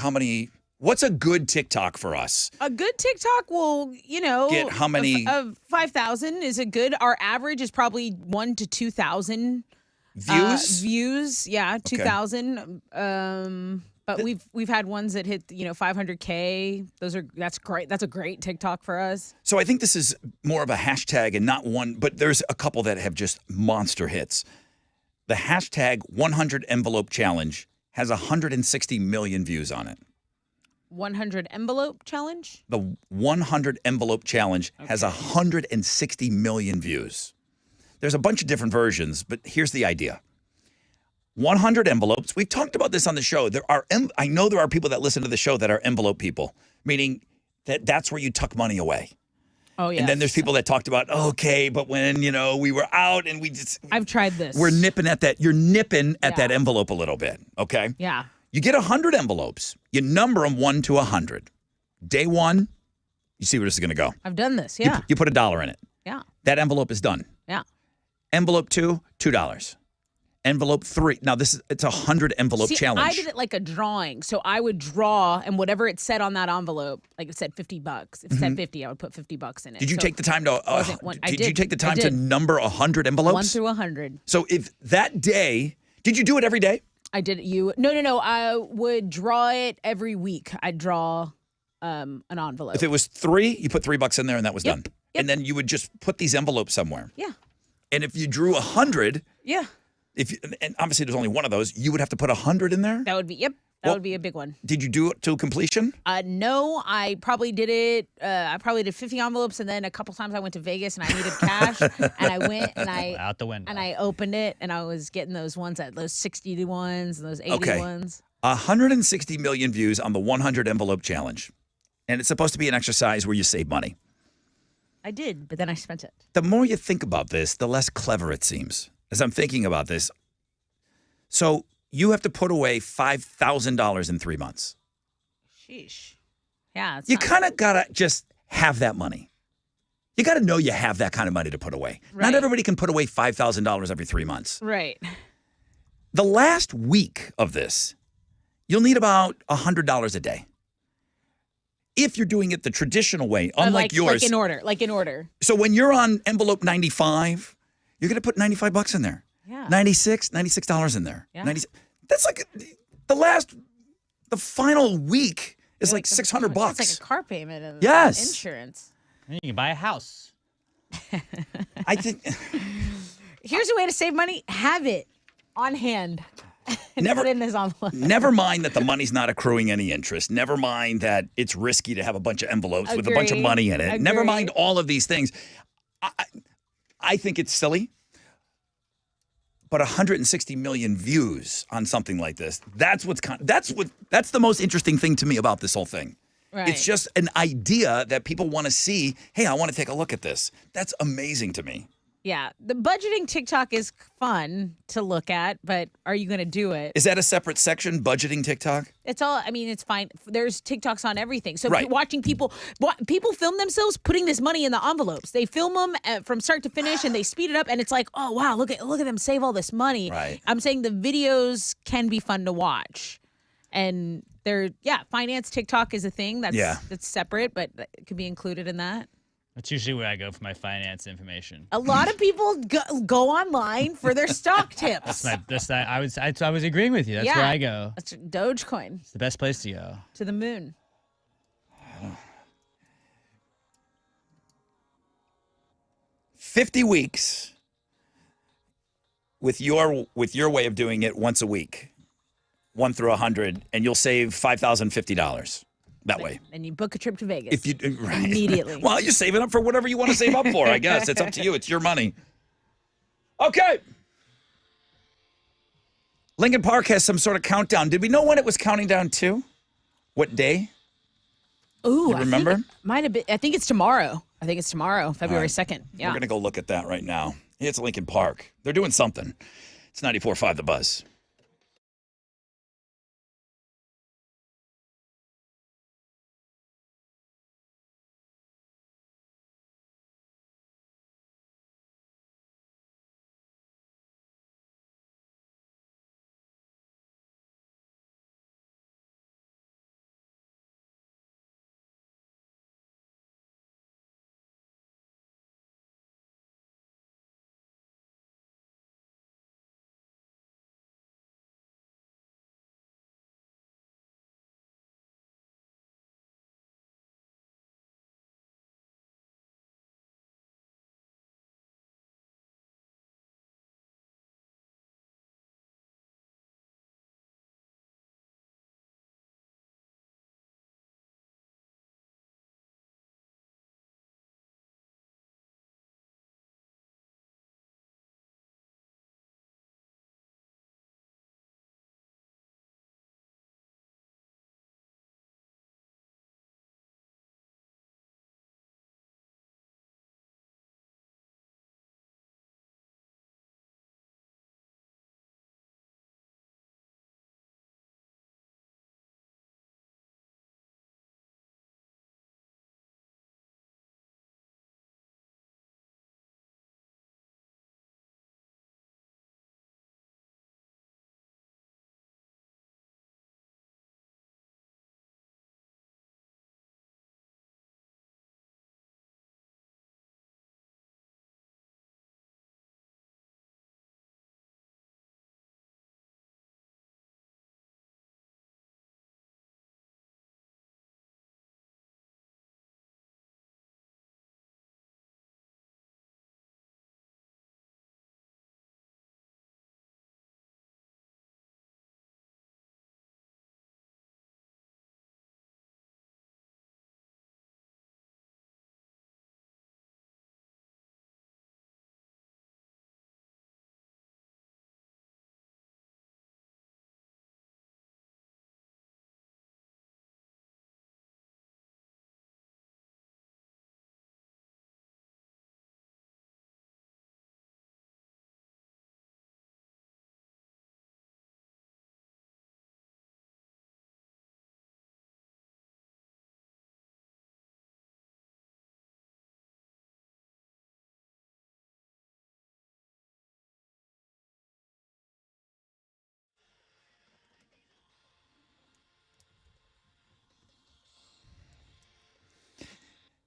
what's a good TikTok for us? A good TikTok will, get how many? 5,000 is a good. Our average is probably 1,000 to 2,000 views. Yeah, 2,000. But we've had ones that hit 500K. That's great. That's a great TikTok for us. So I think this is more of a hashtag and not one, but there's a couple that have just monster hits. The hashtag 100 envelope challenge has 160 million views on it. 100 envelope challenge? The 100 envelope challenge has 160 million views. There's a bunch of different versions, but here's the idea. 100 envelopes. We've talked about this on the show. I know there are people that listen to the show that are envelope people, meaning that's where you tuck money away. Oh, yeah. And then there's people that talked about, okay, but when, we were out and I've tried this. we're nipping at that. You're nipping at Yeah. that envelope a little bit, okay? Yeah. You get 100 envelopes. You number them 1 to 100. Day 1, you see where this is going to go. I've done this. You- Yeah. You put $1 in it. Yeah. That envelope is done. Yeah. Envelope 2, $2. Envelope 3. Now it's a 100 envelope See, challenge. I did it like a drawing. So I would draw, and whatever it said on that envelope, like it said $50. If it said 50, I would put $50 in it. Did you So take the time to? wasn't one- I did you did. take the I time to did. number 100 envelopes? 1 through 100. So if that day, did you do it every day? I did No. I would draw it every week. I'd draw an envelope. If it was 3, you put $3 in there, and that was Yep. done. Yep. And then you would just put these envelopes somewhere. Yeah. And if you drew 100, Yeah. and obviously there's only one of those, you would have to put 100 in there. That would be, that would be a big one. Did you do it to completion? No, I probably did it. I probably did 50 envelopes, and then a couple times I went to Vegas and I needed cash, and I went and Out the window. and I opened it, and I was getting those ones those 60 ones and those 80 Okay. ones. 160 million views on the 100 envelope challenge. And it's supposed to be an exercise where you save money. I did, but then I spent it. The more you think about this, the less clever it seems. As I'm thinking about this, so you have to put away $5,000 in 3 months. Sheesh. Yeah. It's You not- kind of got to just have that money. You got to know you have that kind of money to put away. Right. Not everybody can put away $5,000 every 3 months. Right. The last week of this, you'll need about $100 a day. If you're doing it the traditional way, unlike yours. Like in order. So when you're on envelope 95, you're going to put $95 in there. Yeah. $96 in there. Yeah. That's like the final week is like $600. It's like a car payment of Yes. insurance. You can buy a house. I think Here's a way to save money. Have it on hand. And Never- put it in this envelope. never mind that the money's not accruing any interest. Never mind that it's risky to have a bunch of envelopes with a bunch of Agree. money in it. Never Agree. mind all of these things. I think it's silly. But 160 million views on something like this. That's the most interesting thing to me about this whole thing. Right. It's just an idea that people want to see, hey, I want to take a look at this. That's amazing to me. Yeah. The budgeting TikTok is fun to look at, but are you going to do it? Is that a separate section, budgeting TikTok? It's all, I mean, it's fine. There's TikToks on everything. So Right. watching people film themselves putting this money in the envelopes. They film them from start to finish and they speed it up. And it's like, oh, wow, look at them save all this money. Right. I'm saying the videos can be fun to watch. And finance TikTok is a thing that's separate, but it could be included in that. That's usually where I go for my finance information. A lot of people go online for their stock tips. I was agreeing with you. That's where I go. That's Dogecoin It's the best place to go. to the moon. 50 weeks with your way of doing it once a week, 1 through 100, and you'll save $5,050 that way. And you book a trip to Vegas. If you right. Immediately. Well, you save it up for whatever you want to save up for, I guess. It's up to you. It's your money. Okay. Lincoln Park has some sort of countdown. Did we know when it was counting down to? What day? Ooh, You remember? I think it might have been. I think it's tomorrow. February 2nd. Yeah. We're going to go look at that right now. It's Lincoln Park. They're doing something. It's 94.5 The Buzz.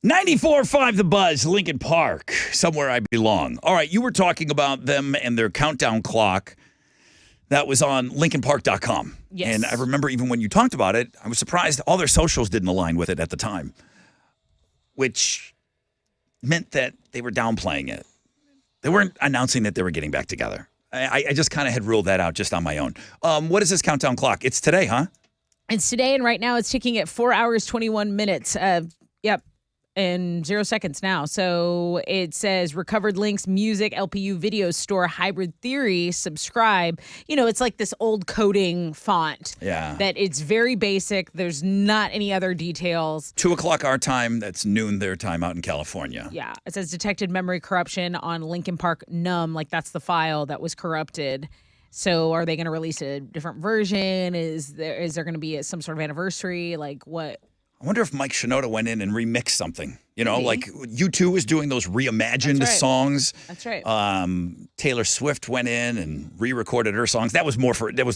94.5 The Buzz, Lincoln Park, somewhere I belong. All right, you were talking about them and their countdown clock that was on LincolnPark.com. Yes. And I remember even when you talked about it, I was surprised all their socials didn't align with it at the time, which meant that they were downplaying it. They weren't announcing that they were getting back together. I just kind of had ruled that out just on my own. What is this countdown clock? It's today, huh? It's today, and right now it's ticking at 4 hours, 21 minutes. Yep. In 0 seconds now. So it says recovered links, music, LPU video store, hybrid theory, subscribe. You know, it's like this old coding font. Yeah. That it's very basic. There's not any other details. 2 o'clock our time. That's noon their time out in California. Yeah. It says detected memory corruption on Lincoln Park num. Like that's the file that was corrupted. So are they going to release a different version? Is there going to be some sort of anniversary? Like what? I wonder if Mike Shinoda went in and remixed something. You know, like U2 was doing those reimagined songs. That's right. Taylor Swift went in and re-recorded her songs. That was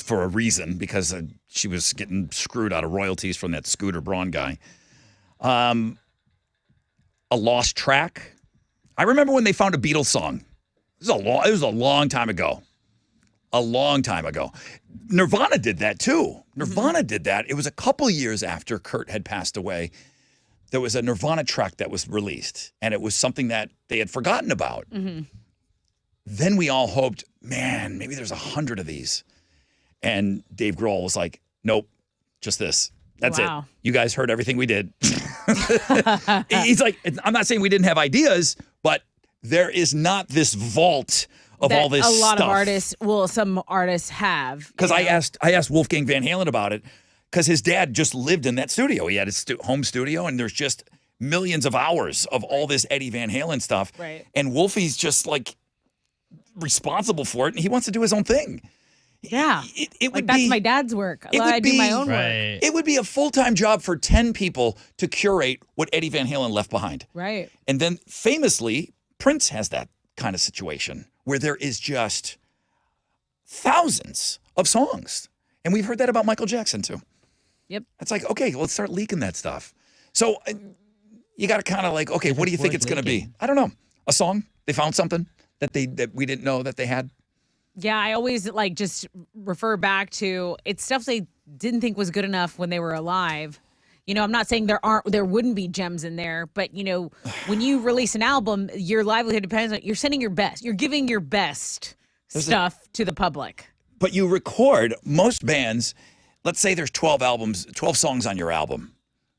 for a reason because she was getting screwed out of royalties from that Scooter Braun guy. A lost track. I remember when they found a Beatles song. It was a long time ago. A long time ago. Nirvana did that too. Nirvana did that. It was a couple years after Kurt had passed away. There was a Nirvana track that was released, and it was something that they had forgotten about. Mm-hmm. Then we all hoped, man, maybe there's 100 of these. And Dave Grohl was like, nope, just this. That's it. You guys heard everything we did. He's like, I'm not saying we didn't have ideas, but there is not this vault of that all this stuff. A lot of artists, some artists have. Because I asked Wolfgang Van Halen about it because his dad just lived in that studio. He had his home studio, and there's just millions of hours of all this Eddie Van Halen stuff. Right. And Wolfie's just like responsible for it, and he wants to do his own thing. Yeah. It would that's be my dad's work. I do my own work. It would be a full-time job for 10 people to curate what Eddie Van Halen left behind. Right. And then famously, Prince has that kind of situation where there is just thousands of songs. And we've heard that about Michael Jackson too. Yep. It's like, okay, let's start leaking that stuff. So you got to kind of like, okay, what do you think it's going to be? I don't know. A song? They found something that we didn't know that they had? Yeah, I always just refer back to it's stuff they didn't think was good enough when they were alive. You know, I'm not saying there wouldn't be gems in there, but you know, when you release an album, your livelihood depends on you're sending your best. You're giving your best stuff to the public. But you record most bands, let's say there's 12 songs on your album.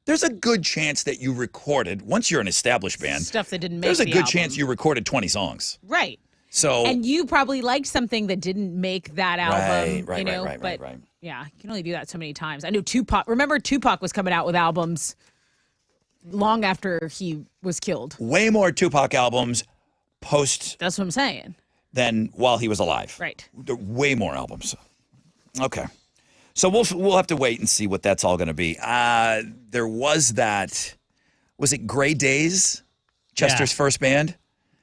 There's a good chance that you recorded, once you're an established band, stuff that didn't make there's a the good album. chance you recorded 20 songs. Right. So and you probably liked something that didn't make that album. Right. Yeah, you can only do that so many times. I know Tupac. Remember, Tupac was coming out with albums long after he was killed. Way more Tupac albums post. That's what I'm saying. Than while he was alive. Right. Way more albums. Okay. So we'll have to wait and see what that's all going to be. There was that. Was it Gray Days? Chester's first band.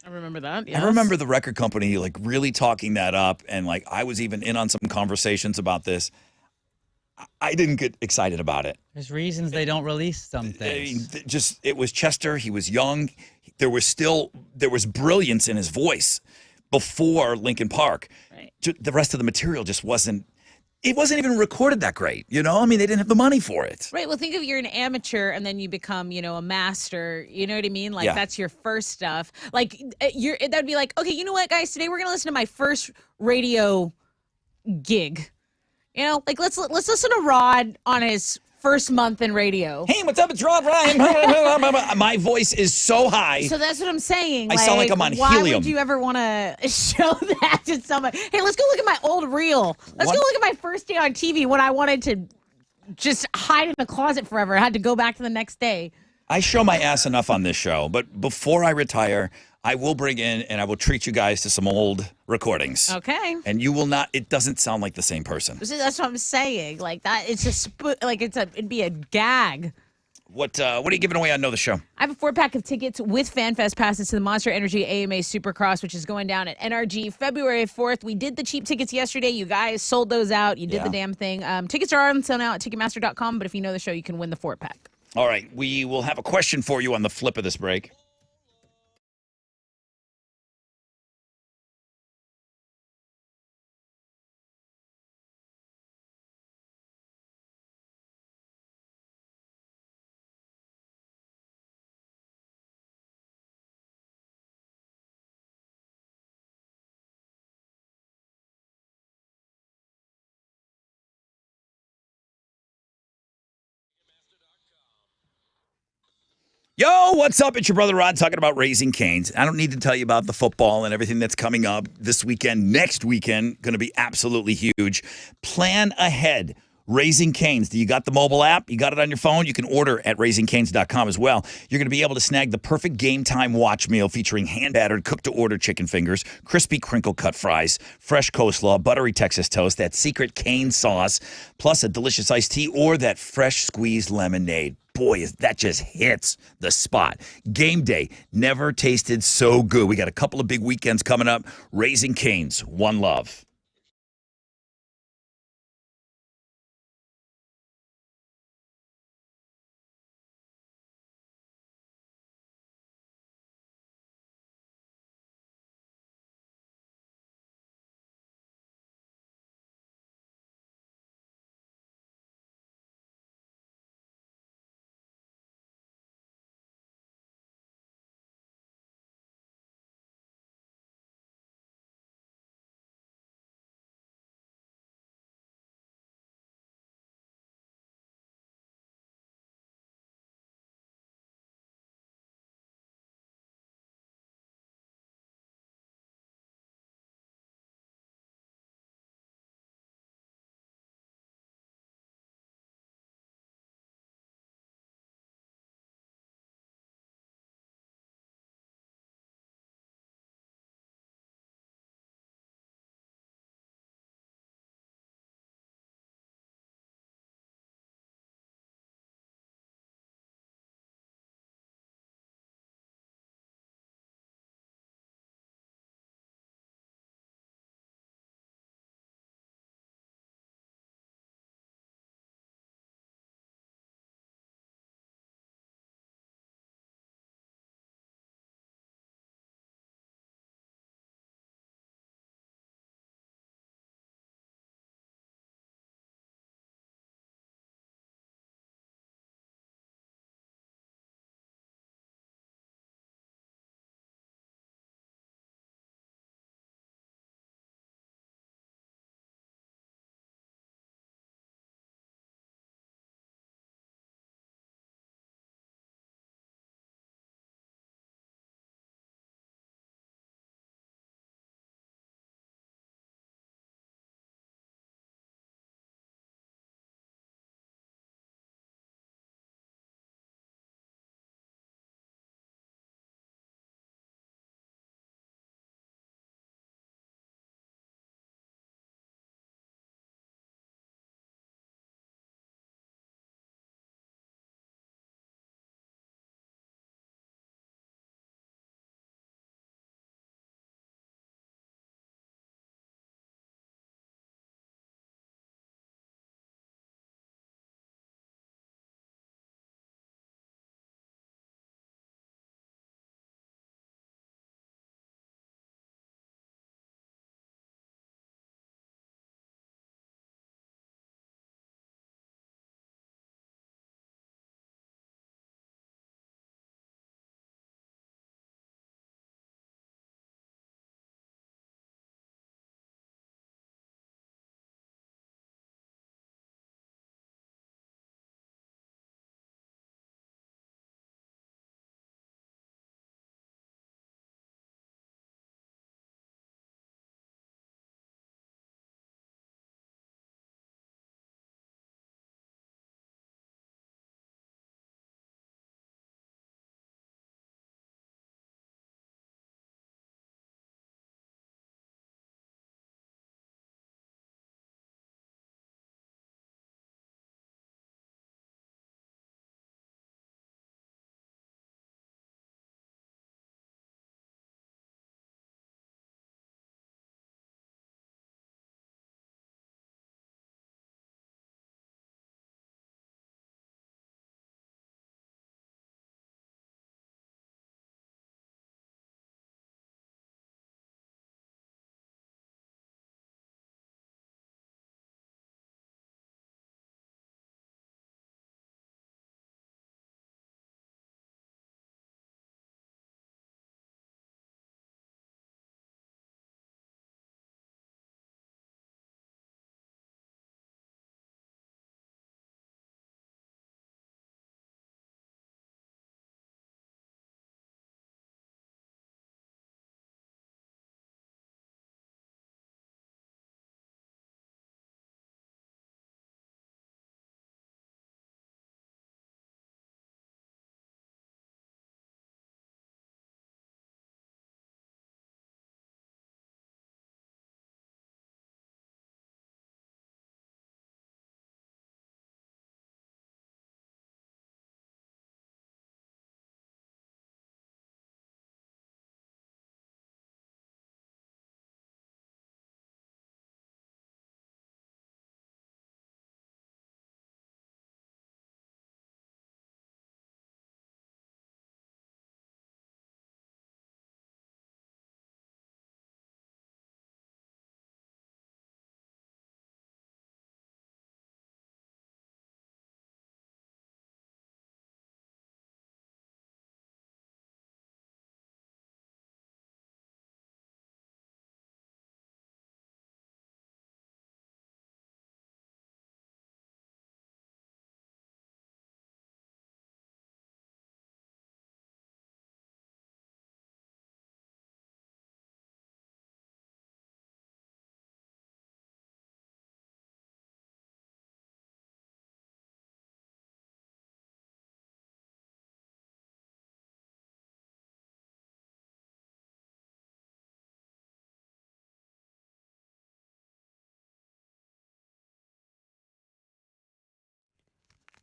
I remember that. Yes. I remember the record company like really talking that up, and like I was even in on some conversations about this. I didn't get excited about it. There's reasons they don't release some things. It was Chester. He was young. There was brilliance in his voice before Linkin Park. Right. The rest of the material just wasn't. It wasn't even recorded that great, you know? I mean, they didn't have the money for it. Right. Well, think of you're an amateur and then you become, a master. You know what I mean? Like, that's your first stuff. Like, that'd be like, okay, you know what, guys? Today we're going to listen to my first radio gig. You know, like, let's listen to Rod on his first month in radio. Hey, what's up? It's Rod Ryan. My voice is so high. So that's what I'm saying. I sound like I'm on why helium. Why would you ever want to show that to someone? Hey, let's go look at my old reel. Let's go look at my first day on TV when I wanted to just hide in the closet forever. I had to go back to the next day. I show my ass enough on this show, but before I retire, I will bring in and I will treat you guys to some old recordings. Okay. And you will not. It doesn't sound like the same person. See, that's what I'm saying. Like that. It's it'd be a gag. What are you giving away on Know the Show? I have a 4-pack of tickets with FanFest passes to the Monster Energy AMA Supercross, which is going down at NRG February 4th. We did the cheap tickets yesterday. You guys sold those out. You did the damn thing. Tickets are on sale now at Ticketmaster.com, but if you know the show, you can win the 4-pack. All right, we will have a question for you on the flip of this break. Yo, what's up? It's your brother Rod talking about Raising Cane's. I don't need to tell you about the football and everything that's coming up this weekend. Next weekend, going to be absolutely huge. Plan ahead. Raising Cane's. Do you got the mobile app? You got it on your phone? You can order at raisingcanes.com as well. You're going to be able to snag the perfect game time watch meal featuring hand-battered, cooked-to-order chicken fingers, crispy crinkle-cut fries, fresh coleslaw, buttery Texas toast, that secret cane sauce, plus a delicious iced tea or that fresh squeezed lemonade. Boy, that just hits the spot. Game day never tasted so good. We got a couple of big weekends coming up. Raising Cane's, one love.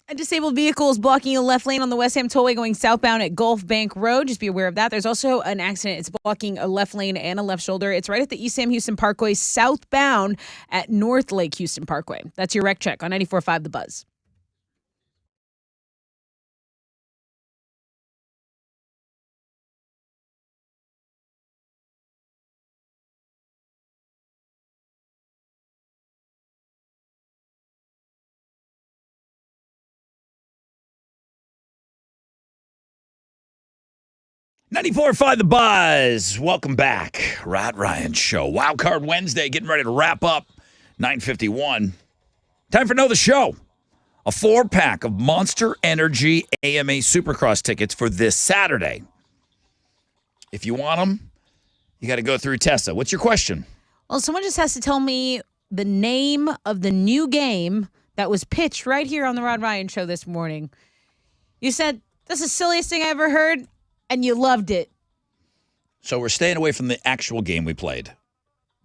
A disabled vehicle is blocking a left lane on the West Ham Tollway going southbound at Gulf Bank Road. Just be aware of that. There's also an accident. It's blocking a left lane and a left shoulder. It's right at the East Sam Houston Parkway southbound at North Lake Houston Parkway. That's your wreck check on 94.5 The Buzz. .94.5 The Buzz. Welcome back. Rod Ryan Show. Wildcard Wednesday, getting ready to wrap up. 9:51. Time for Know the Show. A 4-pack of Monster Energy AMA Supercross tickets for this Saturday. If you want them, you got to go through Tessa. What's your question? Well, someone just has to tell me the name of the new game that was pitched right here on the Rod Ryan Show this morning. You said, "This is the silliest thing I ever heard," and you loved it. So we're staying away from the actual game we played.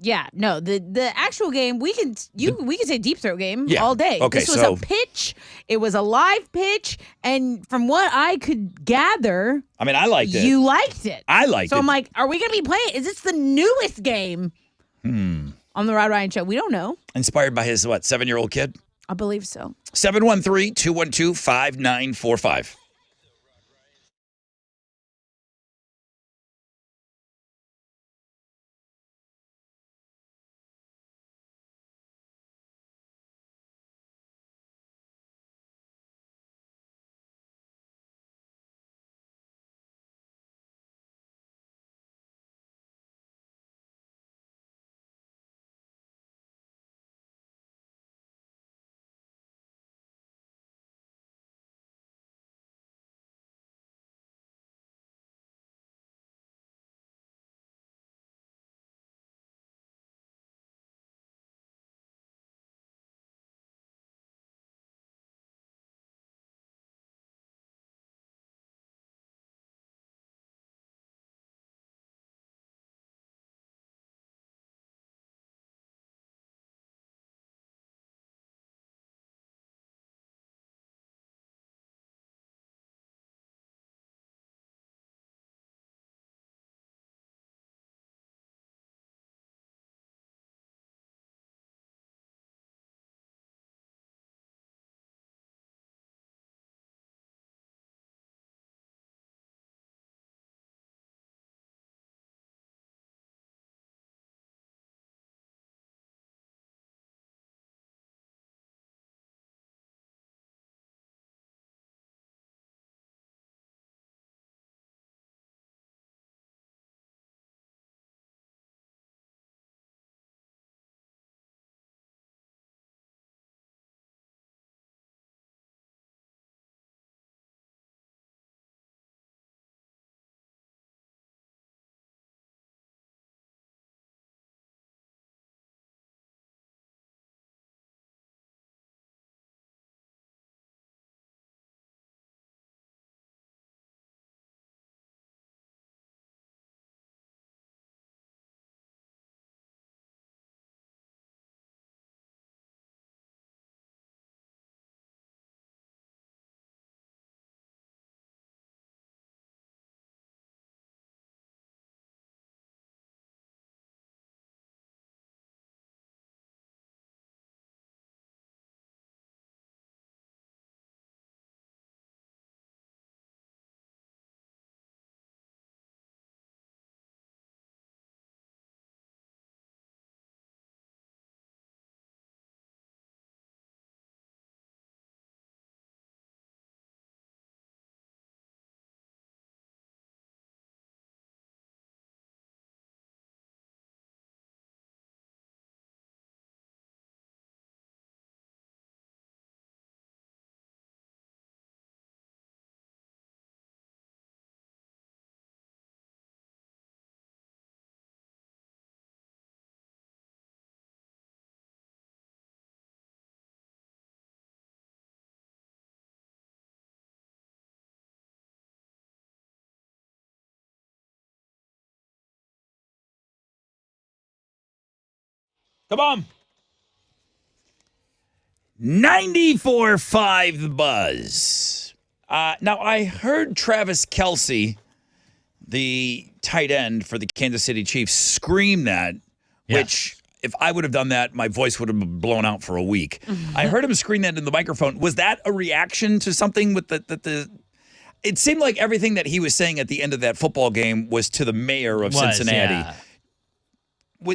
Yeah, no, the actual game, we can say Deep Throat game all day. Okay, this was so a pitch. It was a live pitch, and from what I could gather, I mean, I liked it. You liked it. I liked it. So I'm like, are we going to be playing? Is this the newest game on the Rod Ryan Show? We don't know. Inspired by his, 7-year-old kid? I believe so. 713-212-5945. Come on. 94.5 The Buzz. Now, I heard Travis Kelce, the tight end for the Kansas City Chiefs, scream that, which if I would have done that, my voice would have been blown out for a week. I heard him scream that in the microphone. Was that a reaction to something with the it seemed like everything that he was saying at the end of that football game was to the mayor of Cincinnati. Yeah.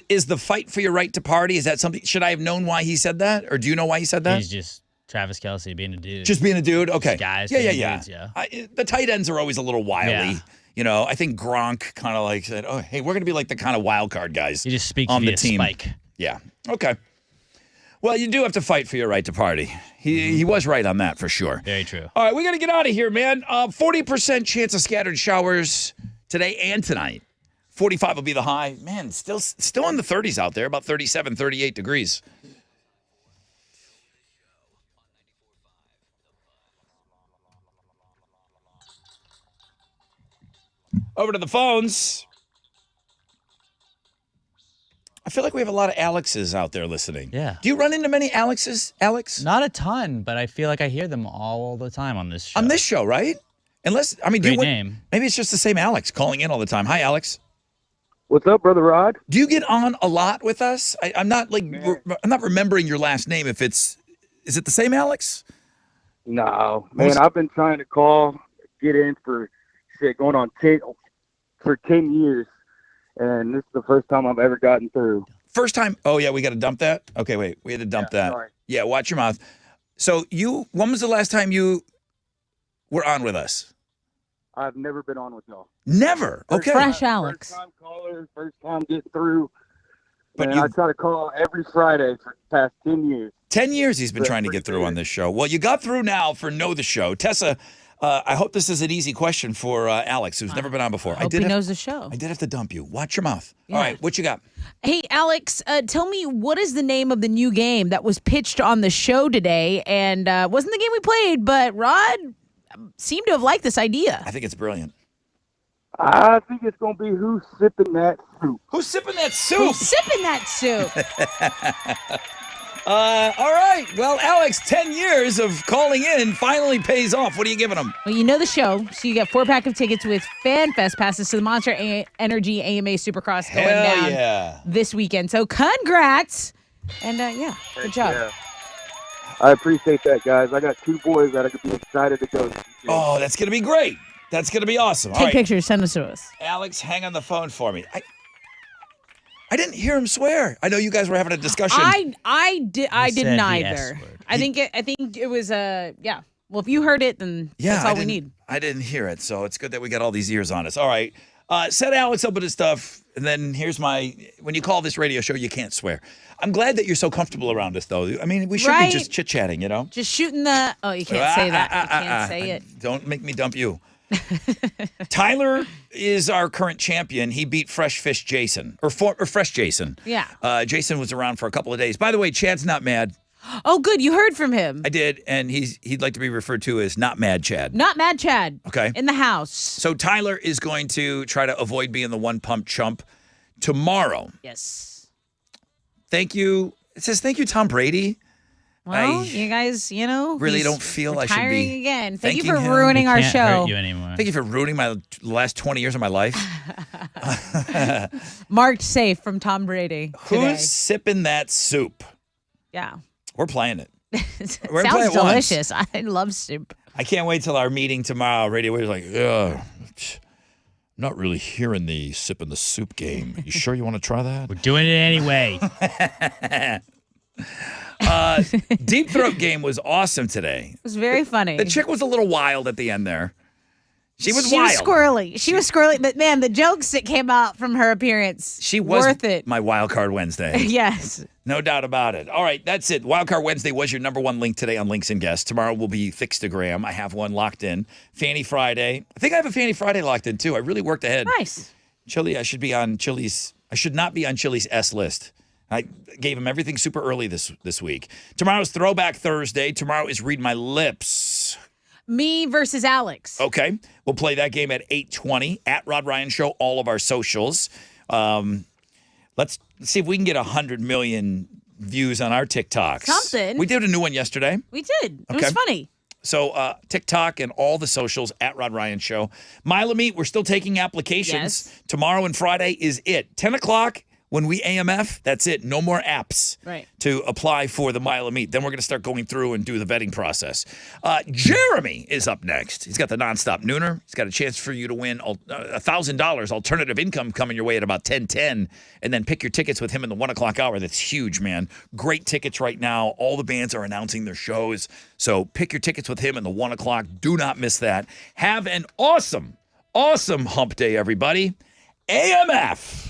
Is the fight for your right to party, is that something, should I have known why he said that? Or do you know why he said that? He's just Travis Kelce being a dude. Just being a dude? Okay. Guys yeah. being dudes, yeah. The tight ends are always a little wily. Yeah. You know, I think Gronk kind of like said, oh, hey, we're going to be like the kind of wild card guys He just speaks on the via team. spike. Yeah. Okay. Well, you do have to fight for your right to party. He was right on that for sure. Very true. All right, we got to get out of here, man. 40% chance of scattered showers today and tonight. 45 will be the high. Man, still in the 30s out there, about 37, 38 degrees. Over to the phones. I feel like we have a lot of Alexes out there listening. Yeah. Do you run into many Alexes, Alex? Not a ton, but I feel like I hear them all the time on this show. On this show, right? Unless, I mean, Great name. Maybe it's just the same Alex calling in all the time. Hi, Alex. What's up, Brother Rod? Do you get on a lot with us? I'm not like, I'm not remembering your last name. Is it the same Alex? No, man, I've been trying to call, get in for going on 10 years, and this is the first time I've ever gotten through. First time. Oh, yeah, we got to dump that? Okay, wait, we had to dump that. Sorry. Yeah, watch your mouth. So when was the last time you were on with us? I've never been on with y'all. Never. Okay. Fresh Alex. First time caller, first time getting through. But And I try to call every Friday for the past 10 years. 10 years he's been trying to get through on this show. Well, you got through now for Know the Show. Tessa, I hope this is an easy question for Alex, who's never been on before. Hope he knows the show. I did have to dump you. Watch your mouth. Yeah. All right, what you got? Hey, Alex, tell me, what is the name of the new game that was pitched on the show today? And wasn't the game we played, but Rod seemed to have liked this idea. I think it's brilliant. I think it's going to be Who's Sipping That Soup. Who's sipping that soup? Who's sipping that soup? All right. Well, Alex, 10 years of calling in finally pays off. What are you giving him? Well, you know the show, so you get 4-pack of tickets with FanFest passes to the Monster Energy AMA Supercross going Hell down this weekend. So congrats. And good job. Yeah. I appreciate that, guys. I got two boys that are going to be excited to go. Oh, that's going to be great. That's going to be awesome. All Take right. pictures, send them to us. Alex, hang on the phone for me. I didn't hear him swear. I know you guys were having a discussion. I didn't said the either. S word. I think it was yeah. Well, if you heard it, then that's all we need. I didn't hear it, so it's good that we got all these ears on us. All right. Set Alex up with his stuff, and then here's when you call this radio show, you can't swear. I'm glad that you're so comfortable around us, though. I mean, we should Right. be just chit-chatting, you know? Just shooting the. Oh, you can't say that. You can't say it. Don't make me dump you. Tyler is our current champion. He beat Fresh Fish Jason, or Fresh Jason. Yeah. Jason was around for a couple of days. By the way, Chad's not mad. Oh, good. You heard from him. I did, and he'd like to be referred to as Not Mad Chad. Not Mad Chad. Okay. In the house. So Tyler is going to try to avoid being the one pump chump tomorrow. Yes. Thank you. It says thank you, Tom Brady. Well, you guys, really he's don't feel I should retiring be again. Thank you thanking for him. ruining our Can't show. hurt you anymore. Thank you for ruining my last 20 years of my life. Marked safe from Tom Brady. Today. Who's sipping that soup? Yeah. We're playing it. We're gonna play Sounds it once. delicious. I love soup. I can't wait till our meeting tomorrow. Radio Wave's like, I'm not really hearing the sipping the soup game. You sure you want to try that? We're doing it anyway. Deep Throat game was awesome today. It was very funny. The chick was a little wild at the end there. She was She wild. was squirrely. She was squirrely. But man, the jokes that came out from her appearance, She was worth it. my Wild Card Wednesday. Yes. No doubt about it. All right, that's it. Wild Card Wednesday was your number one link today on Links and Guests. Tomorrow will be Fixtagram. I have one locked in. Fanny Friday. I think I have a Fanny Friday locked in too. I really worked ahead. Nice. Chili, I should not be on Chili's S list. I gave him everything super early this week. Tomorrow's Throwback Thursday. Tomorrow is Read My Lips. Me versus Alex. Okay. We'll play that game at 8:20 at Rod Ryan Show, all of our socials. Let's see if we can get 100 million views on our TikToks. Something. We did a new one yesterday. We did. It Okay. was funny. So TikTok and all the socials at Rod Ryan Show. Mile of Meat, we're still taking applications. Yes. Tomorrow and Friday is it. 10 o'clock when we AMF, that's it. No more apps Right. to apply for the Mile of Meat. Then we're going to start going through and do the vetting process. Jeremy is up next. He's got the Nonstop Nooner. He's got a chance for you to win $1,000 alternative income coming your way at about 10:10. And then pick your tickets with him in the 1 o'clock hour. That's huge, man. Great tickets right now. All the bands are announcing their shows. So pick your tickets with him in the 1 o'clock. Do not miss that. Have an awesome, awesome hump day, everybody. AMF.